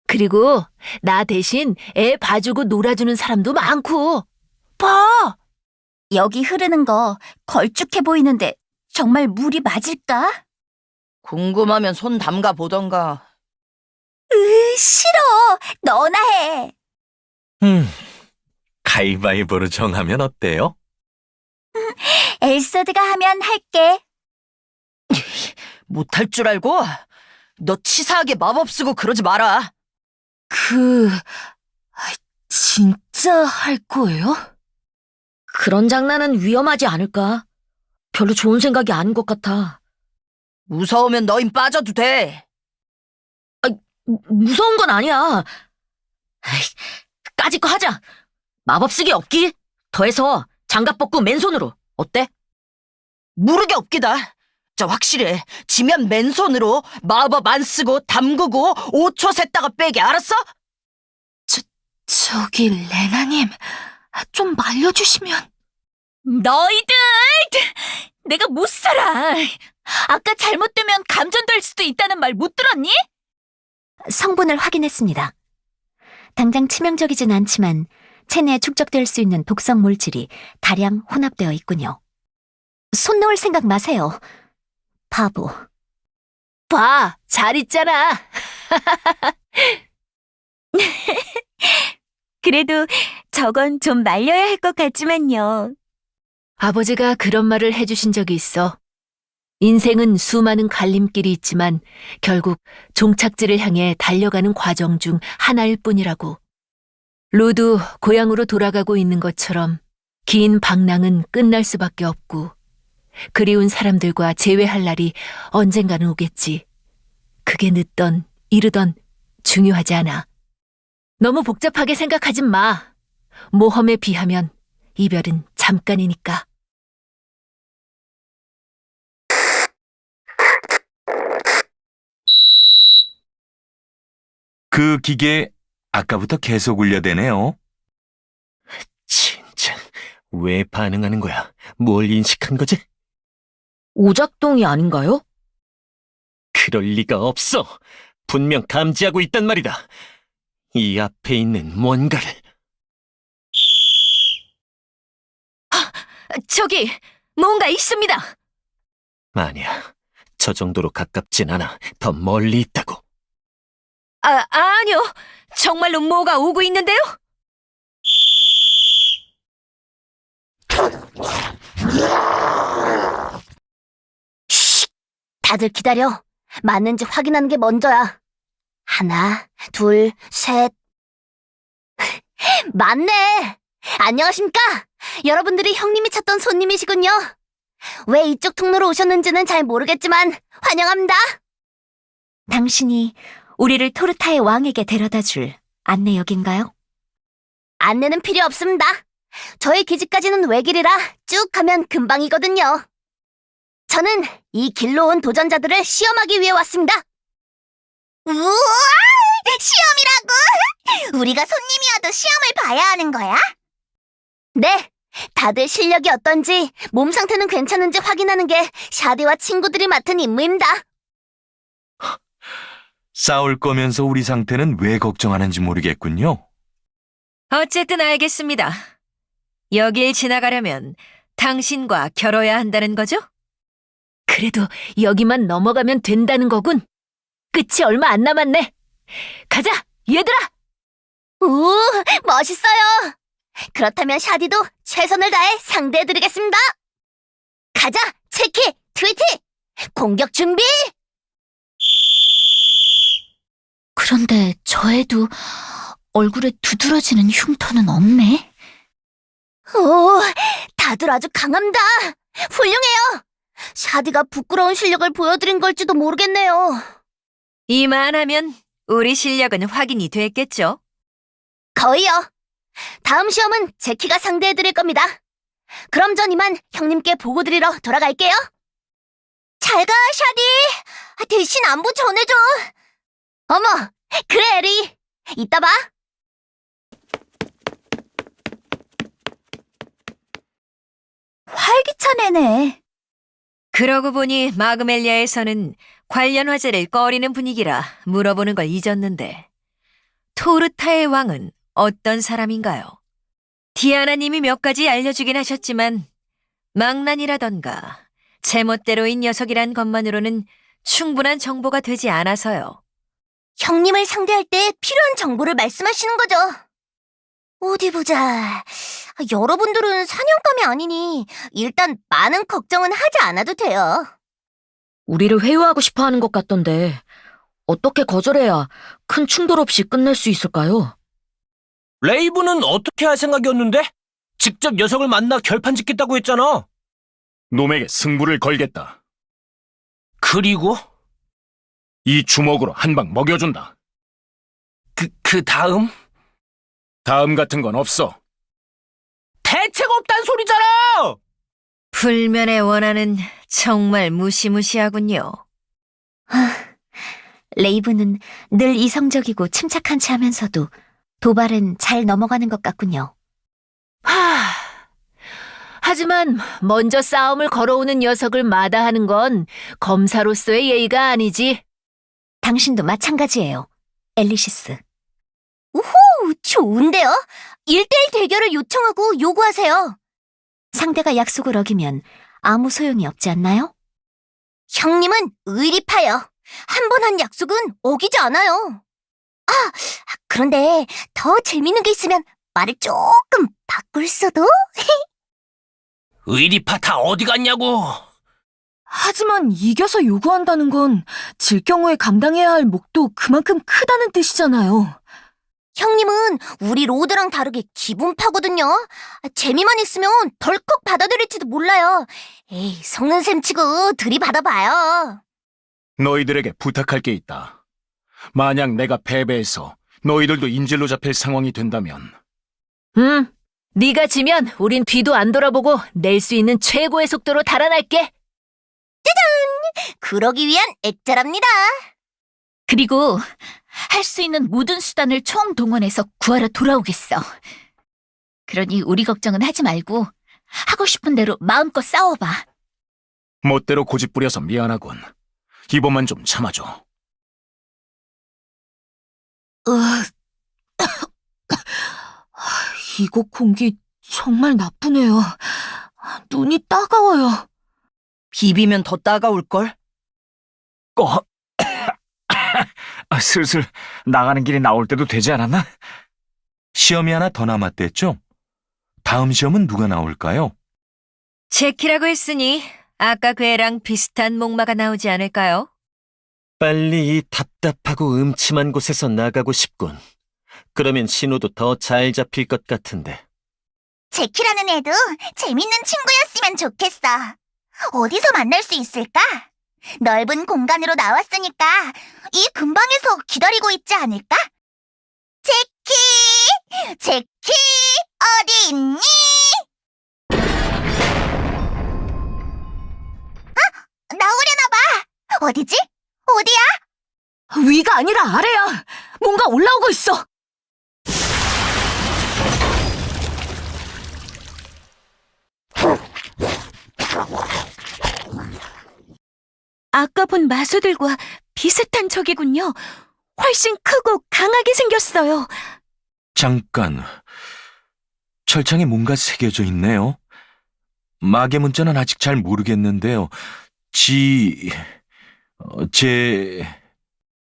그리고 나 대신 애 봐주고 놀아주는 사람도 많고. 봐! 여기 흐르는 거 걸쭉해 보이는데 정말 물이 맞을까? 궁금하면 손 담가 보던가. 싫어. 너나 해. 가위바위보로 정하면 어때요? 엘서드가 하면 할게. 못할 줄 알고? 너 치사하게 마법 쓰고 그러지 마라. 진짜 할 거예요? 그런 장난은 위험하지 않을까? 별로 좋은 생각이 아닌 것 같아. 무서우면 너흰 빠져도 돼. 무서운 건 아니야. 까짓 거 하자. 마법 쓰기 없기? 더해서 장갑 벗고 맨손으로. 어때? 무르게 없기다. 자, 확실해. 지면 맨손으로 마법 안 쓰고 담그고 5초 셌다가 빼기, 알았어? 저기 레나님, 좀 말려주시면. 너희들! 내가 못 살아. 아까 잘못되면 감전될 수도 있다는 말 못 들었니? 성분을 확인했습니다. 당장 치명적이진 않지만 체내에 축적될 수 있는 독성 물질이 다량 혼합되어 있군요. 손 놓을 생각 마세요. 바보. 봐! 잘 있잖아. 그래도 저건 좀 말려야 할 것 같지만요. 아버지가 그런 말을 해주신 적이 있어. 인생은 수많은 갈림길이 있지만 결국 종착지를 향해 달려가는 과정 중 하나일 뿐이라고. 루도 고향으로 돌아가고 있는 것처럼 긴 방랑은 끝날 수밖에 없고 그리운 사람들과 재회할 날이 언젠가는 오겠지. 그게 늦던 이르던 중요하지 않아. 너무 복잡하게 생각하진 마. 모험에 비하면 이별은 잠깐이니까. 그 기계 아까부터 계속 울려대네요. 진짜 왜 반응하는 거야? 뭘 인식한 거지? 오작동이 아닌가요? 그럴 리가 없어. 분명 감지하고 있단 말이다. 이 앞에 있는 뭔가를. 저기, 뭔가 있습니다. 아니야. 저 정도로 가깝진 않아. 더 멀리 있다고. 아니요. 정말로 뭐가 오고 있는데요? 다들 기다려. 맞는지 확인하는 게 먼저야. 하나, 둘, 셋. 맞네. 안녕하십니까? 여러분들이 형님이 찾던 손님이시군요. 왜 이쪽 통로로 오셨는지는 잘 모르겠지만 환영합니다. 당신이 우리를 토르타의 왕에게 데려다 줄 안내역인가요? 안내는 필요 없습니다. 저희 기지까지는 외길이라 쭉 가면 금방이거든요. 저는 이 길로 온 도전자들을 시험하기 위해 왔습니다. 우와! 시험이라고? 우리가 손님이어도 시험을 봐야 하는 거야? 네, 다들 실력이 어떤지, 몸 상태는 괜찮은지 확인하는 게 샤디와 친구들이 맡은 임무입니다. 싸울 거면서 우리 상태는 왜 걱정하는지 모르겠군요. 어쨌든 알겠습니다. 여길 지나가려면 당신과 겨뤄야 한다는 거죠? 그래도 여기만 넘어가면 된다는 거군. 끝이 얼마 안 남았네. 가자, 얘들아! 오, 멋있어요. 그렇다면 샤디도 최선을 다해 상대해드리겠습니다. 가자, 체키, 트위티! 공격 준비! 그런데 저 애도 얼굴에 두드러지는 흉터는 없네. 오, 다들 아주 강합니다. 훌륭해요. 샤디가 부끄러운 실력을 보여드린 걸지도 모르겠네요. 이만하면 우리 실력은 확인이 됐겠죠? 거의요. 다음 시험은 제키가 상대해드릴 겁니다. 그럼 전 이만 형님께 보고 드리러 돌아갈게요. 잘 가, 샤디. 대신 안부 전해줘. 어머, 그래, 에리. 이따 봐. 활기찬 애네. 그러고 보니 마그멜리아에서는 관련 화제를 꺼리는 분위기라 물어보는 걸 잊었는데 토르타의 왕은 어떤 사람인가요? 디아나님이 몇 가지 알려주긴 하셨지만 망난이라던가 제멋대로인 녀석이란 것만으로는 충분한 정보가 되지 않아서요. 형님을 상대할 때 필요한 정보를 말씀하시는 거죠. 어디 보자. 여러분들은 사냥감이 아니니 일단 많은 걱정은 하지 않아도 돼요. 우리를 회유하고 싶어 하는 것 같던데 어떻게 거절해야 큰 충돌 없이 끝낼 수 있을까요? 레이브는 어떻게 할 생각이었는데? 직접 녀석을 만나 결판 짓겠다고 했잖아. 놈에게 승부를 걸겠다. 그리고? 이 주먹으로 한 방 먹여준다. 그 다음? 다음 같은 건 없어. 대책 없단 소리잖아! 불면의 원한은 정말 무시무시하군요. 레이브는 늘 이성적이고 침착한 체 하면서도 도발은 잘 넘어가는 것 같군요. 하지만 먼저 싸움을 걸어오는 녀석을 마다하는 건 검사로서의 예의가 아니지. 당신도 마찬가지예요, 엘리시스. 우후, 좋은데요? 1대1 대결을 요청하고 요구하세요. 상대가 약속을 어기면 아무 소용이 없지 않나요? 형님은 의리파요. 한 번 한 약속은 어기지 않아요. 그런데 더 재밌는 게 있으면 말을 조금 바꿀 수도? 의리파 다 어디 갔냐고! 하지만 이겨서 요구한다는 건 질 경우에 감당해야 할 몫도 그만큼 크다는 뜻이잖아요. 형님은 우리 로드랑 다르게 기분파거든요. 재미만 있으면 덜컥 받아들일지도 몰라요. 에이, 속는 셈 치고 들이받아봐요. 너희들에게 부탁할 게 있다. 만약 내가 패배해서 너희들도 인질로 잡힐 상황이 된다면 네가 지면 우린 뒤도 안 돌아보고 낼 수 있는 최고의 속도로 달아날게. 그러기 위한 액자랍니다. 그리고 할 수 있는 모든 수단을 총동원해서 구하러 돌아오겠어. 그러니 우리 걱정은 하지 말고 하고 싶은 대로 마음껏 싸워봐. 멋대로 고집부려서 미안하군. 이번만 좀 참아줘. 이곳 공기 정말 나쁘네요. 눈이 따가워요. 비비면 더 따가울걸? 슬슬 나가는 길이 나올 때도 되지 않았나? 시험이 하나 더 남았댔죠? 다음 시험은 누가 나올까요? 제키라고 했으니 아까 그 애랑 비슷한 목마가 나오지 않을까요? 빨리 이 답답하고 음침한 곳에서 나가고 싶군. 그러면 신호도 더 잘 잡힐 것 같은데. 제키라는 애도 재밌는 친구였으면 좋겠어. 어디서 만날 수 있을까? 넓은 공간으로 나왔으니까 이 근방에서 기다리고 있지 않을까? 제키! 제키! 어디 있니? 나오려나 봐! 어디지? 어디야? 위가 아니라 아래야. 뭔가 올라오고 있어. 아까 본 마수들과 비슷한 적이군요. 훨씬 크고 강하게 생겼어요. 잠깐. 철창에 뭔가 새겨져 있네요. 마계 문자는 아직 잘 모르겠는데요.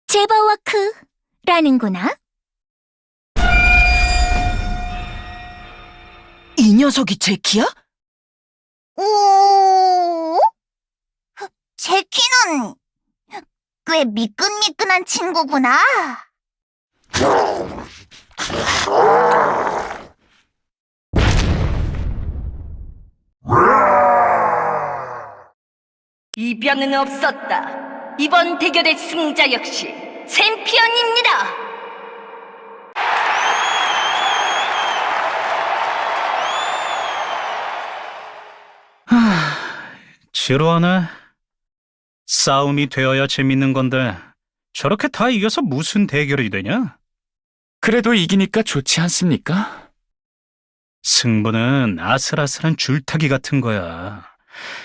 제버워크라는구나. 이 녀석이 제키야? 오, 제키는 꽤 미끈미끈한 친구구나. 이변은 없었다. 이번 대결의 승자 역시 챔피언입니다. 지루하네. 싸움이 되어야 재밌는 건데 저렇게 다 이겨서 무슨 대결이 되냐? 그래도 이기니까 좋지 않습니까? 승부는 아슬아슬한 줄타기 같은 거야.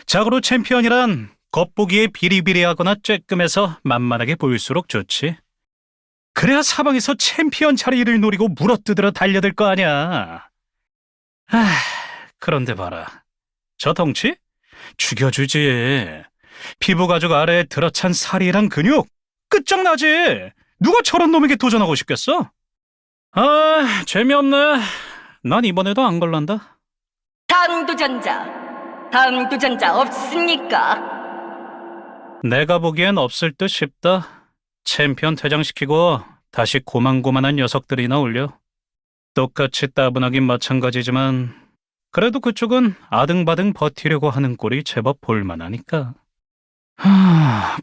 자고로 챔피언이란 겉보기에 비리비리하거나 쬐끔해서 만만하게 보일수록 좋지. 그래야 사방에서 챔피언 자리를 노리고 물어뜯으러 달려들 거 아니야. 그런데 봐라. 저 덩치? 죽여주지. 피부 가죽 아래에 들어찬 살이랑 근육 끝장나지. 누가 저런 놈에게 도전하고 싶겠어? 재미없네. 난 이번에도 안 걸란다. 다음 도전자 없습니까? 내가 보기엔 없을 듯 싶다. 챔피언 퇴장시키고 다시 고만고만한 녀석들이나 올려. 똑같이 따분하긴 마찬가지지만 그래도 그쪽은 아등바등 버티려고 하는 꼴이 제법 볼만하니까.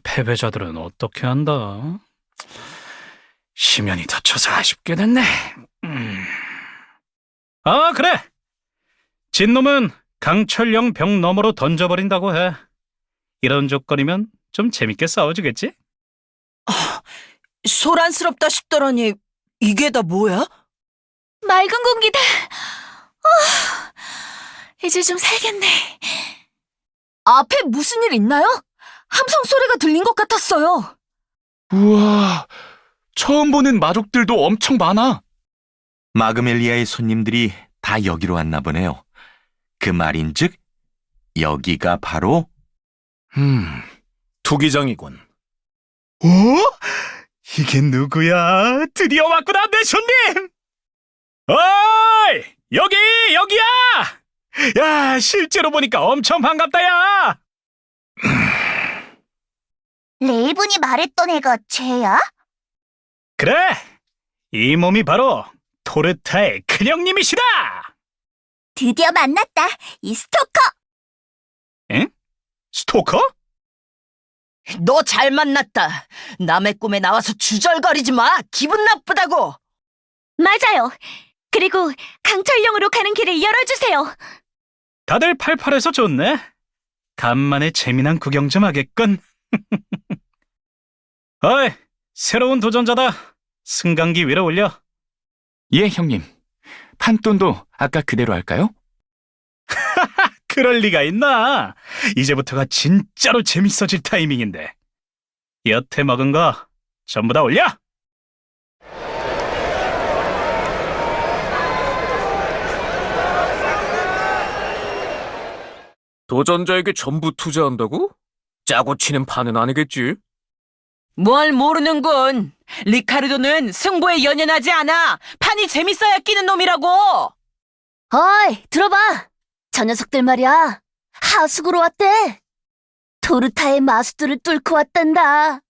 패배자들은 어떻게 한다? 심연이 다쳐서 아쉽게 됐네. 그래! 진놈은 강철령 벽 너머로 던져버린다고 해. 이런 조건이면 좀 재밌게 싸워주겠지? 소란스럽다 싶더라니 이게 다 뭐야? 맑은 공기다. 이제 좀 살겠네. 앞에 무슨 일 있나요? 함성 소리가 들린 것 같았어요. 우와, 처음 보는 마족들도 엄청 많아. 마그멜리아의 손님들이 다 여기로 왔나 보네요. 그 말인즉 여기가 바로 투기장이군. 이게 누구야? 드디어 왔구나, 내 손님! 어이! 여기야! 야, 실제로 보니까 엄청 반갑다, 야! 레이븐이 말했던 애가 쟤야? 그래! 이 몸이 바로 토르타의 큰형님이시다! 드디어 만났다, 이 스토커! 응? 스토커? 너 잘 만났다. 남의 꿈에 나와서 주절거리지 마. 기분 나쁘다고. 맞아요. 그리고 강철령으로 가는 길을 열어주세요. 다들 팔팔해서 좋네. 간만에 재미난 구경 좀 하겠군. 어이, 새로운 도전자다. 승강기 위로 올려. 예, 형님. 판돈도 아까 그대로 할까요? 그럴 리가 있나? 이제부터가 진짜로 재밌어질 타이밍인데. 여태 먹은 거 전부 다 올려! 도전자에게 전부 투자한다고? 짜고 치는 판은 아니겠지? 뭘 모르는군. 리카르도는 승부에 연연하지 않아. 판이 재밌어야 끼는 놈이라고. 어이, 들어봐. 저 녀석들 말이야. 하수구로 왔대. 토르타의 마수들을 뚫고 왔단다.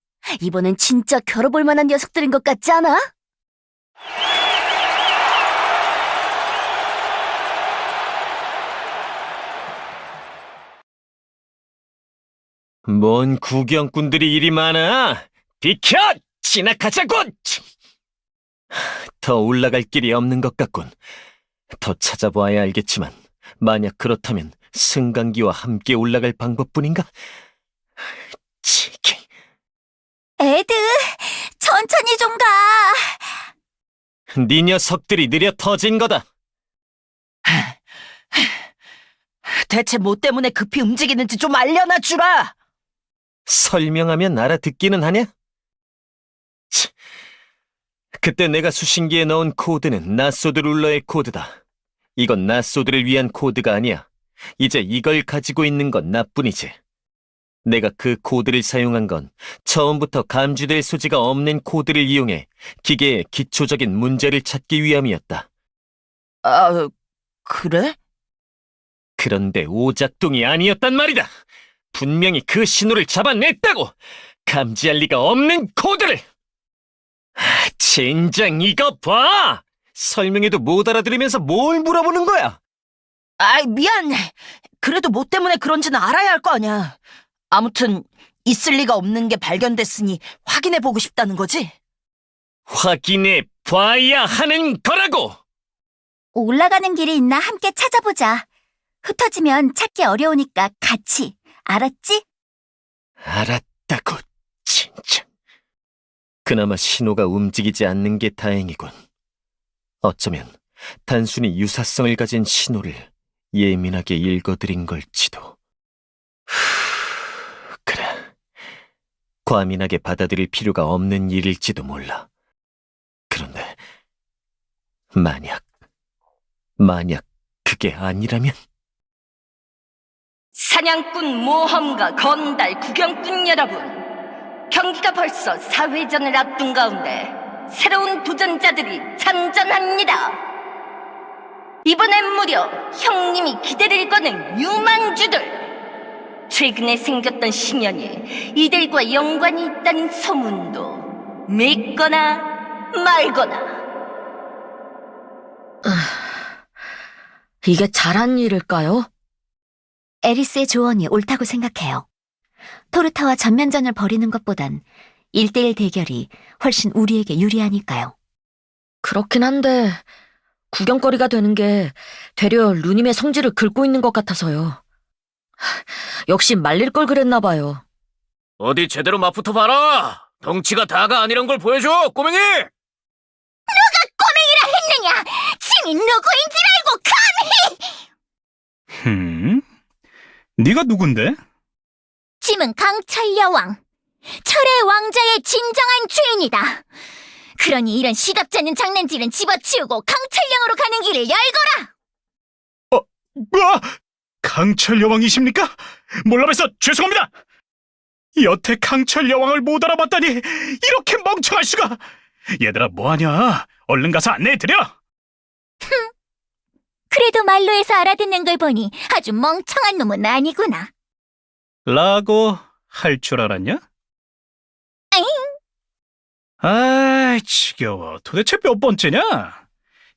이번엔 진짜 겨뤄볼 만한 녀석들인 것 같지 않아? 뭔 구경꾼들이 이리 많아? 비켜! 지나가자고! 더 올라갈 길이 없는 것 같군. 더 찾아보아야 알겠지만 만약 그렇다면 승강기와 함께 올라갈 방법뿐인가? 치기. 애드, 천천히 좀 가. 네 녀석들이 느려 터진 거다. 대체 뭐 때문에 급히 움직이는지 좀 알려놔 주라. 설명하면 알아듣기는 하냐? 치. 그때 내가 수신기에 넣은 코드는 나소드 룰러의 코드다. 이건 나소드를 위한 코드가 아니야. 이제 이걸 가지고 있는 건 나뿐이지. 내가 그 코드를 사용한 건 처음부터 감지될 소지가 없는 코드를 이용해 기계의 기초적인 문제를 찾기 위함이었다. 아, 그래? 그런데 오작동이 아니었단 말이다. 분명히 그 신호를 잡아냈다고! 감지할 리가 없는 코드를! 젠장 이거 봐! 설명해도 못 알아들으면서 뭘 물어보는 거야? 아이, 미안. 그래도 뭐 때문에 그런지는 알아야 할 거 아니야. 아무튼 있을 리가 없는 게 발견됐으니 확인해보고 싶다는 거지? 확인해 봐야 하는 거라고! 올라가는 길이 있나 함께 찾아보자. 흩어지면 찾기 어려우니까 같이. 알았지? 알았다고, 진짜. 그나마 신호가 움직이지 않는 게 다행이군. 어쩌면 단순히 유사성을 가진 신호를 예민하게 읽어드린 걸지도. 그래. 과민하게 받아들일 필요가 없는 일일지도 몰라. 그런데 만약 그게 아니라면? 사냥꾼 모험가 건달 구경꾼 여러분, 경기가 벌써 4회전을 앞둔 가운데 새로운 도전자들이 참전합니다. 이번엔 무려 형님이 기대를 거는 유망주들. 최근에 생겼던 심연이 이들과 연관이 있다는 소문도 믿거나 말거나. 이게 잘한 일일까요? 에리스의 조언이 옳다고 생각해요. 토르타와 전면전을 벌이는 것보단 1대1 대결이 훨씬 우리에게 유리하니까요. 그렇긴 한데 구경거리가 되는 게 되려 루님의 성질을 긁고 있는 것 같아서요. 역시 말릴 걸 그랬나 봐요. 어디 제대로 맞붙어 봐라. 덩치가 다가 아니란 걸 보여줘, 꼬맹이. 했느냐? 침이 누구인지 알고 감히! 네가 누군데? 짐은 강철 여왕, 철의 왕자의 진정한 주인이다. 그러니 이런 시답지 않는 장난질은 집어치우고 강철령으로 가는 길을 열거라. 뭐? 강철 여왕이십니까? 몰라봬서 죄송합니다. 여태 강철 여왕을 못 알아봤다니 이렇게 멍청할 수가. 얘들아 뭐하냐? 얼른 가서 안내해드려. 그래도 말로 해서 알아듣는 걸 보니 아주 멍청한 놈은 아니구나. 라고 할 줄 알았냐? 에잉? 아이 지겨워. 도대체 몇 번째냐?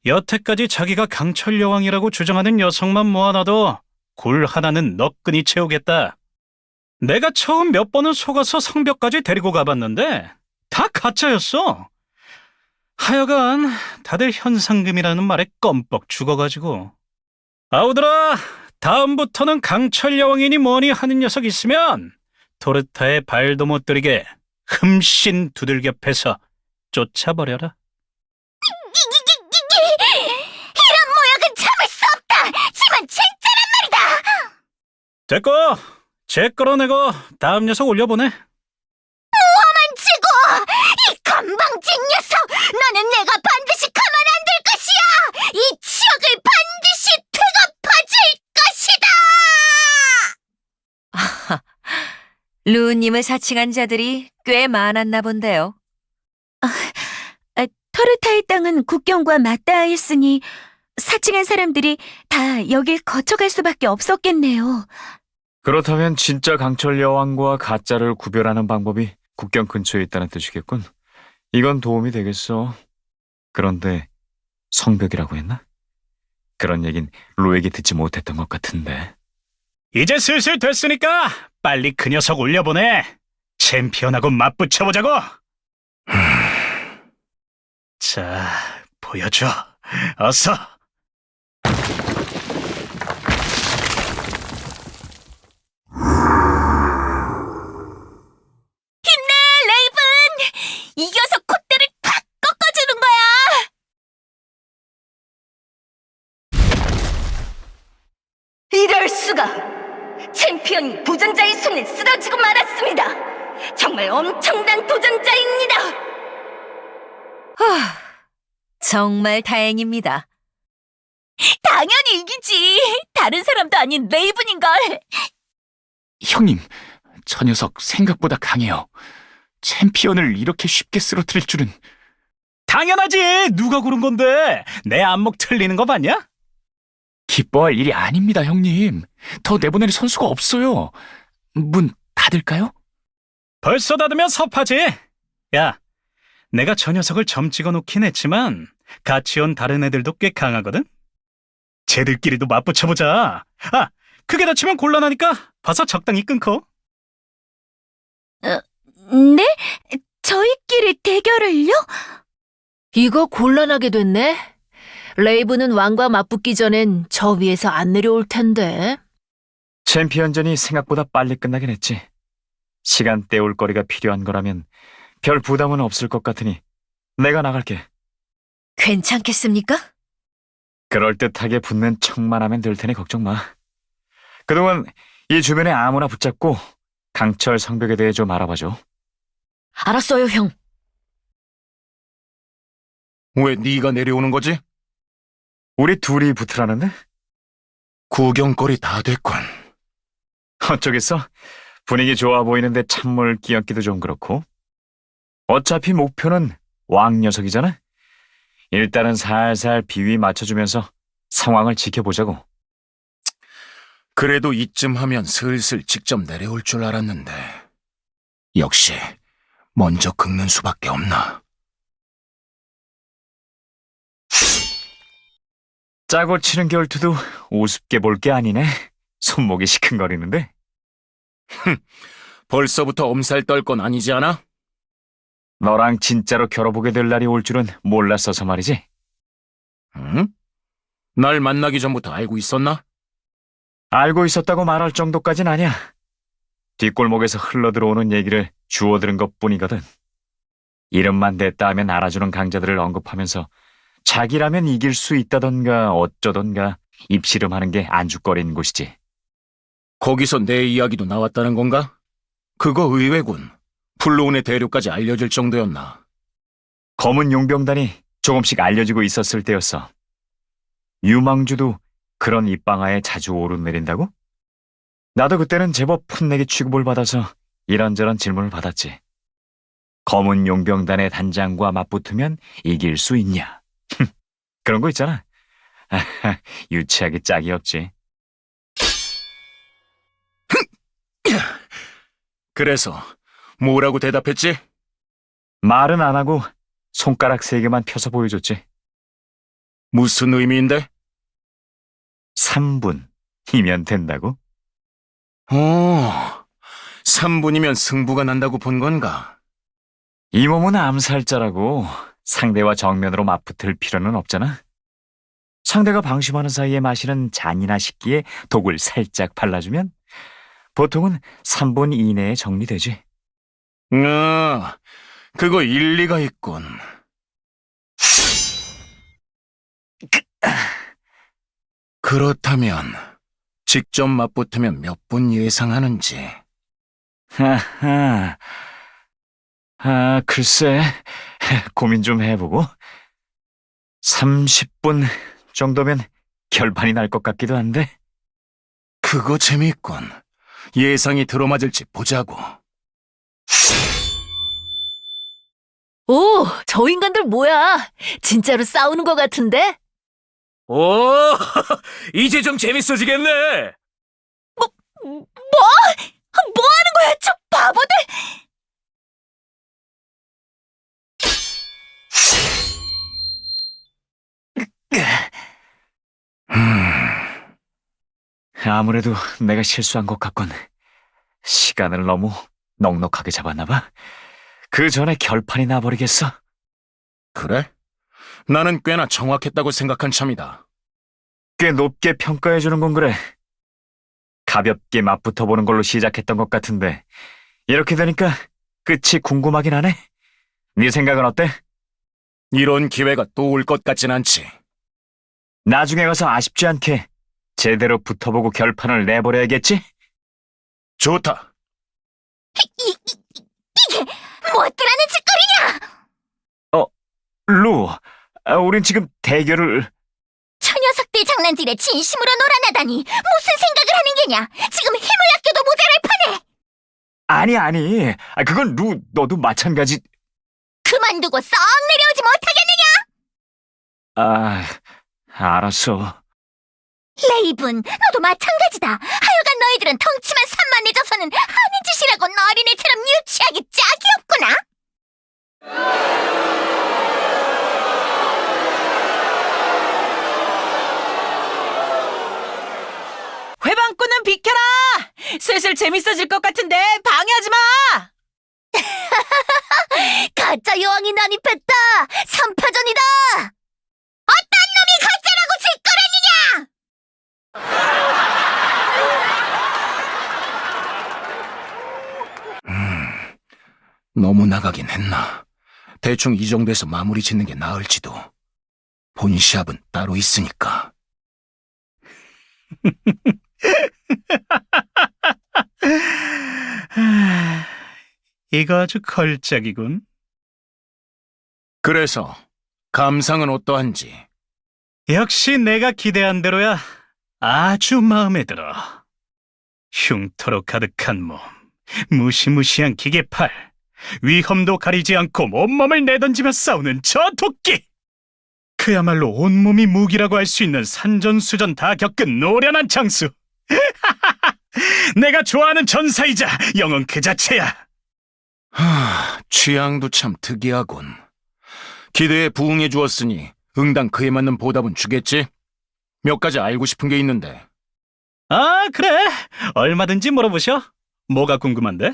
여태까지 자기가 강철 여왕이라고 주장하는 여성만 모아놔도 굴 하나는 너끈히 채우겠다. 내가 처음 몇 번은 속아서 성벽까지 데리고 가봤는데 다 가짜였어. 하여간 다들 현상금이라는 말에 껌뻑 죽어가지고. 아우들아, 다음부터는 강철 여왕이니 뭐니 하는 녀석 있으면 토르타의 발도 못 들이게 흠씬 두들겨 패서 쫓아버려라. 이런 모욕은 참을 수 없다. 지만 진짜란 말이다. 됐고, 제 끌어내고 다음 녀석 올려보내. 모험한 치고 이 건방진 녀석, 너는 내가 반드시 가만 안 둘 것이야. 이 치욕을 반드시 되갚아줄 것이다. 루우님을 사칭한 자들이 꽤 많았나 본데요. 터르타의 땅은 국경과 맞닿아 있으니 사칭한 사람들이 다 여길 거쳐갈 수밖에 없었겠네요. 그렇다면 진짜 강철 여왕과 가짜를 구별하는 방법이 국경 근처에 있다는 뜻이겠군. 이건 도움이 되겠어. 그런데 성벽이라고 했나? 그런 얘긴 로에게 듣지 못했던 것 같은데. 이제 슬슬 됐으니까 빨리 그 녀석 올려보내. 챔피언하고 맞붙여보자고. 자, 보여줘. 어서. 레이븐! 이겨서 콧대를 팍 꺾어주는 거야! 이럴 수가! 챔피언이 도전자의 손에 쓰러지고 말았습니다! 정말 엄청난 도전자입니다! 정말 다행입니다. 당연히 이기지! 다른 사람도 아닌 레이븐인걸! 형님, 저 녀석 생각보다 강해요. 챔피언을 이렇게 쉽게 쓰러뜨릴 줄은. 당연하지. 누가 고른 건데. 내 안목 틀리는 거 봤냐? 기뻐할 일이 아닙니다, 형님. 더 내보낼 선수가 없어요. 문 닫을까요? 벌써 닫으면 섭하지. 야, 내가 저 녀석을 점 찍어놓긴 했지만 같이 온 다른 애들도 꽤 강하거든? 쟤들끼리도 맞붙여보자. 아, 크게 다치면 곤란하니까 봐서 적당히 끊고. 네? 저희끼리 대결을요? 이거 곤란하게 됐네. 레이브는 왕과 맞붙기 전엔 저 위에서 안 내려올 텐데. 챔피언전이 생각보다 빨리 끝나긴 했지. 시간 때울 거리가 필요한 거라면 별 부담은 없을 것 같으니 내가 나갈게. 괜찮겠습니까? 그럴듯하게 붙는 척만 하면 될 테니 걱정 마. 그동안 이 주변에 아무나 붙잡고 강철 성벽에 대해 좀 알아봐줘. 알았어요, 형. 왜 네가 내려오는 거지? 우리 둘이 붙으라는데? 구경거리 다 됐군. 어쩌겠어? 분위기 좋아 보이는데 찬물 끼얹기도 좀 그렇고. 어차피 목표는 왕 녀석이잖아? 일단은 살살 비위 맞춰주면서 상황을 지켜보자고. 그래도 이쯤 하면 슬슬 직접 내려올 줄 알았는데. 역시 먼저 긁는 수밖에 없나. 짜고 치는 결투도 우습게 볼 게 아니네. 손목이 시큰거리는데. 벌써부터 엄살 떨 건 아니지 않아? 너랑 진짜로 겨뤄보게 될 날이 올 줄은 몰랐어서 말이지. 응? 날 만나기 전부터 알고 있었나? 알고 있었다고 말할 정도까진 아니야. 뒷골목에서 흘러들어오는 얘기를 주워들은 것뿐이거든. 이름만 냈다 하면 알아주는 강자들을 언급하면서 자기라면 이길 수 있다던가 어쩌던가 입씨름하는 게 안주거리인 곳이지. 거기서 내 이야기도 나왔다는 건가? 그거 의외군. 플로운의 대륙까지 알려질 정도였나? 검은 용병단이 조금씩 알려지고 있었을 때였어. 유망주도 그런 입방아에 자주 오르내린다고? 나도 그때는 제법 풋내게 취급을 받아서 이런저런 질문을 받았지. 검은 용병단의 단장과 맞붙으면 이길 수 있냐? 그런 거 있잖아. 유치하게 짝이 없지. 그래서 뭐라고 대답했지? 말은 안 하고 손가락 3개만 펴서 보여줬지. 무슨 의미인데? 3분이면 된다고? 3분이면 승부가 난다고 본 건가? 이 몸은 암살자라고 상대와 정면으로 맞붙을 필요는 없잖아. 상대가 방심하는 사이에 마시는 잔이나 식기에 독을 살짝 발라주면 보통은 3분 이내에 정리되지. 그거 일리가 있군. 그렇다면 직접 맞붙으면 몇 분 예상하는지. 하하. 글쎄, 고민 좀 해보고. 30분 정도면 결판이 날 것 같기도 한데. 그거 재밌군. 예상이 들어맞을지 보자고. 오, 저 인간들 뭐야? 진짜로 싸우는 것 같은데? 오, 이제 좀 재밌어지겠네. 뭐 하는 거야, 저 바보들! 아무래도 내가 실수한 것 같군. 시간을 너무 넉넉하게 잡았나 봐. 그 전에 결판이 나버리겠어. 그래? 나는 꽤나 정확했다고 생각한 참이다. 꽤 높게 평가해주는 건 그래. 가볍게 맞붙어 보는 걸로 시작했던 것 같은데 이렇게 되니까 끝이 궁금하긴 하네. 네 생각은 어때? 이런 기회가 또 올 것 같진 않지. 나중에 가서 아쉽지 않게 제대로 붙어보고 결판을 내버려야겠지? 좋다. 이게 뭐 어쩌라는 짓거리냐! 루, 우린 지금 대결을... 저 녀석들 장난질에 진심으로 놀아나다니 무슨 생각을 하는 게냐! 지금 힘을 아껴도 모자랄 판에! 아니, 그건 루, 너도 마찬가지... 그만두고 썩 내려오지 못하겠느냐! 알았어. 레이븐, 너도 마찬가지다. 하여간 너희들은 덩치만 산만해져서는 하는 짓이라곤 어린애처럼 유치하기 짝이 없구나. 회방꾼은 비켜라! 슬슬 재밌어질 것 같은데 방해하지 마! 가짜 여왕이 난입했다. 3파전이다. 어떤 놈이 가짜라고 짓거렸느냐! 너무 나가긴 했나. 대충 이 정도에서 마무리 짓는 게 나을지도. 본 시합은 따로 있으니까. 이거 아주 걸작이군. 그래서 감상은 어떠한지. 역시 내가 기대한 대로야. 아주 마음에 들어. 흉터로 가득한 몸, 무시무시한 기계팔, 위험도 가리지 않고 온몸을 내던지며 싸우는 저 토끼! 그야말로 온몸이 무기라고 할 수 있는 산전수전 다 겪은 노련한 장수! 내가 좋아하는 전사이자 영웅 그 자체야! 취향도 참 특이하군. 기대에 부응해 주었으니 응당 그에 맞는 보답은 주겠지? 몇 가지 알고 싶은 게 있는데. 아, 그래. 얼마든지 물어보셔. 뭐가 궁금한데?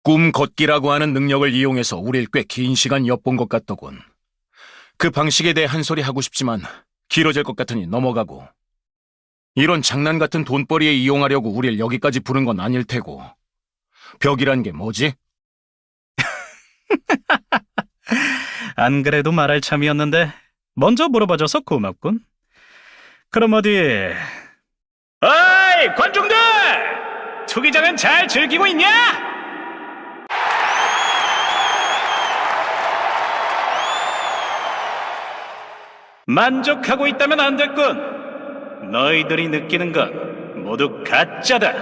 꿈 걷기라고 하는 능력을 이용해서 우릴 꽤 긴 시간 엿본 것 같더군. 그 방식에 대해 한 소리 하고 싶지만 길어질 것 같으니 넘어가고. 이런 장난 같은 돈벌이에 이용하려고 우릴 여기까지 부른 건 아닐 테고. 벽이란 게 뭐지? 안 그래도 말할 참이었는데 먼저 물어봐줘서 고맙군. 그럼 어디... 어이, 관중들! 투기장은 잘 즐기고 있냐? 만족하고 있다면 안 됐군. 너희들이 느끼는 건 모두 가짜다.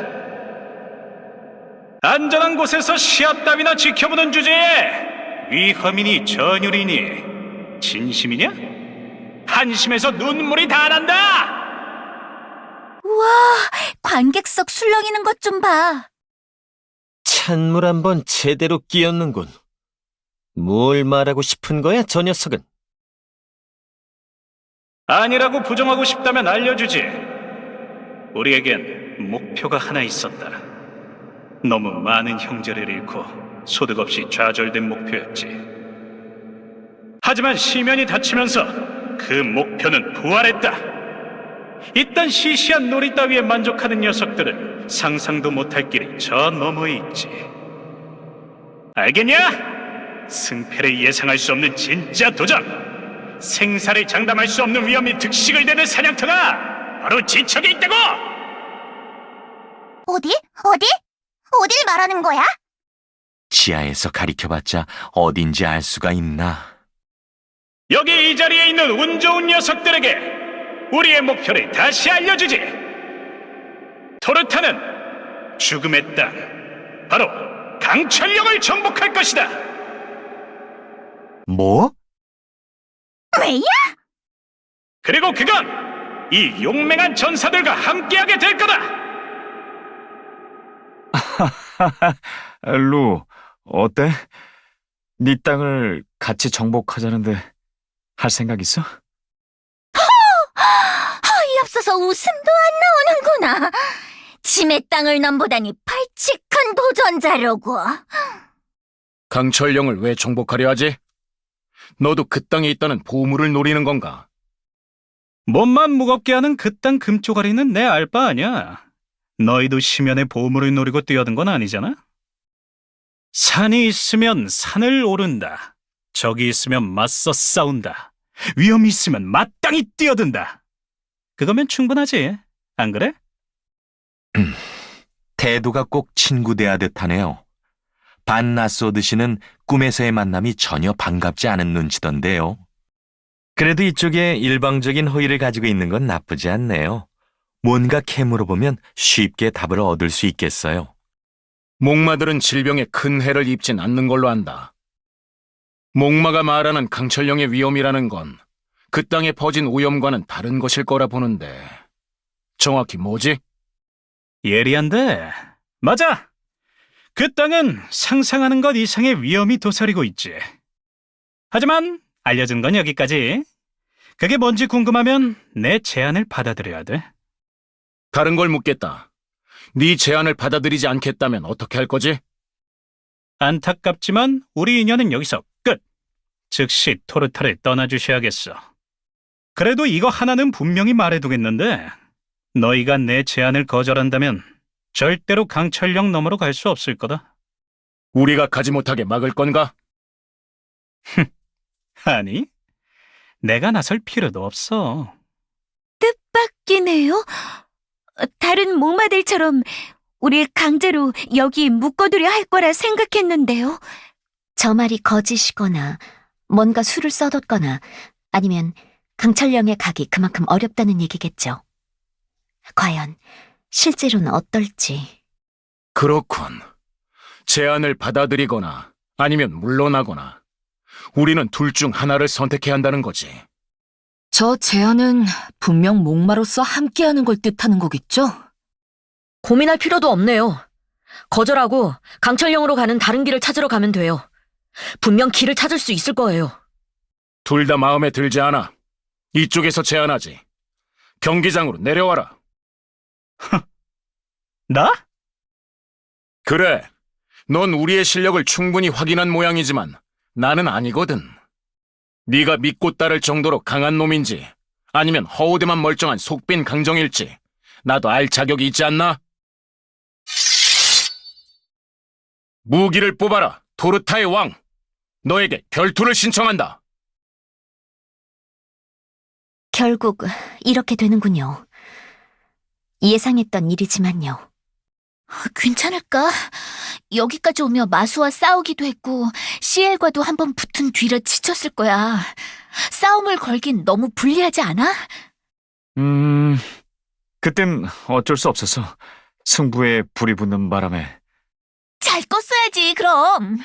안전한 곳에서 시합 따위나 지켜보는 주제에 위험이니 전율이니 진심이냐? 한심해서 눈물이 다 난다! 우와, 관객석 술렁이는 것 좀 봐. 찬물 한번 제대로 끼얹는군. 뭘 말하고 싶은 거야, 저 녀석은? 아니라고 부정하고 싶다면 알려주지. 우리에겐 목표가 하나 있었다. 너무 많은 형제를 잃고 소득 없이 좌절된 목표였지. 하지만 시면이 닫히면서 그 목표는 부활했다. 이딴 시시한 놀이 따위에 만족하는 녀석들은 상상도 못할 길이 저 너머에 있지. 알겠냐? 승패를 예상할 수 없는 진짜 도전! 생사를 장담할 수 없는 위험이 득식을 대는 사냥터가 바로 지척에 있다고! 어디? 어딜 말하는 거야? 지하에서 가리켜봤자 어딘지 알 수가 있나? 여기 이 자리에 있는 운 좋은 녀석들에게 우리의 목표를 다시 알려주지! 토르타는 죽음의 땅, 바로 강철령을 정복할 것이다. 뭐? 왜야? 그리고 그건 이 용맹한 전사들과 함께하게 될 거다. 루, 어때? 네 땅을 같이 정복하자는데 할 생각 있어? 어이없어서 웃음도 안 나오는구나. 짐의 땅을 넘보다니 발칙한 도전자로고. 강철령을 왜 정복하려 하지? 너도 그 땅에 있다는 보물을 노리는 건가? 몸만 무겁게 하는 그 땅 금쪼가리는 내 알 바 아니야. 너희도 심연의 보물을 노리고 뛰어든 건 아니잖아? 산이 있으면 산을 오른다. 적이 있으면 맞서 싸운다. 위험이 있으면 마땅히 뛰어든다. 그거면 충분하지, 안 그래? 태도가 꼭 친구 대하듯 하네요. 반나소드 씨는 꿈에서의 만남이 전혀 반갑지 않은 눈치던데요. 그래도 이쪽에 일방적인 호의를 가지고 있는 건 나쁘지 않네요. 뭔가 캐물어 보면 쉽게 답을 얻을 수 있겠어요. 목마들은 질병에 큰 해를 입진 않는 걸로 안다. 목마가 말하는 강철령의 위험이라는 건 그 땅에 퍼진 오염과는 다른 것일 거라 보는데 정확히 뭐지? 예리한데, 맞아! 그 땅은 상상하는 것 이상의 위험이 도사리고 있지. 하지만 알려준 건 여기까지. 그게 뭔지 궁금하면 내 제안을 받아들여야 돼. 다른 걸 묻겠다. 네 제안을 받아들이지 않겠다면 어떻게 할 거지? 안타깝지만 우리 인연은 여기서 끝. 즉시 토르타를 떠나주셔야겠어. 그래도 이거 하나는 분명히 말해두겠는데, 너희가 내 제안을 거절한다면 절대로 강철령 너머로 갈 수 없을 거다. 우리가 가지 못하게 막을 건가? 아니, 내가 나설 필요도 없어. 뜻밖이네요. 다른 목마들처럼 우리 강제로 여기 묶어두려 할 거라 생각했는데요. 저 말이 거짓이거나 뭔가 수를 써뒀거나 아니면 강철령의 가기 그만큼 어렵다는 얘기겠죠. 과연 실제로는 어떨지. 그렇군. 제안을 받아들이거나 아니면 물러나거나 우리는 둘 중 하나를 선택해야 한다는 거지. 저 제안은 분명 목마로서 함께하는 걸 뜻하는 거겠죠? 고민할 필요도 없네요. 거절하고 강철령으로 가는 다른 길을 찾으러 가면 돼요. 분명 길을 찾을 수 있을 거예요. 둘 다 마음에 들지 않아. 이쪽에서 제안하지. 경기장으로 내려와라. 나? 그래. 넌 우리의 실력을 충분히 확인한 모양이지만 나는 아니거든. 네가 믿고 따를 정도로 강한 놈인지 아니면 허우대만 멀쩡한 속빈 강정일지 나도 알 자격이 있지 않나? 무기를 뽑아라, 토르타의 왕. 너에게 결투를 신청한다. 결국 이렇게 되는군요. 예상했던 일이지만요. 괜찮을까? 여기까지 오며 마수와 싸우기도 했고 시엘과도 한번 붙은 뒤라 지쳤을 거야. 싸움을 걸긴 너무 불리하지 않아? 그땐 어쩔 수 없었어. 승부에 불이 붙는 바람에. 잘 껐어야지 그럼.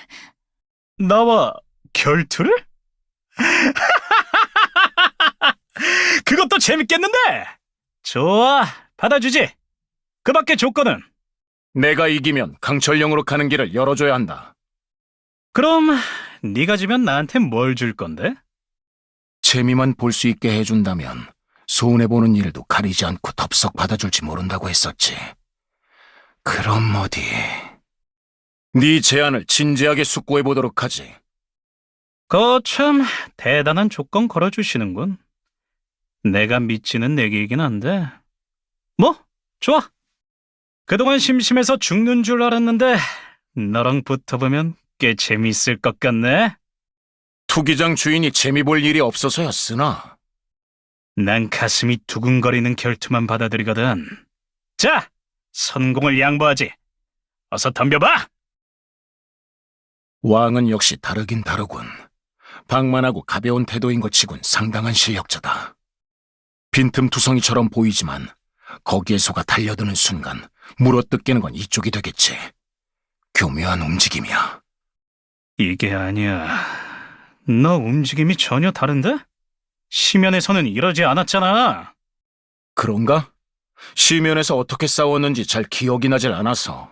나와 결투를? 그것도 재밌겠는데? 좋아, 받아주지. 그 밖에 조건은? 내가 이기면 강철령으로 가는 길을 열어줘야 한다. 그럼 네가 지면 나한테 뭘 줄 건데? 재미만 볼 수 있게 해준다면 손해보는 일도 가리지 않고 덥석 받아줄지 모른다고 했었지. 그럼 어디... 네 제안을 진지하게 숙고해보도록 하지. 거참 대단한 조건 걸어주시는군. 내가 믿지는 내기이긴 한데 뭐 좋아. 그동안 심심해서 죽는 줄 알았는데 너랑 붙어보면 꽤 재미있을 것 같네. 투기장 주인이 재미 볼 일이 없어서였으나 난 가슴이 두근거리는 결투만 받아들이거든. 자, 선공을 양보하지. 어서 덤벼봐. 왕은 역시 다르긴 다르군. 방만하고 가벼운 태도인 것 치곤 상당한 실력자다. 빈틈투성이처럼 보이지만 거기에 속아 달려드는 순간 물어뜯기는 건 이쪽이 되겠지. 교묘한 움직임이야. 이게 아니야. 너 움직임이 전혀 다른데? 시면에서는 이러지 않았잖아. 그런가? 시면에서 어떻게 싸웠는지 잘 기억이 나질 않아서.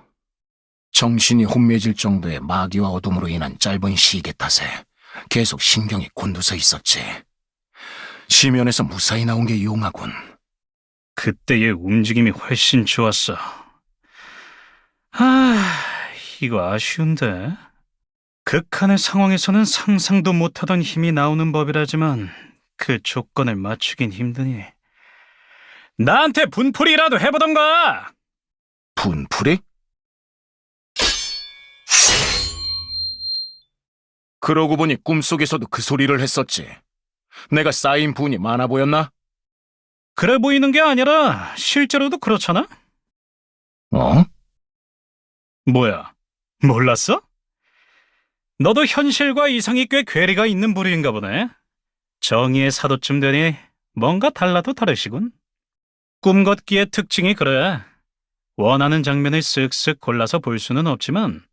정신이 혼미해질 정도의 마귀와 어둠으로 인한 짧은 시계 탓에 계속 신경이 곤두서 있었지. 시면에서 무사히 나온 게 용하군. 그때의 움직임이 훨씬 좋았어. 이거 아쉬운데. 극한의 상황에서는 상상도 못하던 힘이 나오는 법이라지만 그 조건을 맞추긴 힘드니 나한테 분풀이라도 해보던가. 분풀이? 그러고 보니 꿈속에서도 그 소리를 했었지. 내가 쌓인 분이 많아 보였나? 그래 보이는 게 아니라 실제로도 그렇잖아? 어? 뭐야, 몰랐어? 너도 현실과 이상이 꽤 괴리가 있는 부류인가 보네. 정의의 사도쯤 되니 뭔가 달라도 다르시군. 꿈걷기의 특징이 그래. 원하는 장면을 쓱쓱 골라서 볼 수는 없지만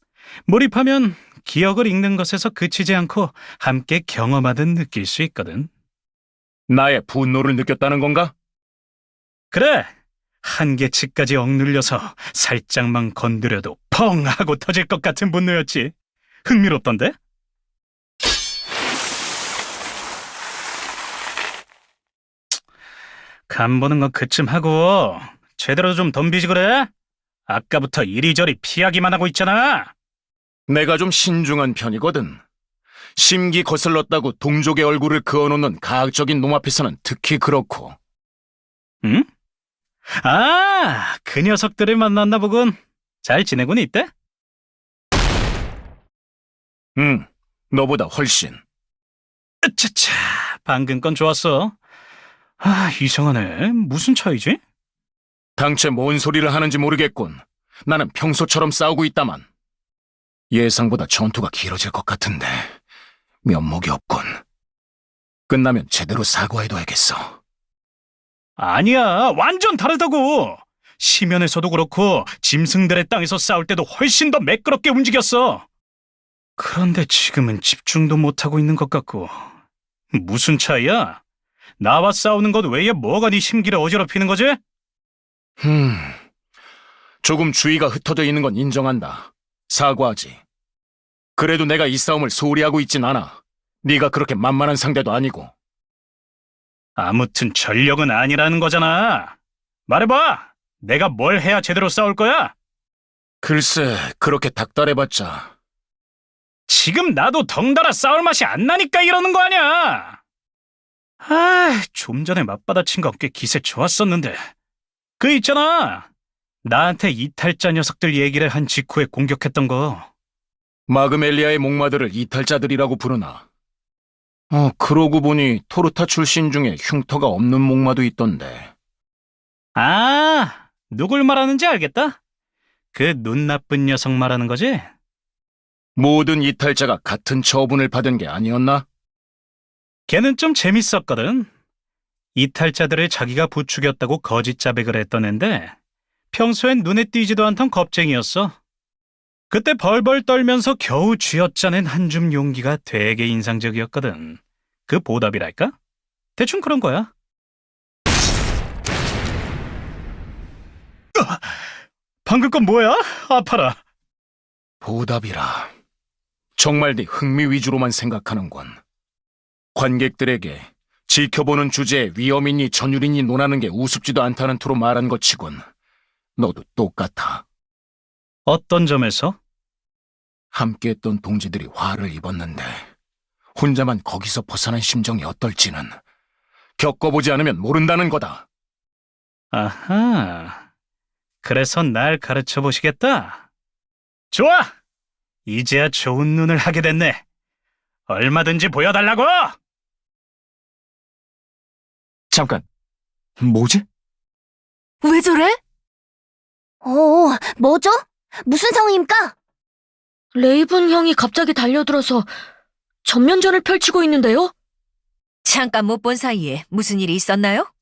몰입하면 기억을 읽는 것에서 그치지 않고 함께 경험하듯 느낄 수 있거든. 나의 분노를 느꼈다는 건가? 그래, 한계치까지 억눌려서 살짝만 건드려도 펑 하고 터질 것 같은 분노였지. 흥미롭던데? 간 보는 건 그쯤 하고 제대로 좀 덤비지 그래? 아까부터 이리저리 피하기만 하고 있잖아. 내가 좀 신중한 편이거든. 심기 거슬렀다고 동족의 얼굴을 그어놓는 가학적인 놈 앞에서는 특히 그렇고. 응? 아, 그 녀석들을 만났나 보군. 잘 지내곤 있대? 응, 너보다 훨씬. 차차, 방금 건 좋았어. 이상하네. 무슨 차이지? 당최 뭔 소리를 하는지 모르겠군. 나는 평소처럼 싸우고 있다만. 예상보다 전투가 길어질 것 같은데 면목이 없군. 끝나면 제대로 사과해둬야겠어. 아니야, 완전 다르다고. 시면에서도 그렇고 짐승들의 땅에서 싸울 때도 훨씬 더 매끄럽게 움직였어. 그런데 지금은 집중도 못하고 있는 것 같고. 무슨 차이야? 나와 싸우는 것 외에 뭐가 네 심기를 어지럽히는 거지? 조금 주의가 흩어져 있는 건 인정한다. 사과하지. 그래도 내가 이 싸움을 소홀히 하고 있진 않아. 네가 그렇게 만만한 상대도 아니고. 아무튼 전력은 아니라는 거잖아. 말해봐. 내가 뭘 해야 제대로 싸울 거야? 글쎄, 그렇게 닥달해봤자. 지금 나도 덩달아 싸울 맛이 안 나니까 이러는 거 아니야. 좀 전에 맞받아친 건 꽤 기세 좋았었는데. 그 있잖아. 나한테 이탈자 녀석들 얘기를 한 직후에 공격했던 거. 마그멜리아의 목마들을 이탈자들이라고 부르나? 그러고 보니 토르타 출신 중에 흉터가 없는 목마도 있던데. 누굴 말하는지 알겠다. 그 눈 나쁜 녀석 말하는 거지? 모든 이탈자가 같은 처분을 받은 게 아니었나? 걔는 좀 재밌었거든. 이탈자들을 자기가 부추겼다고 거짓 자백을 했던 앤데 평소엔 눈에 띄지도 않던 겁쟁이였어. 그때 벌벌 떨면서 겨우 쥐어짜낸 한 줌 용기가 되게 인상적이었거든. 그 보답이랄까? 대충 그런 거야. 방금 건 뭐야? 아파라. 보답이라. 정말 네 흥미 위주로만 생각하는군. 관객들에게 지켜보는 주제에 위험이니 전율이니 논하는 게 우습지도 않다는 투로 말한 것 치곤 너도 똑같아. 어떤 점에서? 함께했던 동지들이 화를 입었는데 혼자만 거기서 벗어난 심정이 어떨지는 겪어보지 않으면 모른다는 거다. 아하, 그래서 날 가르쳐 보시겠다? 좋아! 이제야 좋은 눈을 하게 됐네. 얼마든지 보여달라고! 잠깐, 뭐지? 왜 저래? 뭐죠? 무슨 상황입니까? 레이븐 형이 갑자기 달려들어서 전면전을 펼치고 있는데요? 잠깐 못 본 사이에 무슨 일이 있었나요?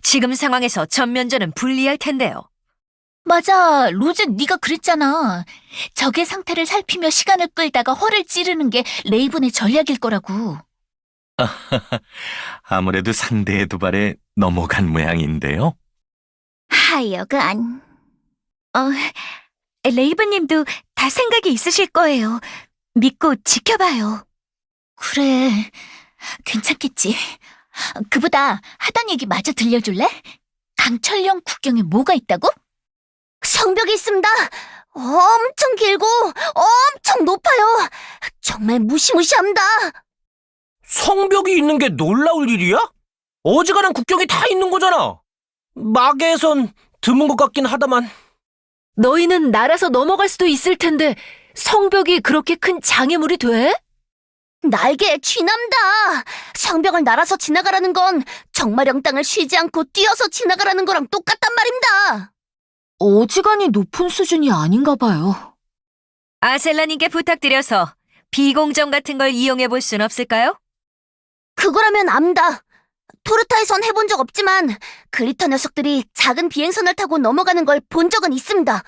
지금 상황에서 전면전은 불리할 텐데요. 맞아, 로즈 네가 그랬잖아. 적의 상태를 살피며 시간을 끌다가 허를 찌르는 게 레이븐의 전략일 거라고. 아무래도 상대의 도발에 넘어간 모양인데요. 하여간. 레이븐님도 다 생각이 있으실 거예요. 믿고 지켜봐요. 그래, 괜찮겠지. 그보다 하던 얘기 마저 들려줄래? 강철령 국경에 뭐가 있다고? 성벽이 있습니다. 엄청 길고 엄청 높아요. 정말 무시무시합니다. 성벽이 있는 게 놀라울 일이야? 어지간한 국경이 다 있는 거잖아. 마계에선 드문 것 같긴 하다만. 너희는 날아서 넘어갈 수도 있을 텐데 성벽이 그렇게 큰 장애물이 돼? 날개에 쥐납니다. 성벽을 날아서 지나가라는 건 정마령 땅을 쉬지 않고 뛰어서 지나가라는 거랑 똑같단 말입니다. 어지간히 높은 수준이 아닌가 봐요. 아셀라님께 부탁드려서 비공정 같은 걸 이용해 볼 순 없을까요? 그거라면 압니다. 토르타에선 해본 적 없지만 글리터 녀석들이 작은 비행선을 타고 넘어가는 걸 본 적은 있습니다.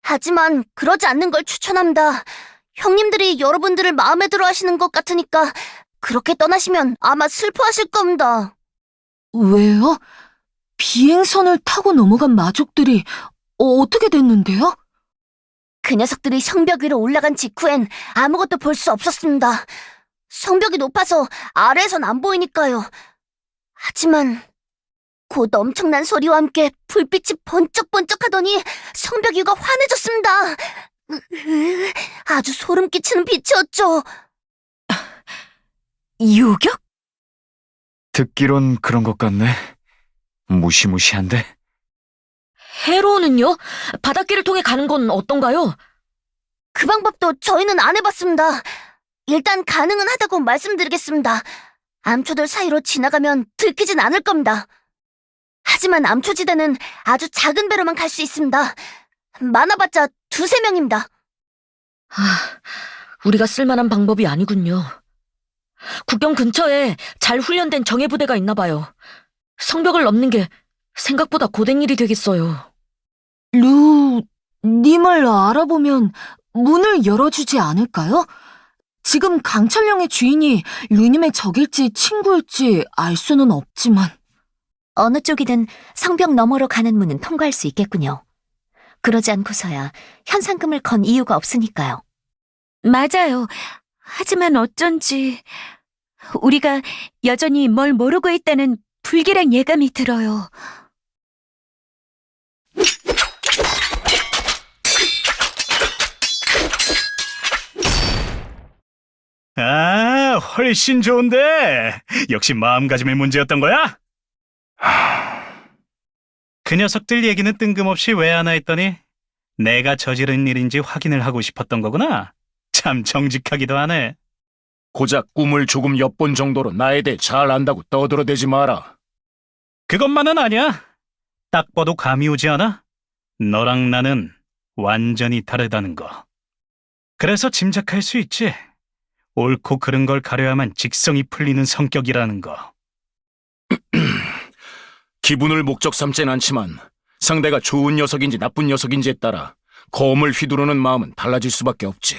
하지만 그러지 않는 걸 추천합니다. 형님들이 여러분들을 마음에 들어 하시는 것 같으니까 그렇게 떠나시면 아마 슬퍼하실 겁니다. 왜요? 비행선을 타고 넘어간 마족들이 어떻게 됐는데요? 그 녀석들이 성벽 위로 올라간 직후엔 아무것도 볼 수 없었습니다. 성벽이 높아서 아래에선 안 보이니까요. 하지만 곧 엄청난 소리와 함께 불빛이 번쩍번쩍하더니 성벽 위가 환해졌습니다. 아주 소름 끼치는 빛이었죠. 유격? 듣기론 그런 것 같네. 무시무시한데? 헤로는요? 바닷길을 통해 가는 건 어떤가요? 그 방법도 저희는 안 해봤습니다. 일단 가능은 하다고 말씀드리겠습니다. 암초들 사이로 지나가면 들키진 않을 겁니다. 하지만 암초지대는 아주 작은 배로만 갈 수 있습니다. 많아봤자 2~3명입니다. 우리가 쓸만한 방법이 아니군요. 국경 근처에 잘 훈련된 정예부대가 있나 봐요. 성벽을 넘는 게 생각보다 고된 일이 되겠어요. 님을 알아보면 문을 열어주지 않을까요? 지금 강철령의 주인이 루님의 적일지 친구일지 알 수는 없지만. 어느 쪽이든 성벽 너머로 가는 문은 통과할 수 있겠군요. 그러지 않고서야 현상금을 건 이유가 없으니까요. 맞아요. 하지만 어쩐지 우리가 여전히 뭘 모르고 있다는 불길한 예감이 들어요. 아, 훨씬 좋은데. 역시 마음가짐의 문제였던 거야? 그 녀석들 얘기는 뜬금없이 왜 하나 했더니 내가 저지른 일인지 확인을 하고 싶었던 거구나. 참 정직하기도 하네. 고작 꿈을 조금 엿본 정도로 나에 대해 잘 안다고 떠들어대지 마라. 그것만은 아니야. 딱 봐도 감이 오지 않아? 너랑 나는 완전히 다르다는 거. 그래서 짐작할 수 있지. 옳고 그른 걸 가려야만 직성이 풀리는 성격이라는 거. 기분을 목적 삼진 않지만 상대가 좋은 녀석인지 나쁜 녀석인지에 따라 검을 휘두르는 마음은 달라질 수밖에 없지.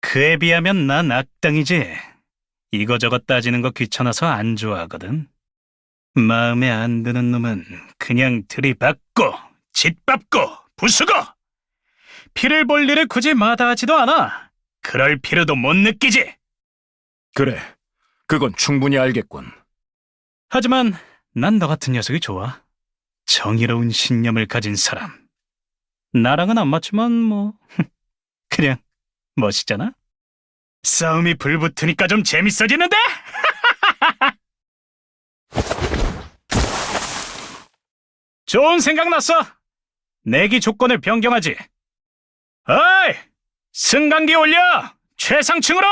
그에 비하면 난 악당이지. 이거저거 따지는 거 귀찮아서 안 좋아하거든. 마음에 안 드는 놈은 그냥 들이받고 짓밟고 부수고 피를 볼 일을 굳이 마다하지도 않아. 그럴 필요도 못 느끼지. 그래, 그건 충분히 알겠군. 하지만 난 너 같은 녀석이 좋아. 정의로운 신념을 가진 사람. 나랑은 안 맞지만 뭐 그냥 멋있잖아. 싸움이 불붙으니까 좀 재밌어지는데? 좋은 생각 났어. 내기 조건을 변경하지. 어이! 승강기 올려! 최상층으로!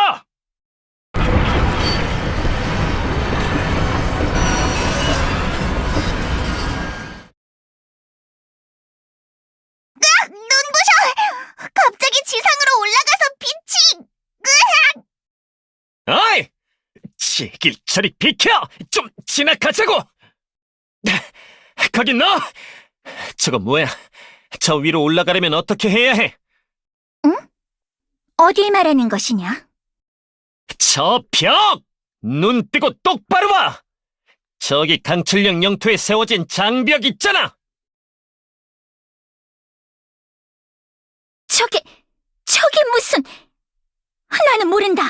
눈부셔! 갑자기 지상으로 올라가서 빛이! 어이! 지길 저리 비켜! 좀 지나가자고! 거긴 너! 저거 뭐야? 저 위로 올라가려면 어떻게 해야 해? 어딜 말하는 것이냐? 저 벽! 눈 뜨고 똑바로 봐! 저기 강철령 영토에 세워진 장벽 있잖아! 저게 무슨... 나는 모른다.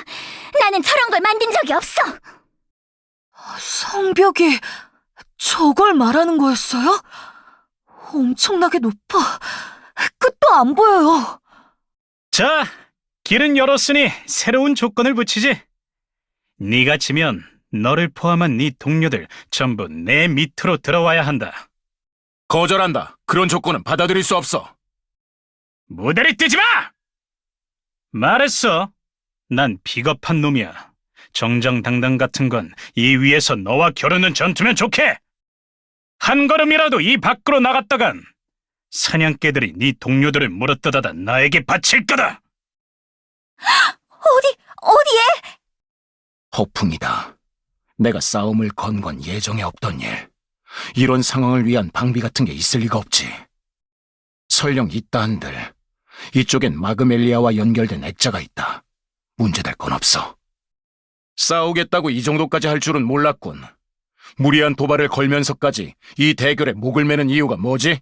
나는 저런 걸 만든 적이 없어. 성벽이 저걸 말하는 거였어요? 엄청나게 높아. 끝도 안 보여요. 자, 길은 열었으니 새로운 조건을 붙이지. 네가 지면 너를 포함한 네 동료들 전부 내 밑으로 들어와야 한다. 거절한다. 그런 조건은 받아들일 수 없어. 무대를 뜨지 마! 말했어. 난 비겁한 놈이야. 정정당당 같은 건 이 위에서 너와 겨루는 전투면 좋게. 한 걸음이라도 이 밖으로 나갔다간 사냥개들이 네 동료들을 물어뜯어다 나에게 바칠 거다. 어디에? 허풍이다. 내가 싸움을 건 건 예정에 없던 일. 이런 상황을 위한 방비 같은 게 있을 리가 없지. 설령 있다 한들 이쪽엔 마그멜리아와 연결된 액자가 있다. 문제될 건 없어. 싸우겠다고 이 정도까지 할 줄은 몰랐군. 무리한 도발을 걸면서까지 이 대결에 목을 매는 이유가 뭐지?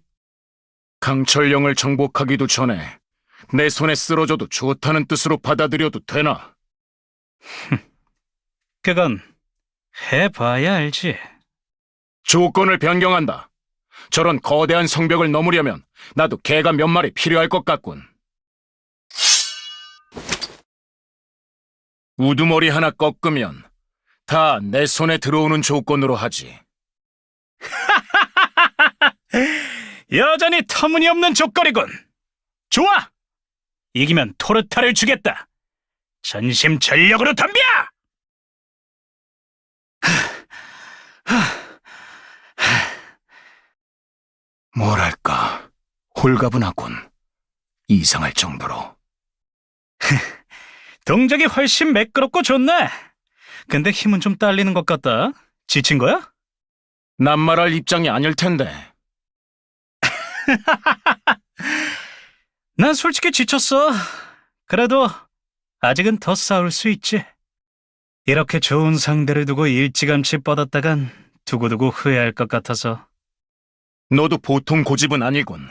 강철령을 정복하기도 전에 내 손에 쓰러져도 좋다는 뜻으로 받아들여도 되나? 그건 해봐야 알지. 조건을 변경한다. 저런 거대한 성벽을 넘으려면 나도 개가 몇 마리 필요할 것 같군. 우두머리 하나 꺾으면 다 내 손에 들어오는 조건으로 하지. 여전히 터무니없는 조건이군. 좋아! 이기면 토르타를 주겠다. 전심 전력으로 덤벼! 뭐랄까, 홀가분하군. 이상할 정도로. 동작이 훨씬 매끄럽고 좋네. 근데 힘은 좀 딸리는 것 같다. 지친 거야? 낱말할 입장이 아닐 텐데. 난 솔직히 지쳤어. 그래도 아직은 더 싸울 수 있지. 이렇게 좋은 상대를 두고 일찌감치 뻗었다간 두고두고 후회할 것 같아서. 너도 보통 고집은 아니군.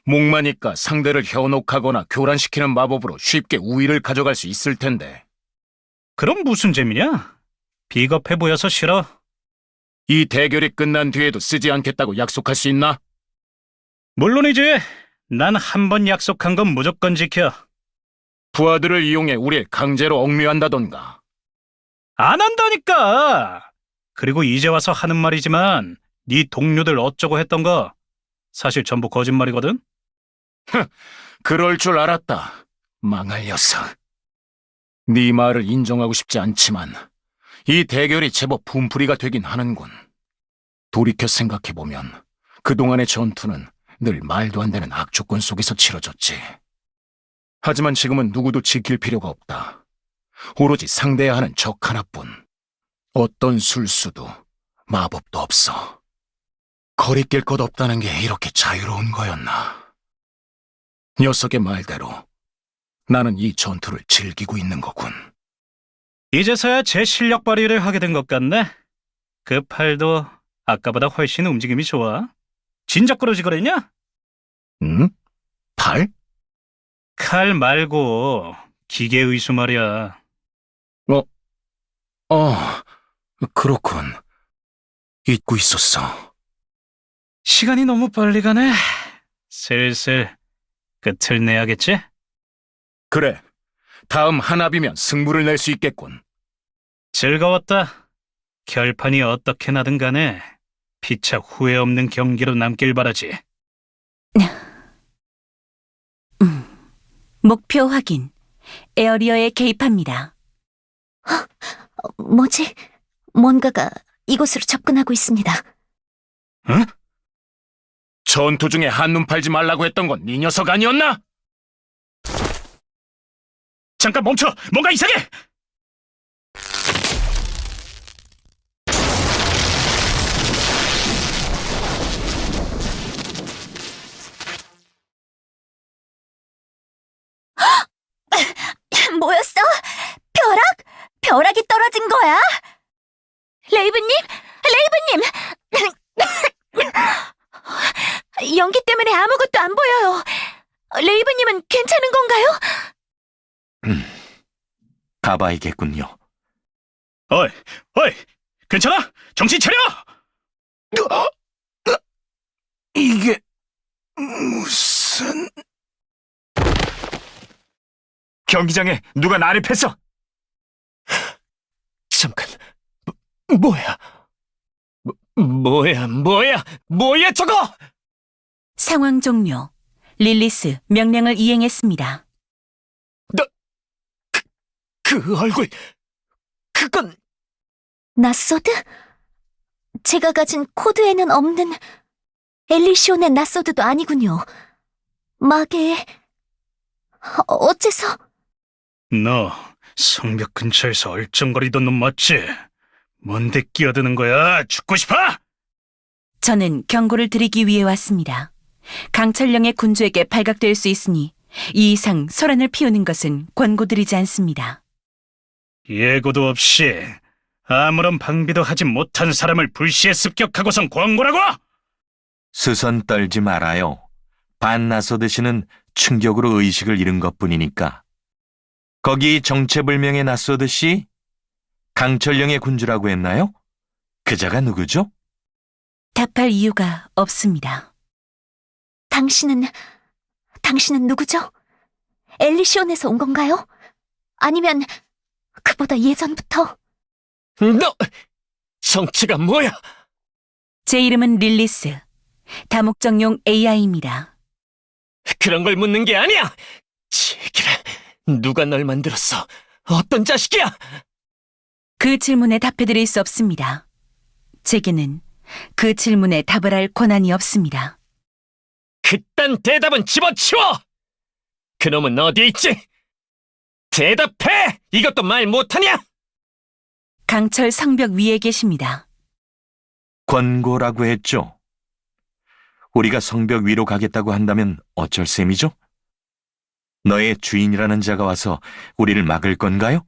목마니까 상대를 현혹하거나 교란시키는 마법으로 쉽게 우위를 가져갈 수 있을 텐데. 그럼 무슨 재미냐? 비겁해 보여서 싫어. 이 대결이 끝난 뒤에도 쓰지 않겠다고 약속할 수 있나? 물론이지. 난 한 번 약속한 건 무조건 지켜. 부하들을 이용해 우릴 강제로 억류한다던가. 안 한다니까. 그리고 이제 와서 하는 말이지만 네 동료들 어쩌고 했던 거 사실 전부 거짓말이거든. 그럴 줄 알았다. 망할 녀석. 네 말을 인정하고 싶지 않지만 이 대결이 제법 분풀이가 되긴 하는군. 돌이켜 생각해보면 그동안의 전투는 늘 말도 안 되는 악조건 속에서 치러졌지. 하지만 지금은 누구도 지킬 필요가 없다. 오로지 상대해야 하는 적 하나뿐. 어떤 술수도 마법도 없어. 거리낄 것 없다는 게 이렇게 자유로운 거였나. 녀석의 말대로 나는 이 전투를 즐기고 있는 거군. 이제서야 제 실력 발휘를 하게 된 것 같네. 그 팔도 아까보다 훨씬 움직임이 좋아. 진작 그러지 그랬냐? 응? 팔? 칼 말고 기계 의수 말이야. 그렇군. 잊고 있었어. 시간이 너무 빨리 가네. 슬슬 끝을 내야겠지? 그래. 다음 한 합이면 승부를 낼 수 있겠군. 즐거웠다. 결판이 어떻게 나든 간에 피차 후회 없는 경기로 남길 바라지. 목표 확인. 에어리어에 개입합니다. 뭐지? 뭔가가 이곳으로 접근하고 있습니다. 응? 전투 중에 한눈 팔지 말라고 했던 건 네 녀석 아니었나? 잠깐 멈춰! 뭔가 이상해! 벼락이 떨어진 거야? 레이브님! 연기 때문에 아무것도 안 보여요. 레이브님은 괜찮은 건가요? 가봐야겠군요. 어이, 괜찮아? 정신 차려! 이게 무슨... 경기장에 누가 난입했어! 잠깐, 뭐야? 뭐야 저거! 상황 종료. 릴리스, 명령을 이행했습니다. 그 얼굴, 그건... 낫소드? 제가 가진 코드에는 없는 엘리시온의 낫소드도 아니군요. 마계... 어째서... 너 성벽 근처에서 얼쩡거리던 놈 맞지? 뭔데 끼어드는 거야? 죽고 싶어? 저는 경고를 드리기 위해 왔습니다. 강철령의 군주에게 발각될 수 있으니 이 이상 소란을 피우는 것은 권고드리지 않습니다. 예고도 없이 아무런 방비도 하지 못한 사람을 불시에 습격하고선 권고라고? 수선 떨지 말아요. 반나소드 씨는 충격으로 의식을 잃은 것뿐이니까. 거기 정체불명의 나소드 씨? 강철령의 군주라고 했나요? 그자가 누구죠? 답할 이유가 없습니다. 당신은 누구죠? 엘리시온에서 온 건가요? 아니면 그보다 예전부터? 너! 정체가 뭐야? 제 이름은 릴리스. 다목적용 AI입니다. 그런 걸 묻는 게 아니야! 제기라, 누가 널 만들었어? 어떤 자식이야? 그 질문에 답해드릴 수 없습니다. 제게는 그 질문에 답을 할 권한이 없습니다. 그딴 대답은 집어치워! 그놈은 어디에 있지? 대답해! 이것도 말 못하냐? 강철 성벽 위에 계십니다. 권고라고 했죠. 우리가 성벽 위로 가겠다고 한다면 어쩔 셈이죠? 너의 주인이라는 자가 와서 우리를 막을 건가요?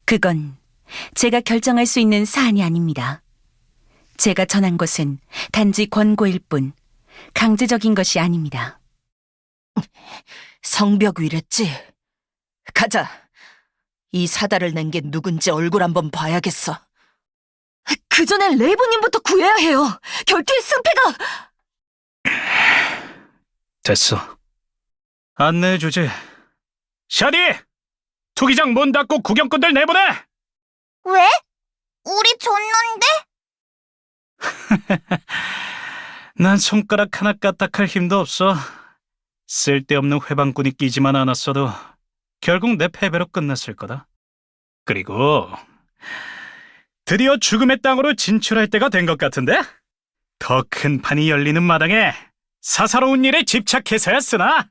그건 제가 결정할 수 있는 사안이 아닙니다. 제가 전한 것은 단지 권고일 뿐 강제적인 것이 아닙니다. 성벽 위랬지? 가자. 이 사다를 낸 게 누군지 얼굴 한번 봐야겠어. 그 전에 레이브님부터 구해야 해요. 결투의 승패가... 됐어. 안내해주지. 샤디! 투기장 문 닫고 구경꾼들 내보내! 왜? 우리 줬는데? 난 손가락 하나 까딱할 힘도 없어. 쓸데없는 회방꾼이 끼지만 않았어도 결국 내 패배로 끝났을 거다. 그리고 드디어 죽음의 땅으로 진출할 때가 된 것 같은데? 더 큰 판이 열리는 마당에 사사로운 일에 집착해서야 쓰나?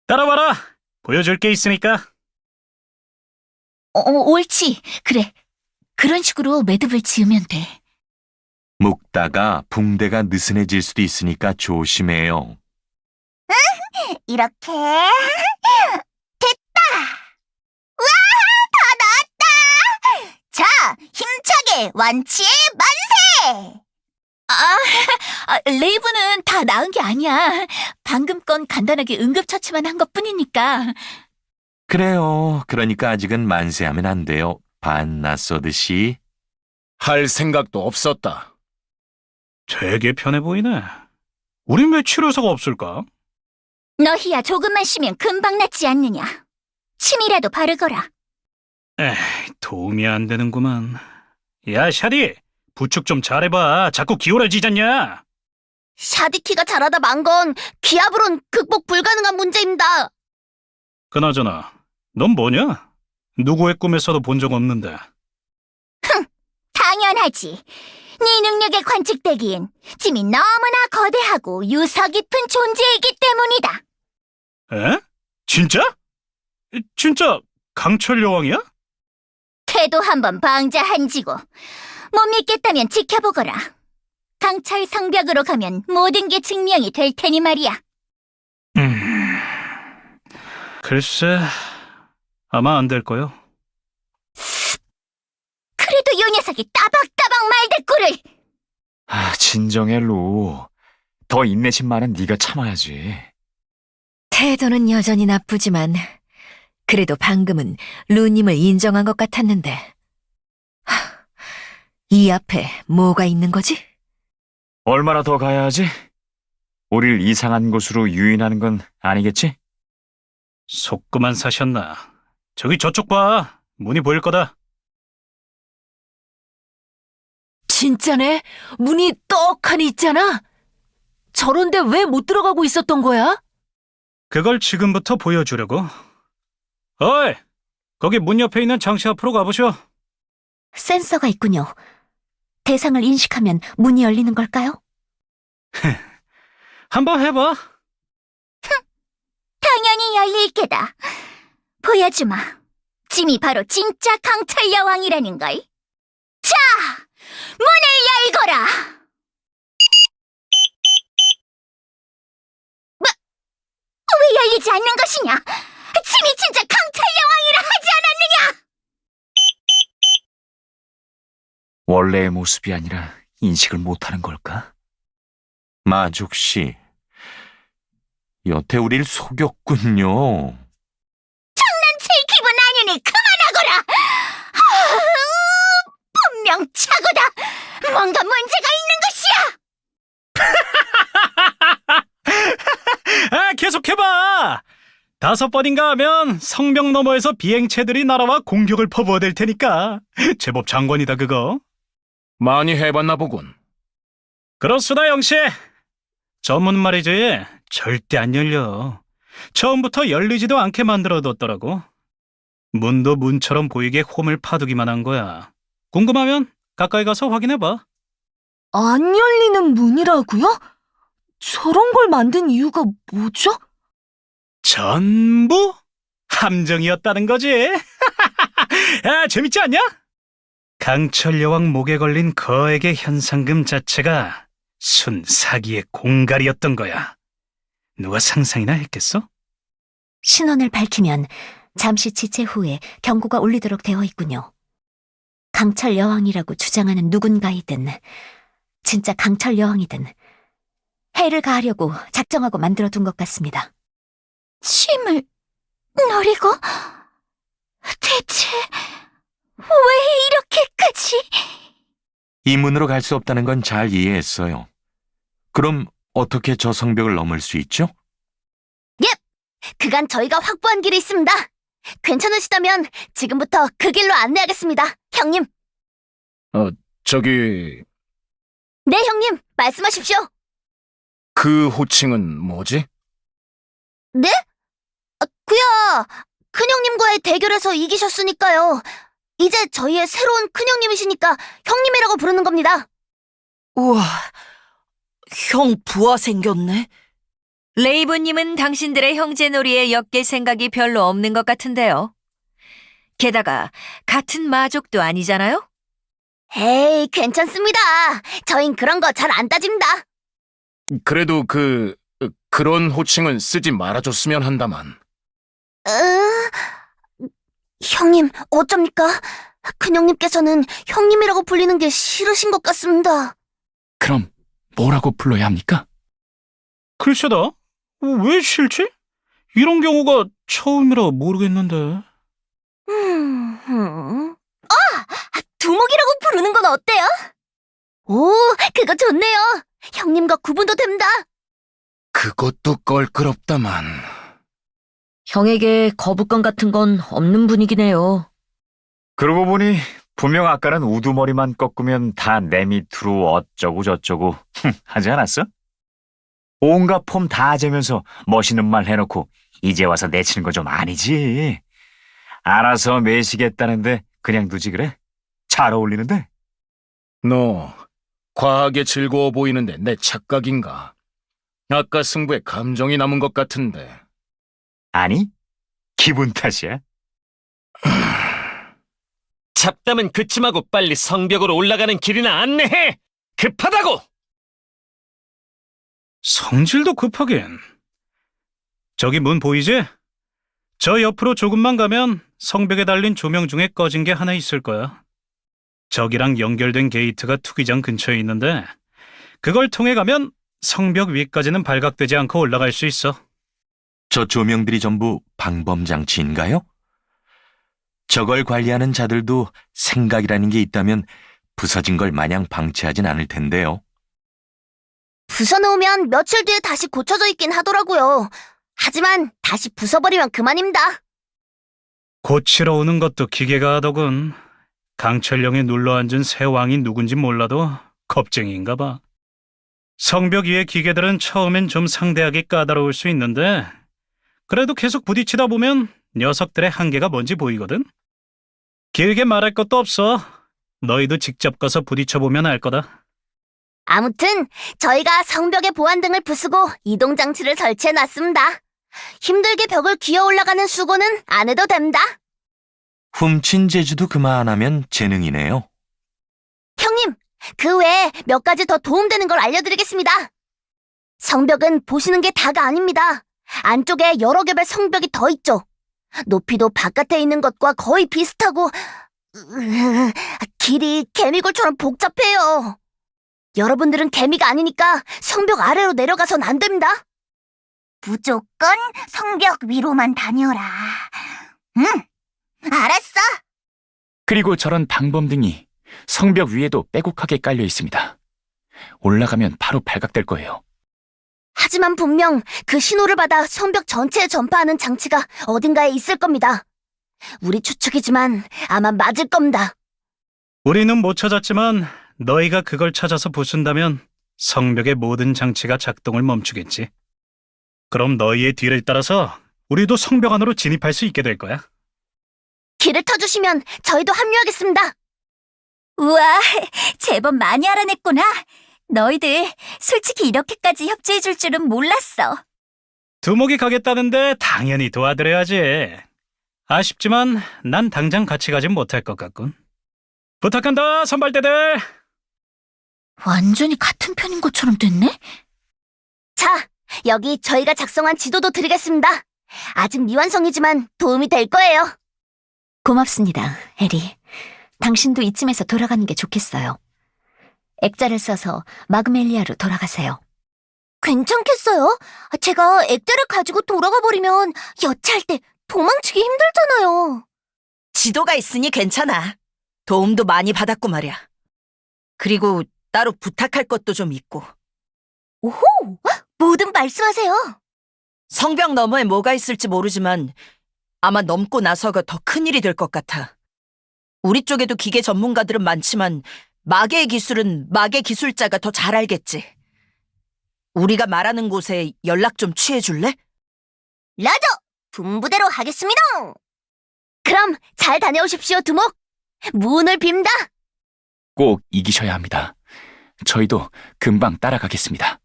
따라와라. 보여줄 게 있으니까. 옳지. 그래. 그런 식으로 매듭을 지으면 돼. 묶다가 붕대가 느슨해질 수도 있으니까 조심해요. 이렇게... 됐다! 와! 다 나왔다! 자, 힘차게 완치의 만세! 레이브는 다 나은 게 아니야. 방금 건 간단하게 응급처치만 한 것뿐이니까. 그래요. 그러니까 아직은 만세하면 안 돼요. 반나소드 씨. 할 생각도 없었다. 되게 편해 보이네. 우린 왜 치료사가 없을까? 너희야 조금만 쉬면 금방 낫지 않느냐. 침이라도 바르거라. 도움이 안 되는구만. 야, 샤디! 부축 좀 잘해봐. 자꾸 기울어지잖냐? 샤디키가 잘하다 만 건 기압으론 극복 불가능한 문제입니다. 그나저나 넌 뭐냐? 누구의 꿈에서도 본 적 없는데. 당연하지. 네 능력에 관측되기엔 짐이 너무나 거대하고 유서 깊은 존재이기 때문이다. 에? 진짜? 진짜 강철 여왕이야? 태도 한번 방자한지고 못 믿겠다면 지켜보거라. 강철 성벽으로 가면 모든 게 증명이 될 테니 말이야. 글쎄, 아마 안 될 거요. 요 녀석이 따박따박 말대꾸를! 진정해, 루. 더 인내심 많은 네가 참아야지. 태도는 여전히 나쁘지만 그래도 방금은 루님을 인정한 것 같았는데 이 앞에 뭐가 있는 거지? 얼마나 더 가야 하지? 우릴 이상한 곳으로 유인하는 건 아니겠지? 속고만 사셨나? 저기 저쪽 봐. 문이 보일 거다. 진짜네? 문이 떡하니 있잖아? 저런데 왜 못 들어가고 있었던 거야? 그걸 지금부터 보여주려고. 어이! 거기 문 옆에 있는 장치 앞으로 가보시오. 센서가 있군요. 대상을 인식하면 문이 열리는 걸까요? 한번 해봐. 당연히 열릴 게다. 보여주마. 짐이 바로 진짜 강철 여왕이라는 걸. 자, 문을 열거라. 왜 열리지 않는 것이냐? 짐이 진짜 강철 여왕이라 하지 않았느냐? 원래의 모습이 아니라 인식을 못하는 걸까? 마족 씨, 여태 우릴 속였군요. 장난칠 기분 아니니 그만하거라. 분명 착오다. 뭔가 문제가 있는 것이야. 아, 계속해봐. 5번인가 하면 성벽 너머에서 비행체들이 날아와 공격을 퍼부어댈 테니까. 제법 장관이다 그거. 많이 해봤나 보군. 그렇소다 영씨. 저 문 말이지 절대 안 열려. 처음부터 열리지도 않게 만들어뒀더라고. 문도 문처럼 보이게 홈을 파두기만 한 거야. 궁금하면 가까이 가서 확인해봐. 안 열리는 문이라고요? 저런 걸 만든 이유가 뭐죠? 전부 함정이었다는 거지. 아, 재밌지 않냐? 강철 여왕 목에 걸린 거액의 현상금 자체가 순 사기의 공갈이었던 거야. 누가 상상이나 했겠어? 신원을 밝히면 잠시 지체 후에 경고가 울리도록 되어 있군요. 강철 여왕이라고 주장하는 누군가이든 진짜 강철 여왕이든 해를 가하려고 작정하고 만들어둔 것 같습니다. 짐을 노리고? 대체 왜 이렇게까지? 이 문으로 갈 수 없다는 건 잘 이해했어요. 그럼 어떻게 저 성벽을 넘을 수 있죠? 그간 저희가 확보한 길이 있습니다. 괜찮으시다면 지금부터 그 길로 안내하겠습니다. 형님. 저기, 네, 형님. 말씀하십시오. 그 호칭은 뭐지? 네? 그야 큰형님과의 대결에서 이기셨으니까요. 이제 저희의 새로운 큰형님이시니까 형님이라고 부르는 겁니다. 우와, 형 부하 생겼네. 레이브님은 당신들의 형제놀이에 엮일 생각이 별로 없는 것 같은데요. 게다가 같은 마족도 아니잖아요? 에이, 괜찮습니다. 저흰 그런 거 잘 안 따집니다. 그래도 그런 호칭은 쓰지 말아줬으면 한다만. 형님, 어쩝니까? 큰형님께서는 형님이라고 불리는 게 싫으신 것 같습니다. 그럼 뭐라고 불러야 합니까? 글쎄다. 왜 싫지? 이런 경우가 처음이라 모르겠는데. 두목이라고 부르는 건 어때요? 오, 그거 좋네요. 형님과 구분도 됩니다. 그것도 껄끄럽다만. 형에게 거부감 같은 건 없는 분위기네요. 그러고 보니 분명 아까는 우두머리만 꺾으면 다 내 밑으로 어쩌고 저쩌고 하지 않았어? 온갖 폼 다 재면서 멋있는 말 해놓고 이제 와서 내치는 거 좀 아니지. 알아서 매시겠다는데 그냥 두지 그래? 잘 어울리는데? 너 과하게 즐거워 보이는데 내 착각인가? 아까 승부에 감정이 남은 것 같은데. 아니, 기분 탓이야. 잡담은 그쯤하고 빨리 성벽으로 올라가는 길이나 안내해! 급하다고! 성질도 급하긴. 저기 문 보이지? 저 옆으로 조금만 가면 성벽에 달린 조명 중에 꺼진 게 하나 있을 거야. 저기랑 연결된 게이트가 투기장 근처에 있는데 그걸 통해 가면 성벽 위까지는 발각되지 않고 올라갈 수 있어. 저 조명들이 전부 방범 장치인가요? 저걸 관리하는 자들도 생각이라는 게 있다면 부서진 걸 마냥 방치하진 않을 텐데요. 부숴놓으면 며칠 뒤에 다시 고쳐져 있긴 하더라고요. 하지만 다시 부숴버리면 그만입니다. 고치러 오는 것도 기계가 하더군. 강철령에 눌러앉은 새 왕이 누군지 몰라도 겁쟁이인가 봐. 성벽 위의 기계들은 처음엔 좀 상대하기 까다로울 수 있는데 그래도 계속 부딪히다 보면 녀석들의 한계가 뭔지 보이거든. 길게 말할 것도 없어. 너희도 직접 가서 부딪혀보면 알 거다. 아무튼 저희가 성벽에 보안등을 부수고 이동장치를 설치해놨습니다. 힘들게 벽을 기어 올라가는 수고는 안 해도 됩니다. 훔친 재주도 그만하면 재능이네요. 형님, 그 외에 몇 가지 더 도움되는 걸 알려드리겠습니다. 성벽은 보시는 게 다가 아닙니다. 안쪽에 여러 겹의 성벽이 더 있죠. 높이도 바깥에 있는 것과 거의 비슷하고 길이 개미굴처럼 복잡해요. 여러분들은 개미가 아니니까 성벽 아래로 내려가선 안 됩니다. 무조건 성벽 위로만 다녀라. 응, 알았어. 그리고 저런 방범등이 성벽 위에도 빼곡하게 깔려 있습니다. 올라가면 바로 발각될 거예요. 하지만 분명 그 신호를 받아 성벽 전체에 전파하는 장치가 어딘가에 있을 겁니다. 우리 추측이지만 아마 맞을 겁니다. 우리는 못 찾았지만 너희가 그걸 찾아서 부순다면 성벽의 모든 장치가 작동을 멈추겠지. 그럼 너희의 뒤를 따라서 우리도 성벽 안으로 진입할 수 있게 될 거야. 길을 터주시면 저희도 합류하겠습니다. 우와, 제법 많이 알아냈구나. 너희들 솔직히 이렇게까지 협조해줄 줄은 몰랐어. 두목이 가겠다는데 당연히 도와드려야지. 아쉽지만 난 당장 같이 가진 못할 것 같군. 부탁한다, 선발대들. 완전히 같은 편인 것처럼 됐네? 자, 여기 저희가 작성한 지도도 드리겠습니다. 아직 미완성이지만 도움이 될 거예요. 고맙습니다, 에리. 당신도 이쯤에서 돌아가는 게 좋겠어요. 액자를 써서 마그멜리아로 돌아가세요. 괜찮겠어요? 제가 액자를 가지고 돌아가 버리면 여차할 때 도망치기 힘들잖아요. 지도가 있으니 괜찮아. 도움도 많이 받았고 말이야. 그리고 따로 부탁할 것도 좀 있고. 오호! 뭐든 말씀하세요. 성벽 너머에 뭐가 있을지 모르지만 아마 넘고 나서가 더 큰일이 될 것 같아. 우리 쪽에도 기계 전문가들은 많지만 마계의 기술은 마계 기술자가 더 잘 알겠지. 우리가 말하는 곳에 연락 좀 취해줄래? 라저! 분부대로 하겠습니다. 그럼 잘 다녀오십시오, 두목. 문을 빕니다. 꼭 이기셔야 합니다. 저희도 금방 따라가겠습니다.